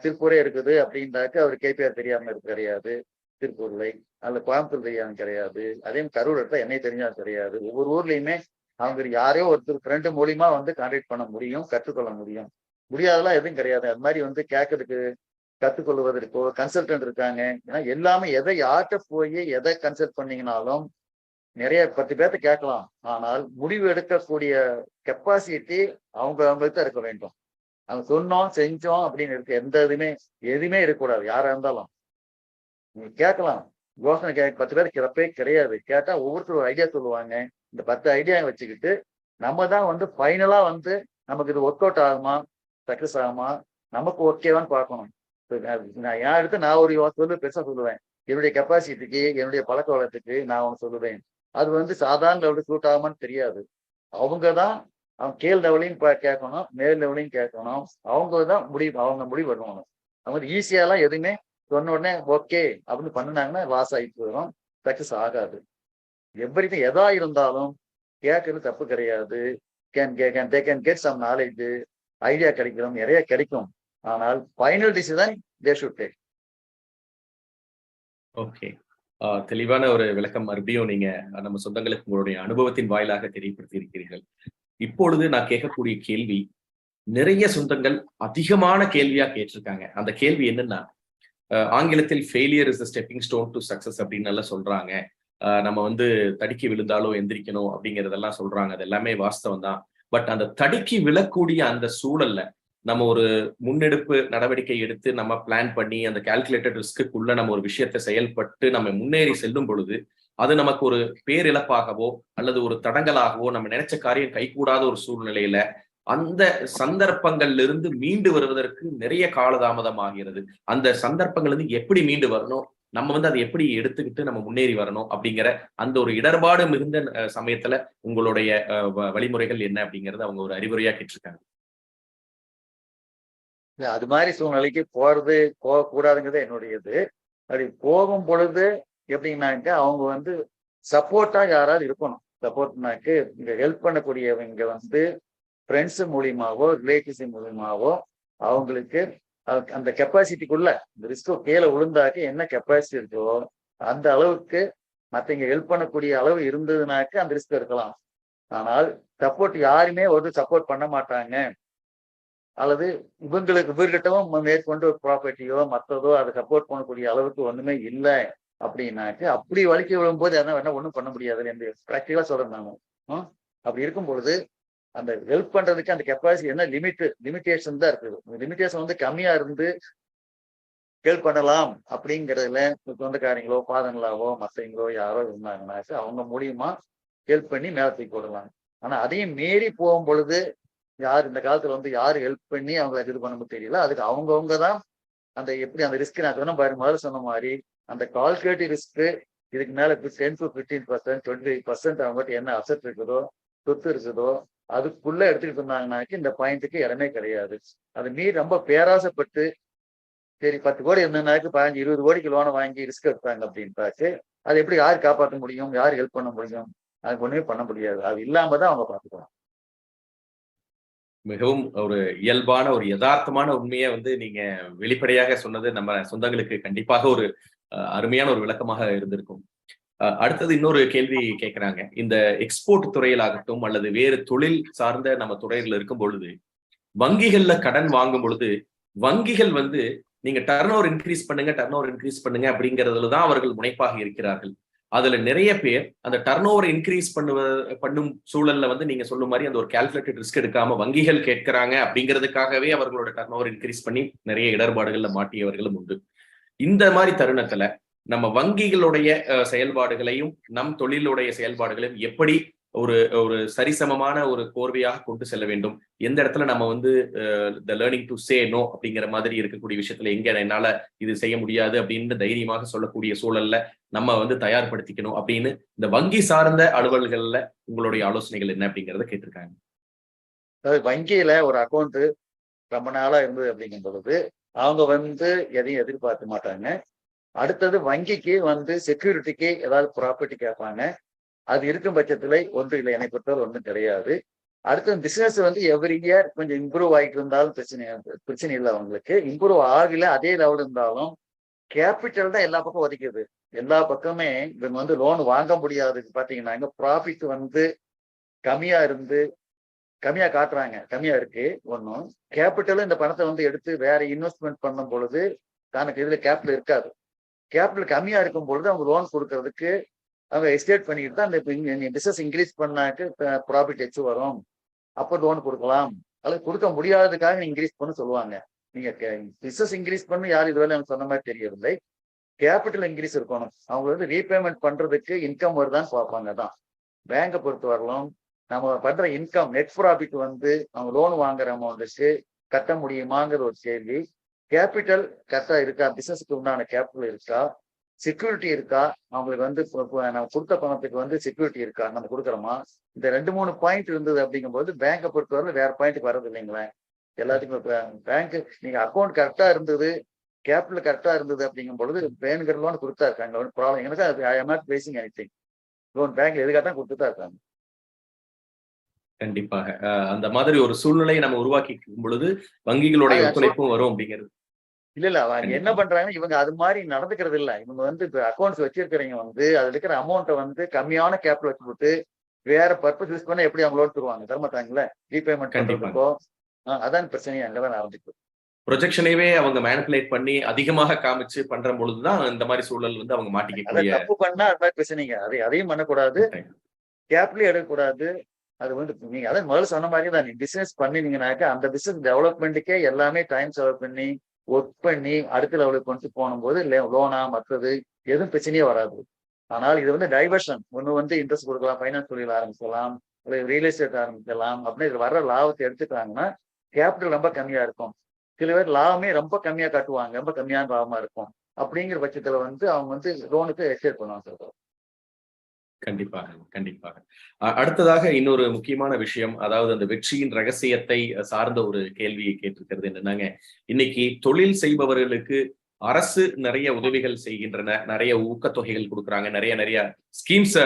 S2: திருப்பூரே இருக்குது அப்படின்றாக்க அவர் கேபிஆர் தெரியாம இருக்க கிடையாது. திருப்பூர்ல அல்ல கோயம்புத்தூர் தெரியாம கிடையாது. அதே மாதிரி கரூர் இடத்துல என்னை தெரிஞ்சாலும் கிடையாது. ஒவ்வொரு ஊர்லயுமே அவங்க யாரையோ ஒருத்தர் ஃப்ரெண்டு மூலியமா வந்து கான்டாக்ட் பண்ண முடியும், கற்றுக்கொள்ள முடியும். முடியாதெல்லாம் எதுவும் கிடையாது. அது மாதிரி வந்து கேட்கறதுக்கு கற்றுக்கொள்வதற்கோ கன்சல்டன்ட் இருக்காங்க. ஏன்னா எல்லாமே எதை யார்கிட்ட போய் எதை கன்சல்ட் பண்ணீங்கனாலும் நிறைய 10 பேர்த்த கேட்கலாம். ஆனால் முடிவு எடுக்கக்கூடிய கெப்பாசிட்டி அவங்களுக்கு இருக்க வேண்டும். அவங்க சொன்னோம் செஞ்சோம் அப்படின்னு இருக்கு எந்த எதுவுமே இருக்கக்கூடாது. யாரா இருந்தாலும் நீங்க கேட்கலாம். யோசனை 10 பேர் கிடப்பே கிடையாது. கேட்டா ஒவ்வொருத்தரும் ஒரு ஐடியா சொல்லுவாங்க. இந்த 10 ஐடியா வச்சுக்கிட்டு நம்ம தான் வந்து ஃபைனலா வந்து நமக்கு இது ஒர்க் அவுட் ஆகுமா, சக்சஸ் ஆகுமா, நமக்கு ஓகேவான்னு பார்க்கணும். நான் என் எடுத்து நான் ஒரு யோசனை பெருசா சொல்லுவேன். என்னுடைய கெப்பாசிட்டிக்கு, என்னுடைய பழக்க வழக்கத்துக்கு நான் ஒன்று சொல்லுவேன். அது வந்து சாதாரண லெவலுக்கு சூட் ஆகுமான்னு தெரியாது. அவங்க தான் அவங்க கீழ் லெவலையும் கேட்கணும், மேல் லெவலையும் கேட்கணும். அவங்க முடிவு பண்ணுவாங்க. அவங்க ஈஸியாலாம் எதுவுமே சொன்ன உடனே ஓகே அப்படின்னு பண்ணினாங்கன்னா லாஸ் ஆகிட்டு வரும், சக்சஸ் ஆகாது. எவ்ரிதிங் எதா இருந்தாலும் கேட்கறது தப்பு கிடையாது. They can get some knowledge, idea கிடைக்கும், நிறைய கிடைக்கும். ஆனால் final decision they should take.
S1: Okay, தெளிவான ஒரு விளக்கம் மறுபடியும் நீங்க நம்ம சொந்தங்களுக்கு உங்களுடைய அனுபவத்தின் வாயிலாக தெரியப்படுத்தி இருக்கிறீர்கள். இப்பொழுது நான் கேட்கக்கூடிய கேள்வி, நிறைய சொந்தங்கள் அதிகமான கேள்வியா கேட்டிருக்காங்க. அந்த கேள்வி என்னன்னா, ஆங்கிலத்தில் failure is the stepping stone to success அப்படின்னு எல்லாம் சொல்றாங்க. நம்ம வந்து தடுக்கி விழுந்தாலும் எந்திரிக்கணும் அப்படிங்கறதெல்லாம் சொல்றாங்க. அது எல்லாமே வாஸ்தவம் தான். பட் அந்த தடுக்கி விழக்கூடிய அந்த சூழல்ல நம்ம ஒரு முன்னெடுப்பு நடவடிக்கை எடுத்து நம்ம பிளான் பண்ணி அந்த கால்குலேட்டட் ரிஸ்க்குள்ள நம்ம ஒரு விஷயத்தை செயல்பட்டு நம்ம முன்னேறி செல்லும் பொழுது அது நமக்கு ஒரு பேரிழப்பாகவோ அல்லது ஒரு தடங்கலாகவோ நம்ம நினைச்ச காரியம் கைகூடாத ஒரு சூழ்நிலையில அந்த சந்தர்ப்பங்கள்ல இருந்து மீண்டு வருவதற்கு நிறைய காலதாமதம் ஆகிறது. அந்த சந்தர்ப்பங்கள் இருந்து எப்படி மீண்டு வரணும், நம்ம வந்து அதை எப்படி எடுத்துக்கிட்டு நம்ம முன்னேறி வரணும் அப்படிங்கிற அந்த ஒரு இடர்பாடு மிகுந்த சமயத்துல உங்களுடைய வழிமுறைகள் என்ன அப்படிங்கறது அவங்க ஒரு அறிவுரையா கேட்டிருக்காங்க.
S2: அது மாதிரி சூழ்நிலைக்கு போகக்கூடாதுங்கிறது என்னுடைய இது. அப்படி போகும் பொழுது எப்படின்னாக்க அவங்க வந்து சப்போர்ட்டா யாராவது இருக்கணும். சப்போர்ட்னாக்கு இங்க ஹெல்ப் பண்ணக்கூடியவங்க வந்து ஃப்ரெண்ட்ஸ் மூலியமாவோ ரிலேட்டிவ்ஸ் மூலியமாவோ அவங்களுக்கு அந்த கெப்பாசிட்டிக்குள்ள இந்த ரிஸ்க் கீழே விழுந்தாக்க என்ன கெப்பாசிட்டி இருக்கோ அந்த அளவுக்கு மற்றவங்க ஹெல்ப் பண்ணக்கூடிய அளவு இருந்ததுனாக்க அந்த ரிஸ்க் இருக்கலாம். ஆனால் சப்போர்ட் யாருமே ஒரு சப்போர்ட் பண்ண மாட்டாங்க, அல்லது இவர்கிட்டவும் மேற்கொண்டு ஒரு ப்ராப்பர்ட்டியோ மற்றதோ அதை சப்போர்ட் பண்ணக்கூடிய அளவுக்கு ஒண்ணுமே இல்லை அப்படின்னாக்க அப்படி வலிக்க விழும்போது என்ன ஒன்றும் பண்ண முடியாது என்று ப்ராக்டிகலா சொல்றேன் நான். அப்படி இருக்கும் பொழுது அந்த ஹெல்ப் பண்றதுக்கு அந்த கெப்பாசிட்டி என்ன லிமிட்டேஷன் தான் இருக்குது. லிமிட்டேஷன் வந்து கம்மியா இருந்து ஹெல்ப் பண்ணலாம் அப்படிங்கிறதுல சொந்தக்காரங்களோ பாதங்களாவோ மற்றவங்களோ யாரோ இருந்தாங்கன்னாக்க அவங்க மூலியமா ஹெல்ப் பண்ணி மேல தூக்கி போடலாம். ஆனா அதையும் மீறி போகும் பொழுது யார் இந்த காலத்துல வந்து யாரு ஹெல்ப் பண்ணி அவங்களை இது பண்ண தெரியல. அதுக்கு அவங்கவுங்க தான் அந்த எப்படி அந்த ரிஸ்க் நான் சொன்ன பாரு முதல்ல சொன்ன மாதிரி அந்த கால்குலேட்டிவ் ரிஸ்க் இதுக்கு மேல 10 to 15%, 20% அவங்ககிட்ட என்ன அசெட் இருக்குதோ சொத்து இருக்குதோ அதுக்குள்ள எடுத்துக்கிட்டு இருந்தாங்கன்னாக்க இந்த பாயிண்ட்டுக்கு இடமே கிடையாது. அது மீறி ரொம்ப பேராசைப்பட்டு சரி 10 கோடி இருந்ததுனாக்கு 15, 20 கோடிக்கு லோனை வாங்கி ரிஸ்க் எடுத்தாங்க அப்படின்ட்டாச்சு அது எப்படி யார் காப்பாற்ற முடியும், யார் ஹெல்ப் பண்ண முடியும்? அதுக்கு ஒண்ணுமே பண்ண முடியாது. அது இல்லாம தான் அவங்க பார்த்துக்கலாம்.
S1: மிகவும் ஒரு இயல்பான ஒரு யதார்த்தமான உண்மையை வந்து நீங்க வெளிப்படையாக சொன்னது நம்ம சொந்தங்களுக்கு கண்டிப்பாக ஒரு அருமையான ஒரு விளக்கமாக இருந்திருக்கும். அடுத்தது இன்னொரு கேள்வி கேட்கிறாங்க. இந்த எக்ஸ்போர்ட் துறையிலாகட்டும் அல்லது வேறு தொழில் சார்ந்த நம்ம துறையில இருக்கும் பொழுது வங்கிகள்ல கடன் வாங்கும் பொழுது வங்கிகள் வந்து நீங்க டர்ன் ஓவர் இன்க்ரீஸ் பண்ணுங்க அப்படிங்கிறதுல தான் அவர்கள் முனைப்பாக இருக்கிறார்கள். அதுல நிறைய பேர் அந்த டர்ன் ஓவர் இன்க்ரீஸ் பண்ணும் சூழல்ல வந்து நீங்க சொல்லும் மாதிரி அந்த ஒரு கால்குலேட்டட் ரிஸ்க் எடுக்காம வங்கிகள் கேட்கிறாங்க அப்படிங்கிறதுக்காகவே அவர்களோட டர்ன் ஓவர் இன்க்ரீஸ் பண்ணி நிறைய இடர்பாடுகள்ல மாட்டியவர்களும் உண்டு. இந்த மாதிரி தருணத்துல நம்ம வங்கிகளுடைய செயல்பாடுகளையும் நம் தொழிலுடைய செயல்பாடுகளையும் எப்படி ஒரு ஒரு சரிசமமான ஒரு கோர்வையாக கொண்டு செல்ல வேண்டும், எந்த இடத்துல நம்ம வந்து the learning to say no அப்படிங்கிற மாதிரி இருக்கக்கூடிய விஷயத்துல எங்க என்னால இது செய்ய முடியாது அப்படின்னு தைரியமாக சொல்லக்கூடிய சூழல்ல நம்ம வந்து தயார்படுத்திக்கணும் அப்படின்னு இந்த வங்கி சார்ந்த அலுவல்கள்ல உங்களுடைய ஆலோசனைகள் என்ன அப்படிங்கறத கேட்டிருக்காங்க.
S2: அதாவது வங்கியில ஒரு அக்கௌண்ட் ரொம்ப நாளா இருந்தது அப்படிங்கும் பொழுது அவங்க வந்து எதையும் எதிர்பார்க்க மாட்டாங்க. அடுத்தது வங்கிக்கு வந்து செக்யூரிட்டிக்கு ஏதாவது ப்ராப்பர்ட்டி கேட்பாங்க. அது இருக்கும் பட்சத்துல ஒன்று இல்லை, என்னை பொறுத்தவரை ஒன்றும் கிடையாது. அடுத்தது பிசினஸ் வந்து எவ்ரி இயர் கொஞ்சம் இம்ப்ரூவ் ஆகிட்டு இருந்தாலும் பிரச்சனை இல்லை. அவங்களுக்கு இம்ப்ரூவ் ஆகல அதே லெவல் இருந்தாலும் கேபிட்டல் தான் எல்லா பக்கம் ஒதுக்கிது. எல்லா பக்கமே இவங்க வந்து லோன் வாங்க முடியாதுக்கு பாத்தீங்கன்னா ப்ராஃபிட் வந்து கம்மியா இருந்து கம்மியா காட்டுறாங்க, கம்மியா இருக்கு. ஒன்றும் கேபிட்டலும் இந்த பணத்தை வந்து எடுத்து வேற இன்வெஸ்ட்மெண்ட் பண்ணும் பொழுது தனக்கு இதுல கேபிட்டல் இருக்காது. கேபிட்டல் கம்மியா இருக்கும் பொழுது அவங்க லோன் கொடுக்கறதுக்கு அவங்க எஸ்டேட் பண்ணிக்கிட்டு தான் இந்த பிசினஸ் இன்க்ரீஸ் பண்ணாக்கு ப்ராஃபிட் எச்சு வரும், அப்போ லோன் கொடுக்கலாம். அல்லது கொடுக்க முடியாததுக்காக இன்க்ரீஸ் பண்ண சொல்லுவாங்க. நீங்க பிசினஸ் இன்க்ரீஸ் பண்ணி யாரும் இதுவரை எனக்கு சொன்ன மாதிரி தெரியவில்லை. கேபிட்டல் இன்க்ரீஸ் இருக்கணும். அவங்க வந்து ரீபேமெண்ட் பண்றதுக்கு இன்கம் வருதான்னு பார்ப்பாங்க. தான் பேங்கை பொறுத்த வரலாம் நம்ம பண்ற இன்கம் நெட் ப்ராஃபிட் வந்து அவங்க லோன் வாங்குற அமௌண்ட்டுக்கு கட்ட முடியுமாங்கிற ஒரு கேள்வி. கேபிட்டல் கரெக்டா இருக்கா, பிசினஸ்க்கு உண்டான கேபிட்டல் இருக்கா, செக்யூரிட்டி இருக்கா, அவங்களுக்கு வந்து நம்ம கொடுத்த பணத்துக்கு வந்து செக்யூரிட்டி இருக்கா, நம்ம கொடுக்குறோமா, இந்த 2-3 பாயிண்ட் இருந்தது அப்படிங்கும்போது பேங்கை பொறுத்தவரை வேற பாயிண்ட்டுக்கு வர்றது இல்லைங்களேன். எல்லாத்துக்கும் பேங்க் நீங்க அக்கௌண்ட் கரெக்டா இருந்தது, கேபிட்டல் கரெக்டா இருந்தது அப்படிங்கும் பொழுது வேணுங்கிற லோன் கொடுத்தா இருக்காங்க. ப்ராப்ளம் எனக்கு I am not facing anything. Loan பேங்க்ல எதுக்காக தான் கொடுத்துதான் இருக்காங்க.
S1: கண்டிப்பாக அந்த மாதிரி ஒரு சூழ்நிலையை நம்ம உருவாக்கிக்கும் பொழுது வங்கிகளுடைய ஒத்துழைப்பும் வரும் அப்படிங்கிறது.
S2: இல்ல அவங்க என்ன பண்றாங்கன்னா இவங்க அது மாதிரி நடந்துக்கிறது இல்ல. இவங்க வந்து இப்ப அக்கௌண்ட்ஸ் வச்சிருக்கிறவங்க வந்து அதுல இருக்கிற அமௌண்ட்டை வந்து கம்மியான கேபிட்டல் வச்சு கொடுத்து வேற பர்பஸ் யூஸ் பண்ண எப்படி அவங்க லோன் தருவாங்க, தரமாட்டாங்கல்ல. ரீபேமெண்ட் பண்றதுக்கோ அதான் பிரச்சனையே அங்கதான் ஆரம்பிக்கும்.
S1: ப்ரொஜெக்ஷனவே அவங்க மேனிபுலேட் பண்ணி அதிகமாக காமிச்சு பண்ற பொழுதுதான் இந்த மாதிரி சூழல் வந்து அவங்க மாட்டிக்கக்கூடிய.
S2: தப்பு பண்ணா அது மாதிரி பிரச்சனைங்க. அதையும் பண்ணக்கூடாது, கேபிட்டலே எடுக்கக்கூடாது. அது வந்து நீங்க அதான் முதல்ல சொன்ன மாதிரி தான், நீங்க பிசினஸ் பண்ணினீங்கன்னாக்க அந்த பிசினஸ் டெவலப்மெண்ட்டுக்கே எல்லாமே டைம் செலவு பண்ணி ஒர்க் பண்ணி அடுத்த லெவலுக்கு கொண்டு போகும்போது லோனா மற்றது எதுவும் பிரச்சனையே வராது. ஆனால் இது வந்து டைவர்ஷன். ஒன்று வந்து இன்ட்ரெஸ்ட் கொடுக்கலாம், ஃபைனான்ஸ் தொழில் ஆரம்பிக்கலாம், ரியல் எஸ்டேட் ஆரம்பிக்கலாம் அப்படின்னு இது வர்ற லாபத்தை எடுத்துட்டாங்கன்னா கேபிட்டல் ரொம்ப கம்மியா இருக்கும். சில பேர் லாபமே ரொம்ப கம்மியா காட்டுவாங்க, ரொம்ப கம்மியான லாபமா இருக்கும். அப்படிங்கிற பட்சத்துல வந்து அவங்க வந்து லோனுக்கு எஸ்டேட் பண்ணுவாங்க.
S1: கண்டிப்பாக கண்டிப்பாக. அடுத்ததாக இன்னொரு முக்கியமான விஷயம், அதாவது அந்த வெற்றியின் ரகசியத்தை சார்ந்த ஒரு கேள்வியை கேட்டிருக்கிறது என்னன்னாங்க, இன்னைக்கு தொழில் செய்பவர்களுக்கு அரசு நிறைய உதவிகள் செய்கின்றன, நிறைய ஊக்கத்தொகைகள் கொடுக்குறாங்க, நிறைய ஸ்கீம்ஸ்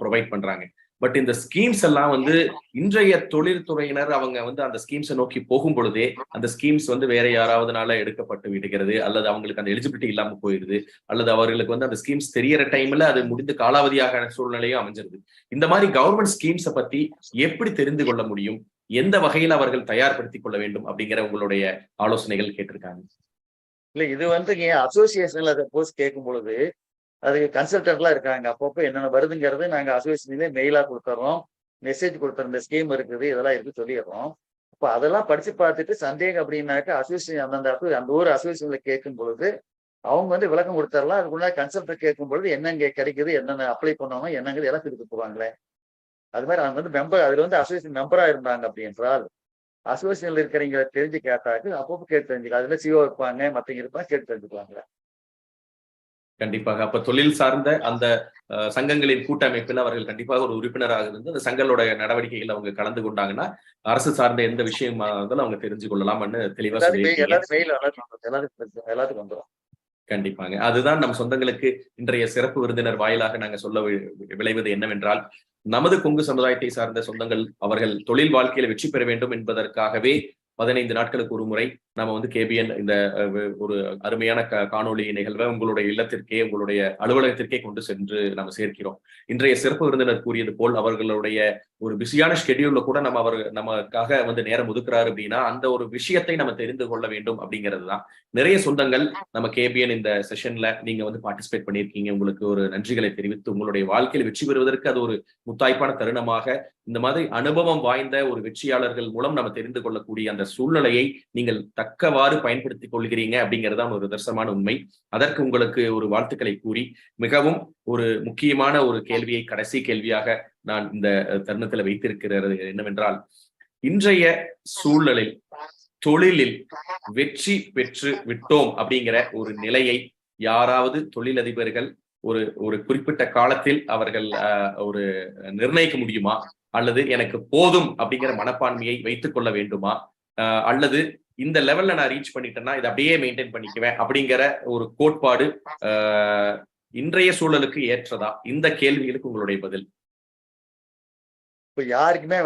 S1: ப்ரொவைட் பண்றாங்க. பட் இந்த ஸ்கீம்ஸ் எல்லாம் வந்து இன்றைய தொழில்துறையினர் அவங்க வந்து அந்த ஸ்கீம்ஸை நோக்கி போகும் பொழுதே அந்த ஸ்கீம்ஸ் வந்து வேற யாராவதுனால எடுக்கப்பட்டு விடுகிறது, அல்லது அவங்களுக்கு அந்த எலிஜிபிலிட்டி இல்லாம போயிடுது, அல்லது அவர்களுக்கு வந்து அந்த ஸ்கீம்ஸ் தெரியற டைம்ல அது முடிந்து காலாவதியாக சூழ்நிலையும் அமைஞ்சிருது. இந்த மாதிரி கவர்மெண்ட் ஸ்கீம்ஸை பத்தி எப்படி தெரிந்து கொள்ள முடியும், எந்த வகையில் அவர்கள் தயார்படுத்திக் கொள்ள வேண்டும் அப்படிங்கிற உங்களுடைய ஆலோசனைகள் கேட்டிருக்காங்க.
S2: இல்ல இது வந்து அசோசியேஷன்ல போஸ்ட் கேட்கும் பொழுது அதுக்கு கன்சல்டன்ட்லாம் இருக்காங்க. அப்பப்போ என்னென்ன வருதுங்கிறது நாங்க அசோசியேஷன்லேயே மெயிலா கொடுத்துறோம், மெசேஜ் கொடுத்துறோம், இந்த ஸ்கீம் இருக்குது இதெல்லாம் இருக்கு சொல்லிடுறோம். இப்போ அதெல்லாம் படிச்சு பார்த்துட்டு சந்தேகம் அப்படின்னாக்க அசோசியேஷன் அந்த ஊர் அசோசியேஷன்ல கேட்கும் பொழுது அவங்க வந்து விளக்கம் கொடுத்துடலாம். அதுக்குள்ள கன்சல்டன்ட் கேட்கும் பொழுது என்னங்க கிடைக்குது, என்னென்ன அப்ளை பண்ணணும், என்னங்கிறது எல்லாம் திருப்பி போவாங்களே. அது மாதிரி அவங்க வந்து மெம்பர், அதுல வந்து அசோசியேஷன் மெம்பரா இருந்தாங்க அப்படி என்றால் அசோசியேஷன்ல இருக்கிறவங்க தெரிஞ்சு கேட்டாக்கு அப்பப்போ கேட்டு தெரிஞ்சுக்கலாம். அதுல சிஓ இருப்பாங்க, மற்றவங்க இருப்பாங்க, கேட்டு தெரிஞ்சுக்குவாங்க.
S1: கண்டிப்பாக. அப்ப தொழில் சார்ந்த அந்த சங்கங்களின் கூட்டமைப்பில் அவர்கள் கண்டிப்பாக ஒரு உறுப்பினராக இருந்து அந்த சங்கங்களுடைய நடவடிக்கைகள் அவங்க கலந்து கொண்டாங்கன்னா அரசு சார்ந்த எந்த விஷயமா இருந்தாலும் அவங்க தெரிஞ்சு கொள்ளலாம்னு தெளிவா
S2: எல்லாத்துக்கும் வந்துடும்.
S1: கண்டிப்பாங்க. அதுதான் நம் சொந்தங்களுக்கு இன்றைய சிறப்பு விருந்தினர் வாயிலாக நாங்க சொல்ல விளைவது என்னவென்றால், நமது கொங்கு சமுதாயத்தை சார்ந்த சொந்தங்கள் அவர்கள் தொழில் வாழ்க்கையில வெற்றி பெற வேண்டும் என்பதற்காகவே 15 நாட்களுக்கு ஒரு முறை நம்ம வந்து கேபிஎன் இந்த ஒரு அருமையான காணொலி நிகழ்வை உங்களுடைய இல்லத்திற்கே, உங்களுடைய அலுவலகத்திற்கே கொண்டு சென்று நம்ம சேர்க்கிறோம். இன்றைய சிறப்பு விருந்தினர் கூறியது போல் அவர்களுடைய ஒரு பிஸியான ஷெட்யூல்ல கூட நமக்காக வந்து நேரம் ஒதுக்குறாரு அப்படின்னா அந்த ஒரு விஷயத்தை நம்ம தெரிந்து கொள்ள வேண்டும் அப்படிங்கிறது தான். நிறைய சொந்தங்கள் நம்ம கேபிஎன் இந்த செஷன்ல நீங்க வந்து பார்ட்டிசிபேட் பண்ணியிருக்கீங்க. உங்களுக்கு ஒரு நன்றிகளை தெரிவித்து உங்களுடைய வாழ்க்கையில் வெற்றி பெறுவதற்கு அது ஒரு முத்தாய்ப்பான தருணமாக இந்த மாதிரி அனுபவம் வாய்ந்த ஒரு வெற்றியாளர்கள் மூலம் நம்ம தெரிந்து கொள்ளக்கூடிய அந்த சூழ்நிலையை நீங்கள் தக்க தக்கவாறு பயன்படுத்திக் கொள்கிறீங்க அப்படிங்கறதுதான் ஒரு நிதர்சனமான உண்மை. அதற்கு உங்களுக்கு ஒரு வாழ்த்துக்களை கூறி, மிகவும் ஒரு முக்கியமான ஒரு கேள்வியை கடைசி கேள்வியாக நான் இந்த தருணத்துல வைத்திருக்கிறது என்னவென்றால், இன்றைய சூழலில் தொழிலில் வெற்றி பெற்று விட்டோம் அப்படிங்கிற ஒரு நிலையை யாராவது தொழிலதிபர்கள் ஒரு ஒரு குறிப்பிட்ட காலத்தில் அவர்கள் ஒரு நிர்ணயிக்க முடியுமா? அல்லது எனக்கு போதும் அப்படிங்கிற மனப்பான்மையை வைத்துக் கொள்ள வேண்டுமா? அல்லது இந்த லெவல்ல நான் ரீச் பண்ணிட்டேன்னா இதை அப்படியே மெயின்டைன் பண்ணிக்குவேன் அப்படிங்கிற ஒரு கோட்பாடு இன்றைய சூழலுக்கு ஏற்றதா? இந்த கேள்விகளுக்கு உங்களுடைய பதில்.
S2: இப்ப யாருக்குமே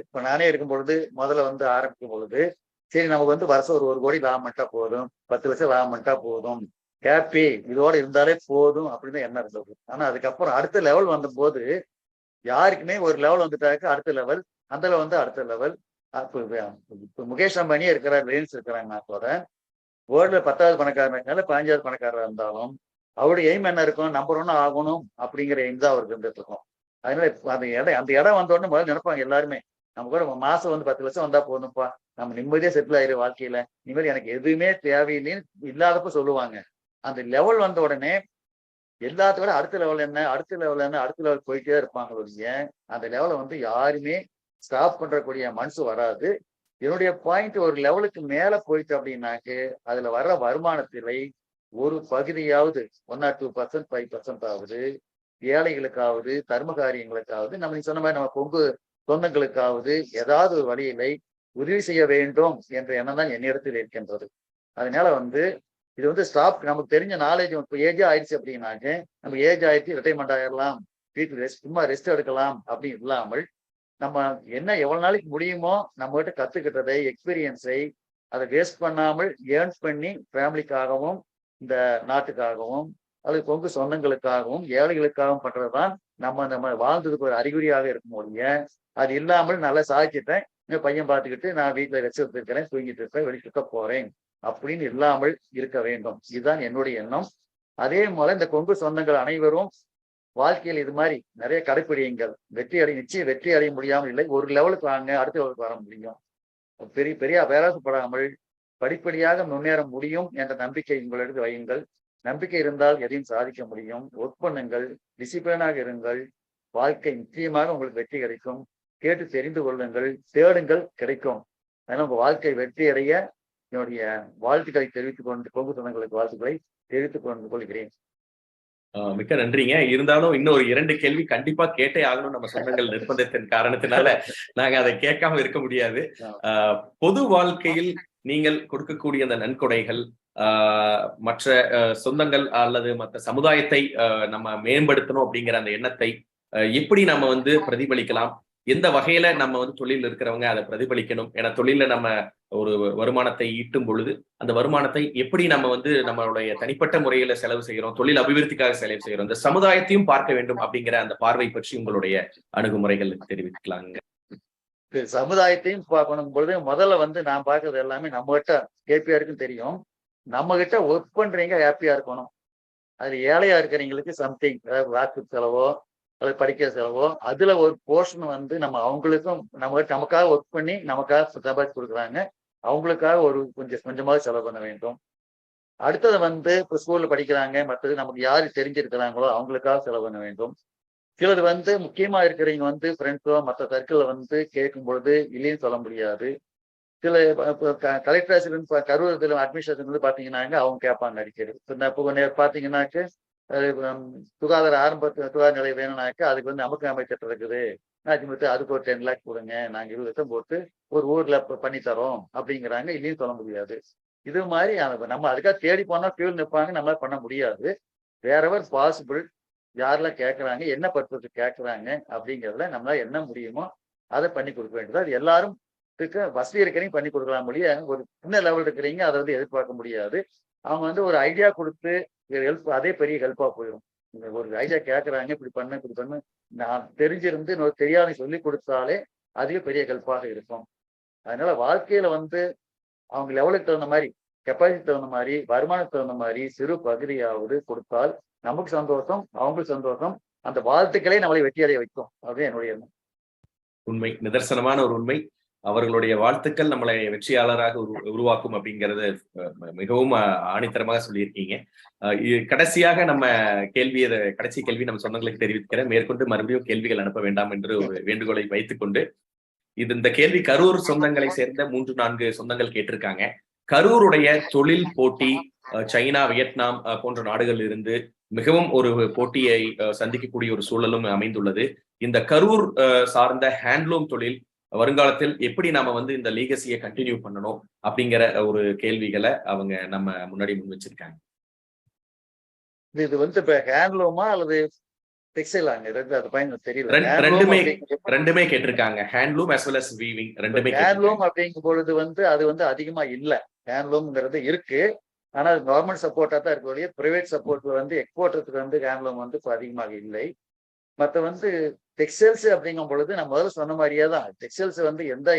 S2: இப்ப நானே இருக்கும் பொழுது முதல்ல ஆரம்பிக்கும் பொழுது சரி நமக்கு வருஷம் ஒரு 1 கோடி லாபம் பண்ணிட்டா போதும், 10 லட்சம் லாபம் பண்ணிட்டா போதும், ஹாப்பி இதோட இருந்தாலே போதும் அப்படின்னு எண்ணம் இருந்தது. ஆனா அதுக்கப்புறம் அடுத்த லெவல் வந்தபோது யாருக்குமே ஒரு லெவல் வந்துட்டாக்க அடுத்த லெவல், அந்த லெவல் அடுத்த லெவல். இப்ப முகேஷ் அம்பானியே இருக்கிறார், ரிலையன்ஸ் இருக்கிறாங்கன்னா கூட வேர்ல்டுல 10வது பணக்காரர் இருந்தாலும் 15வது பணக்காரராக இருந்தாலும் அவருடைய எய்ம் என்ன இருக்கும்? நம்பர் 1 ஆகணும் அப்படிங்கிற எய்ம் தான் அவருக்கு இருந்துட்டு இருக்கும். அதனால அந்த இடம் வந்த உடனே முதல்ல நினைப்பாங்க எல்லாருமே, நம்ம கூட மாசம் 10 லட்சம் வந்தா போதும்ப்பா, நம்ம நிம்மதியா செட்டில் ஆயிரு வாழ்க்கையில, இனிமேல் எனக்கு எதுவுமே தேவையில்லைன்னு இல்லாதப்ப சொல்லுவாங்க. அந்த லெவல் வந்த உடனே எல்லாத்தோட அடுத்த லெவல் என்ன, அடுத்த லெவல் என்ன, அடுத்த லெவல் போயிட்டே இருப்பாங்க ஒழிய அந்த லெவலை யாருமே ஸ்டாப் பண்றக்கூடிய மனசு வராது. என்னுடைய பாயிண்ட் ஒரு லெவலுக்கு மேல போயிட்டு அப்படின்னாக்கு அதுல வர்ற வருமானத்திலை ஒரு பகுதியாவது 1 or 2%, 5% ஆகுது ஏழைகளுக்காவது, தர்ம காரியங்களுக்காவது, நம்ம சொன்ன மாதிரி நம்ம கொங்கு சொந்தங்களுக்காவது ஏதாவது ஒரு வழியிலை உதவி செய்ய வேண்டும் என்ற எண்ணம் தான் என்னிடத்தில் இருக்கின்றது. அதனால இது ஸ்டாப், நமக்கு தெரிஞ்ச நாலேஜ் இப்போ ஏஜ் ஆயிடுச்சு அப்படின்னாக்க நம்ம ஏஜ் ஆயிடுச்சு ரிட்டைர்மெண்ட் ஆயிடலாம், வீட்டுக்கு ரெஸ்ட் சும்மா ரெஸ்ட் எடுக்கலாம் அப்படின்னு இல்லாமல் நம்ம என்ன எவ்வளவு நாளைக்கு முடியுமோ நம்ம கிட்ட கத்துக்கிட்டதை எக்ஸ்பீரியன்ஸை அதை வேஸ்ட் பண்ணாமல் ஏர்ன் பண்ணி ஃபேமிலிக்காகவும் இந்த நாட்டுக்காகவும் அது கொங்கு சொந்தங்களுக்காகவும் ஏழைகளுக்காகவும் பண்றதுதான் நம்ம வாழ்ந்ததுக்கு ஒரு அறிகுறியாக இருக்கும் ஒழிய அது இல்லாமல் நல்லா சாதிச்சிட்டேன், பையன் பார்த்துக்கிட்டு நான் வீட்டுல ரெஸ்ட் எடுத்துருக்கிறேன், தூங்கிட்டு இருப்பேன், வெளியே சுத்த போறேன் அப்படின்னு இல்லாமல் இருக்க வேண்டும். இதுதான் என்னுடைய எண்ணம். அதே போல இந்த கொங்கு சொந்தங்கள் அனைவரும் வாழ்க்கையில் இது மாதிரி நிறைய கடைப்பிடியுங்கள். நிச்சயம் வெற்றி அடைய முடியாமல் இல்லை, ஒரு லெவலுக்கு வாங்க, அடுத்த லெவலுக்கு வர முடியும். பெரிய பேராசப்படாமல் படிப்படியாக முன்னேற முடியும் என்ற நம்பிக்கை உங்களிடம் வையுங்கள். நம்பிக்கை இருந்தால் எதையும் சாதிக்க முடியும். ஒர்க் பண்ணுங்கள், டிசிப்ளினாக இருங்கள், வாழ்க்கை நிச்சயமாக உங்களுக்கு வெற்றி கிடைக்கும். கேட்டு தெரிந்து கொள்ளுங்கள், தேடுங்கள், கிடைக்கும். அதனால உங்க வாழ்க்கை வெற்றி அடைய என்னுடைய வாழ்த்துக்களை தெரிவித்துக் கொண்டு கொங்கு சொந்தங்களுக்கு வாழ்த்துக்களை தெரிவித்துக் கொள்கிறேன்.
S1: மிக்க நன்றிங்க. இருந்தாலும் இன்னும் ஒரு 2 கேள்வி கண்டிப்பா கேட்டே ஆகணும், நம்ம சொந்தங்கள் நிர்பந்தத்தின் காரணத்தினால நாங்க அதை கேட்காம இருக்க முடியாது. பொது வாழ்க்கையில் நீங்கள் கொடுக்கக்கூடிய அந்த நன்கொடைகள் மற்ற சொந்தங்கள் அல்லது மற்ற சமுதாயத்தை நம்ம மேம்படுத்தணும் அப்படிங்கிற அந்த எண்ணத்தை எப்படி நம்ம பிரதிபலிக்கலாம்? எந்த வகையில நம்ம தொழில் இருக்கிறவங்க அதை பிரதிபலிக்கணும்? ஏன்னா தொழில நம்ம ஒரு வருமானத்தை ஈட்டும் பொழுது அந்த வருமானத்தை எப்படி நம்ம நம்மளுடைய தனிப்பட்ட முறையில செலவு செய்யறோம், தொழில் அபிவிருத்திக்காக செலவு செய்யறோம், இந்த சமுதாயத்தையும் பார்க்க வேண்டும் அப்படிங்கிற அந்த பார்வை பற்றி உங்களுடைய அணுகுமுறைகள் தெரிவிக்கலாங்க.
S2: சமுதாயத்தையும் பார்க்கணும் பொழுது முதல்ல நான் பார்க்கறது எல்லாமே நம்ம கிட்ட கேபிஆருக்கும் தெரியும். நம்ம கிட்ட ஒர்க் பண்றீங்க ஹாப்பியா இருக்கணும். அதுல ஏழையா இருக்கிறவங்களுக்கு சம்திங், அதாவது வாக்கு செலவோ அல்லது படிக்கிற செலவோ அதுல ஒரு போர்ஷன் நம்ம அவங்களுக்கும் நமக்காக ஒர்க் பண்ணி நமக்காக சம்பாதிச்சு கொடுக்குறாங்க, அவங்களுக்காக ஒரு கொஞ்சமாவது செலவு பண்ண வேண்டும். அடுத்தது இப்போ ஸ்கூல்ல படிக்கிறாங்க, மற்றது நமக்கு யாரு தெரிஞ்சிருக்கிறாங்களோ அவங்களுக்காக செலவு பண்ண வேண்டும். சிலது முக்கியமா இருக்கிறவங்க ஃப்ரெண்ட்ஸோ மற்ற சர்க்கிள்ல கேட்கும் பொழுது இல்லைன்னு சொல்ல முடியாது. சில கலெக்டர் ஆசிரியர் கரூர் அட்மிஷன் பாத்தீங்கன்னாங்க அவங்க கேட்பாங்க அடிக்கடி. இப்போ பாத்தீங்கன்னாக்க சுகாதார சுகாதார நிலையம் வேணும்னாக்க அதுக்கு அமுக்க அமைச்சர் இருக்குது, அதுக்கு ஒரு 10 lakhs கொடுங்க, நாங்க 20 லட்சம் போட்டு ஒரு ஊர்ல பண்ணி தரோம் அப்படிங்கிறாங்க, இல்லைன்னு சொல்ல முடியாது. இது மாதிரி நம்ம அதுக்காக தேடி போனா ஃபியூல் நிற்பாங்க, நம்மளால பண்ண முடியாது. வேறவர் பாசிபிள் யாரெல்லாம் கேட்கறாங்க, என்ன பர்பஸ் கேட்கறாங்க அப்படிங்கிறதுல நம்மளால என்ன முடியுமோ அதை பண்ணி கொடுக்க வேண்டியது. அது எல்லாரும் வசதி இருக்கிறீங்க பண்ணி கொடுக்கலாம் முடிய ஒரு சின்ன லெவல் இருக்கிறீங்க அதை எதிர்பார்க்க முடியாது. அவங்க ஒரு ஐடியா கொடுத்து ஹெல்ப், அதே பெரிய ஹெல்ப்பா போயிடும். ஒரு ஐடியா கேட்கறாங்க, இப்படி பண்ணு நான் தெரிஞ்சிருந்து தெரியாத சொல்லி கொடுத்தாலே அதுவே பெரிய ஹெல்ப்பாக இருக்கும். அதனால வாழ்க்கையில அவங்க லெவலுக்கு தகுந்த மாதிரி, கெப்பாசிட்டி தகுந்த மாதிரி, வருமானத்துக்கு தகுந்த மாதிரி சிறு பகுதியாவது கொடுத்தால் நமக்கு சந்தோஷம், அவங்களுக்கு சந்தோஷம். அந்த வாழ்த்துக்களே நம்மளை வெற்றி அடைய வைக்கும். அதுதான் என்னுடைய எண்ணம்.
S1: உண்மை, நிதர்சனமான ஒரு உண்மை. அவர்களுடைய வாழ்த்துக்கள் நம்மளை வெற்றியாளராக உருவாக்கும் அப்படிங்கறத மிகவும் ஆணித்தரமாக சொல்லியிருக்கீங்க. கடைசியாக நம்ம கடைசி கேள்வி நம்ம சொந்தங்களுக்கு தெரிவிக்கிறேன். மேற்கொண்டு மறுபடியும் கேள்விகள் அனுப்ப வேண்டாம் என்று ஒரு வேண்டுகோளை வைத்துக்கொண்டு, இந்த கேள்வி கரூர் சொந்தங்களை சேர்ந்த 3-4 சொந்தங்கள் கேட்டிருக்காங்க. கரூருடைய தொழில் போட்டி சைனா, வியட்நாம் போன்ற நாடுகளில் இருந்து மிகவும் ஒரு போட்டியை சந்திக்கக்கூடிய ஒரு சூழலும் அமைந்துள்ளது. இந்த கரூர் சார்ந்த ஹேண்ட்லூம் தொழில் வருங்காலத்தில் எப்படி நாம இந்த லீகசியை கண்டினியூ பண்ணணும் அப்படிங்கிற ஒரு கேள்விகளை அவங்க நம்ம முன்னாடி முன் வச்சிருக்காங்க.
S2: இது இப்ப ஹேண்ட்லூமா அல்லது டெக்ஸ்டைலாங்க? அது பயன் தெரியல.
S1: ரெண்டுமே கேட்டிருக்காங்க. Handloom as well as weaving ரெண்டுமே.
S2: ஹேண்ட்லூம் அப்படிங்கும் பொழுது அது அதிகமா இல்ல. ஹேண்ட்லூம்ங்கிறது இருக்கு, ஆனா அது கவர்மெண்ட் சப்போர்ட்டா தான் இருக்கு. பிரைவேட் சப்போர்ட் எக்ஸ்போர்ட்டருக்கு ஹேண்ட்லூம் இப்போ அதிகமாக இல்லை. மற்ற டெக்ஸ்டைல்ஸ் அப்படிங்கும் பொழுது நான் முதல்ல சொன்ன மாதிரியே தான். டெக்ஸ்டைல்ஸ்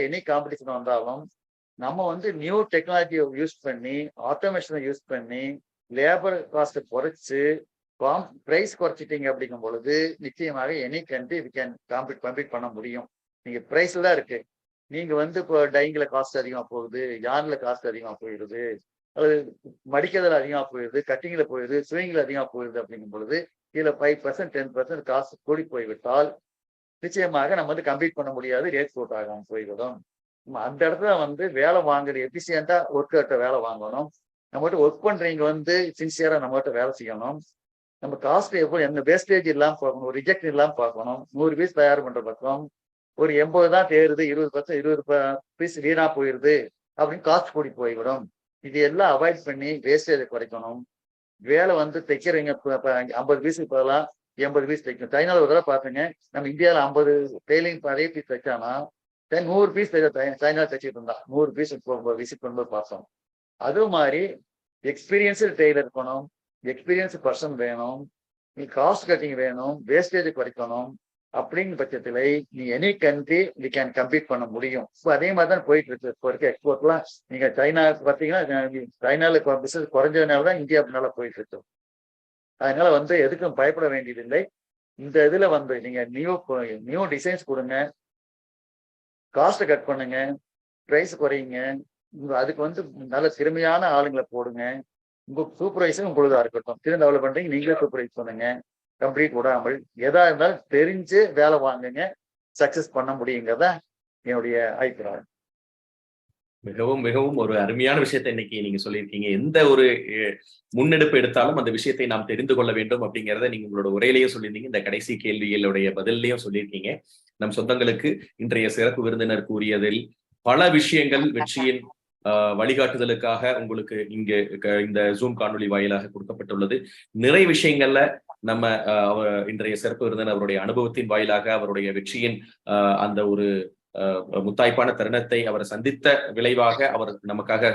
S2: எனி காம்படிஷன் வந்தாலும் நம்ம நியூ டெக்னாலஜியை யூஸ் பண்ணி, ஆட்டோமேஷனை யூஸ் பண்ணி, லேபர் காஸ்ட்டை குறைச்சு, பிரைஸ் குறைச்சிட்டீங்க அப்படிங்கும் பொழுது நிச்சயமாக any country we can compete பண்ண முடியும். நீங்க பிரைஸ்ல தான் இருக்கு. நீங்க இப்போ டைங்ல காஸ்ட் அதிகமா போகுது, யான்ல காஸ்ட் அதிகமா போயிடுது, அல்லது மடிக்கிறதுல அதிகமா போயிடுது, கட்டிங்ல போயிடுது, ஸ்விங்ல அதிகமா போயிடுது அப்படிங்கும் பொழுது இதுல 5% 10% காசு கூடி போய்விட்டால் நிச்சயமாக நம்ம கம்பீட் பண்ண முடியாது, ரேட் போட் ஆகாம போய்விடும். அந்த இடத்துல வேலை வாங்குறது எஃபிஷியண்டா ஒர்க்கர்கிட்ட வேலை வாங்கணும். நம்மகிட்ட ஒர்க் பண்றீங்க சின்சியரா நம்மகிட்ட வேலை செய்யணும். நம்ம காஸ்ட் எப்போ எந்த வேஸ்டேஜ் இல்லாம பார்க்கணும், ஒரு ரிஜெக்ட் இல்லாம பார்க்கணும். 100 பீஸ் தயார் பண்ற பக்கம் ஒரு 80 தான் தேருது, 20% பீஸ் வீணா போயிருது அப்படின்னு காஸ்ட் கூடி போய்விடும். இது எல்லாம் அவாய்ட் பண்ணி வேஸ்டேஜை குறைக்கணும். வேலை தைக்கிறீங்க 50 பீஸுக்கு பதிலாக 80 பீஸ் தைக்கணும். சைனால ஒரு தடவை பார்த்துங்க, நம்ம இந்தியாவில் 50 டெய்லிங் அதே பீஸ் தைச்சானா 100 பீஸ் சைனால தைச்சிட்டு இருந்தா 100 பீஸ் விசிட் பண்ணும்போது பார்த்தோம். அது மாதிரி எக்ஸ்பீரியன்ஸு டெய்லர் இருக்கணும், எக்ஸ்பீரியன்ஸ் பர்சன் வேணும், நீ காஸ்ட் கட்டிங் வேணும், வேஸ்டேஜ் குறைக்கணும். அப்படிங்கிற பட்சத்துல நீ any country we can compete பண்ண முடியும். இப்போ அதே மாதிரி தான் போயிட்டு இருக்கு. இப்போ இருக்க எக்ஸ்போர்ட்லாம் நீங்க சைனாவுக்கு பார்த்தீங்கன்னா, சைனால பிசினஸ் குறைஞ்சதுனால தான் இந்தியா நல்லா போயிட்டு இருக்கு. அதனால எதுக்கும் பயப்பட வேண்டியதில்லை. இந்த இதுல நீங்க நியூ டிசைன்ஸ் கொடுங்க, காஸ்ட்டை கட் பண்ணுங்க, பிரைஸ் குறையுங்க. அதுக்கு நல்ல திறமையான ஆளுங்களை போடுங்க. உங்க சூப்பர்வைசர் உங்களுதா இருக்கட்டும். டெவலப் பண்றீங்க, நீங்களே சூப்பர்வைஸ் பண்ணுங்க. கம்ப்ளீட் விடாமல் எதா இருந்தாலும் தெரிஞ்சு வேலை வாங்குங்க, சக்சஸ் பண்ண முடியுங்கிறத என்னுடைய அபிப்பிராயம்.
S1: மிகவும் மிகவும் ஒரு அருமையான விஷயத்தை இன்னைக்கு நீங்க சொல்லியிருக்கீங்க. எந்த ஒரு முன்னெடுப்பு எடுத்தாலும் அந்த விஷயத்தை நாம் தெரிந்து கொள்ள வேண்டும் அப்படிங்கிறத நீங்க உங்களோட உரையிலேயே சொல்லியிருந்தீங்க. இந்த கடைசி கேள்விகளுடைய பதிலையும் சொல்லியிருக்கீங்க. நம் சொந்தங்களுக்கு இன்றைய சிறப்பு விருந்தினர் கூறியதில் பல விஷயங்கள் வெற்றியின் வழிகாட்டுதலுக்காக உங்களுக்கு இந்த ஜூம் காணொலி வாயிலாக கொடுக்கப்பட்டுள்ளது. நிறைய விஷயங்கள்ல நம்ம இன்றைய சிறப்பு விருந்தினர் அவருடைய அனுபவத்தின் வாயிலாக அவருடைய வெற்றியின் அந்த ஒரு முத்தாய்ப்பான தருணத்தை அவர் சந்தித்த விளைவாக அவர் நமக்காக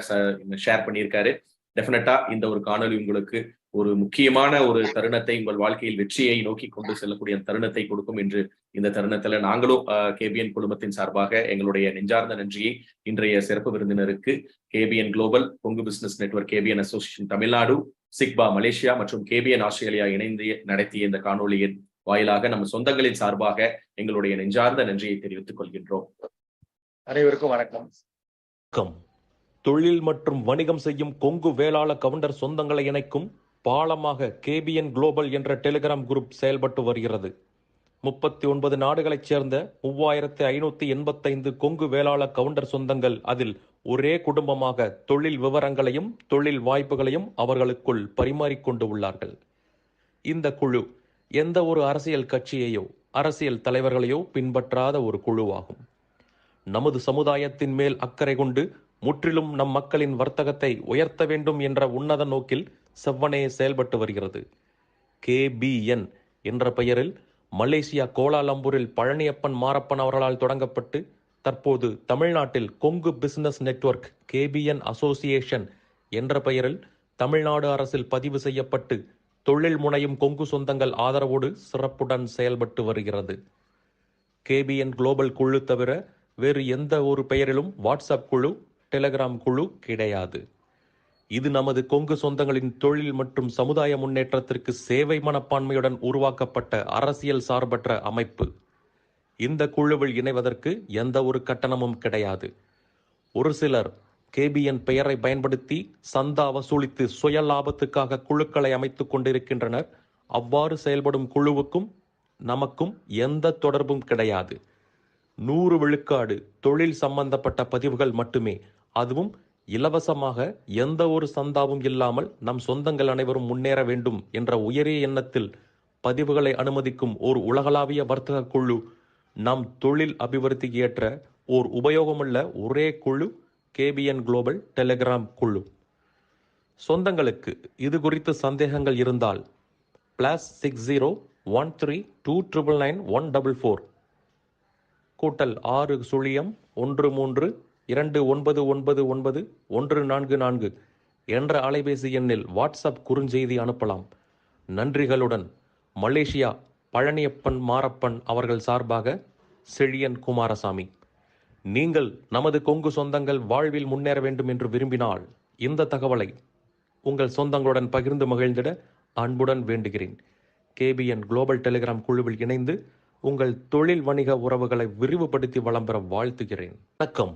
S1: ஷேர் பண்ணியிருக்காரு. டெஃபினட்டா இந்த ஒரு காணொலி உங்களுக்கு ஒரு முக்கியமான ஒரு தருணத்தை, உங்கள் வாழ்க்கையில் வெற்றியை நோக்கி கொண்டு செல்லக்கூடிய தருணத்தை கொடுக்கும் என்று இந்த தருணத்துல நாங்களும் கேபிஎன் குழுமத்தின் சார்பாக எங்களுடைய நெஞ்சார்ந்த நன்றியை இன்றைய சிறப்பு விருந்தினருக்கு KBN global, Kongu business network, KBN association Tamil Nadu, சிக்பா மலேசியா மற்றும் கேபிஎன் ஆஸ்திரேலியா இணைந்து நடத்திய இந்த காணொலியின் வாயிலாக நம்ம சொந்தங்களின் சார்பாக எங்களுடைய நெஞ்சார்ந்த நன்றியை தெரிவித்துக் கொள்கின்றோம்.
S2: அனைவருக்கும் வணக்கம்.
S3: தொழில் மற்றும் வணிகம் செய்யும் கொங்கு வேளாள கவுண்டர் சொந்தங்களை இணைக்கும் பாலமாக கேபிஎன் குளோபல் என்ற டெலிகிராம் குரூப் செயல்பட்டு வருகிறது. 39 நாடுகளைச் சேர்ந்த 3585 கொங்கு வேளாள கவுண்டர் சொந்தங்கள் அதில் ஒரே குடும்பமாக தொழில் விவரங்களையும் தொழில் வாய்ப்புகளையும் அவர்களுக்குள் பரிமாறிக்கொண்டு உள்ளார்கள். இந்த குழு எந்த ஒரு அரசியல் கட்சியையோ அரசியல் தலைவர்களையோ பின்பற்றாத ஒரு குழுவாகும். நமது சமுதாயத்தின் மேல் அக்கறை கொண்டு முற்றிலும் நம் மக்களின் வர்த்தகத்தை உயர்த்த வேண்டும் என்ற உன்னத நோக்கில் செவ்வனே செயல்பட்டு வருகிறது. கேபிஎன் என்ற பெயரில் மலேசியா கோலாலம்பூரில் பழனியப்பன் மாரப்பன் அவர்களால் தொடங்கப்பட்டு தற்போது தமிழ்நாட்டில் Kongu business network KBN association என்ற பெயரில் தமிழ்நாடு அரசில் பதிவு செய்யப்பட்டு தொழில் முனையும் கொங்கு சொந்தங்கள் ஆதரவோடு சிறப்புடன் செயல்பட்டு வருகிறது. கேபிஎன் குளோபல் குழு தவிர வேறு எந்த ஒரு பெயரிலும் வாட்ஸ்அப் குழு, டெலிகிராம் குழு கிடையாது. இது நமது கொங்கு சொந்தங்களின் தொழில் மற்றும் சமுதாய முன்னேற்றத்திற்கு சேவை மனப்பான்மையுடன் உருவாக்கப்பட்ட அரசியல் சார்பற்ற அமைப்பு. இந்த குழுவில் இணைவதற்கு எந்த ஒரு கட்டணமும் கிடையாது. ஒரு சிலர் கேபிஎன் பெயரை பயன்படுத்தி சந்தா வசூலித்து சுய லாபத்துக்காக குழுக்களை அமைத்துக் கொண்டிருக்கின்றனர். அவ்வாறு செயல்படும் குழுவுக்கும் நமக்கும் எந்த தொடர்பும் கிடையாது. 100 விழுக்காடு தொழில் சம்பந்தப்பட்ட பதிவுகள் மட்டுமே, அதுவும் இலவசமாக, எந்த ஒரு சந்தாவும் இல்லாமல் நம் சொந்தங்கள் அனைவரும் முன்னேற வேண்டும் என்ற உயரிய எண்ணத்தில் பதிவுகளை அனுமதிக்கும் ஓர் உலகளாவிய வர்த்தக குழு, நம் தொழில் அபிவிருத்திக்கு ஏற்ற ஓர் உபயோகமுள்ள ஒரே குழு கேபிஎன் குளோபல் டெலிகிராம் குழு. சொந்தங்களுக்கு இது குறித்து சந்தேகங்கள் இருந்தால் +60 13299144 +6 0 13 2999144 என்ற அலைபேசி எண்ணில் வாட்ஸ்அப் குறுஞ்செய்தி அனுப்பலாம். நன்றிகளுடன் மலேசியா பழனியப்பன் மாரப்பன் அவர்கள் சார்பாக செழியன் குமாரசாமி. நீங்கள் நமது கொங்கு சொந்தங்கள் வாழ்வில் முன்னேற வேண்டும் என்று விரும்பினால் இந்த தகவலை உங்கள் சொந்தங்களுடன் பகிர்ந்து மகிழ்ந்திட அன்புடன் வேண்டுகிறேன். கேபிஎன் குளோபல் டெலிகிராம் குழுவில் இணைந்து உங்கள் தொழில் வணிக உறவுகளை விரிவுபடுத்தி வளம் பெற வாழ்த்துகிறேன். வணக்கம்.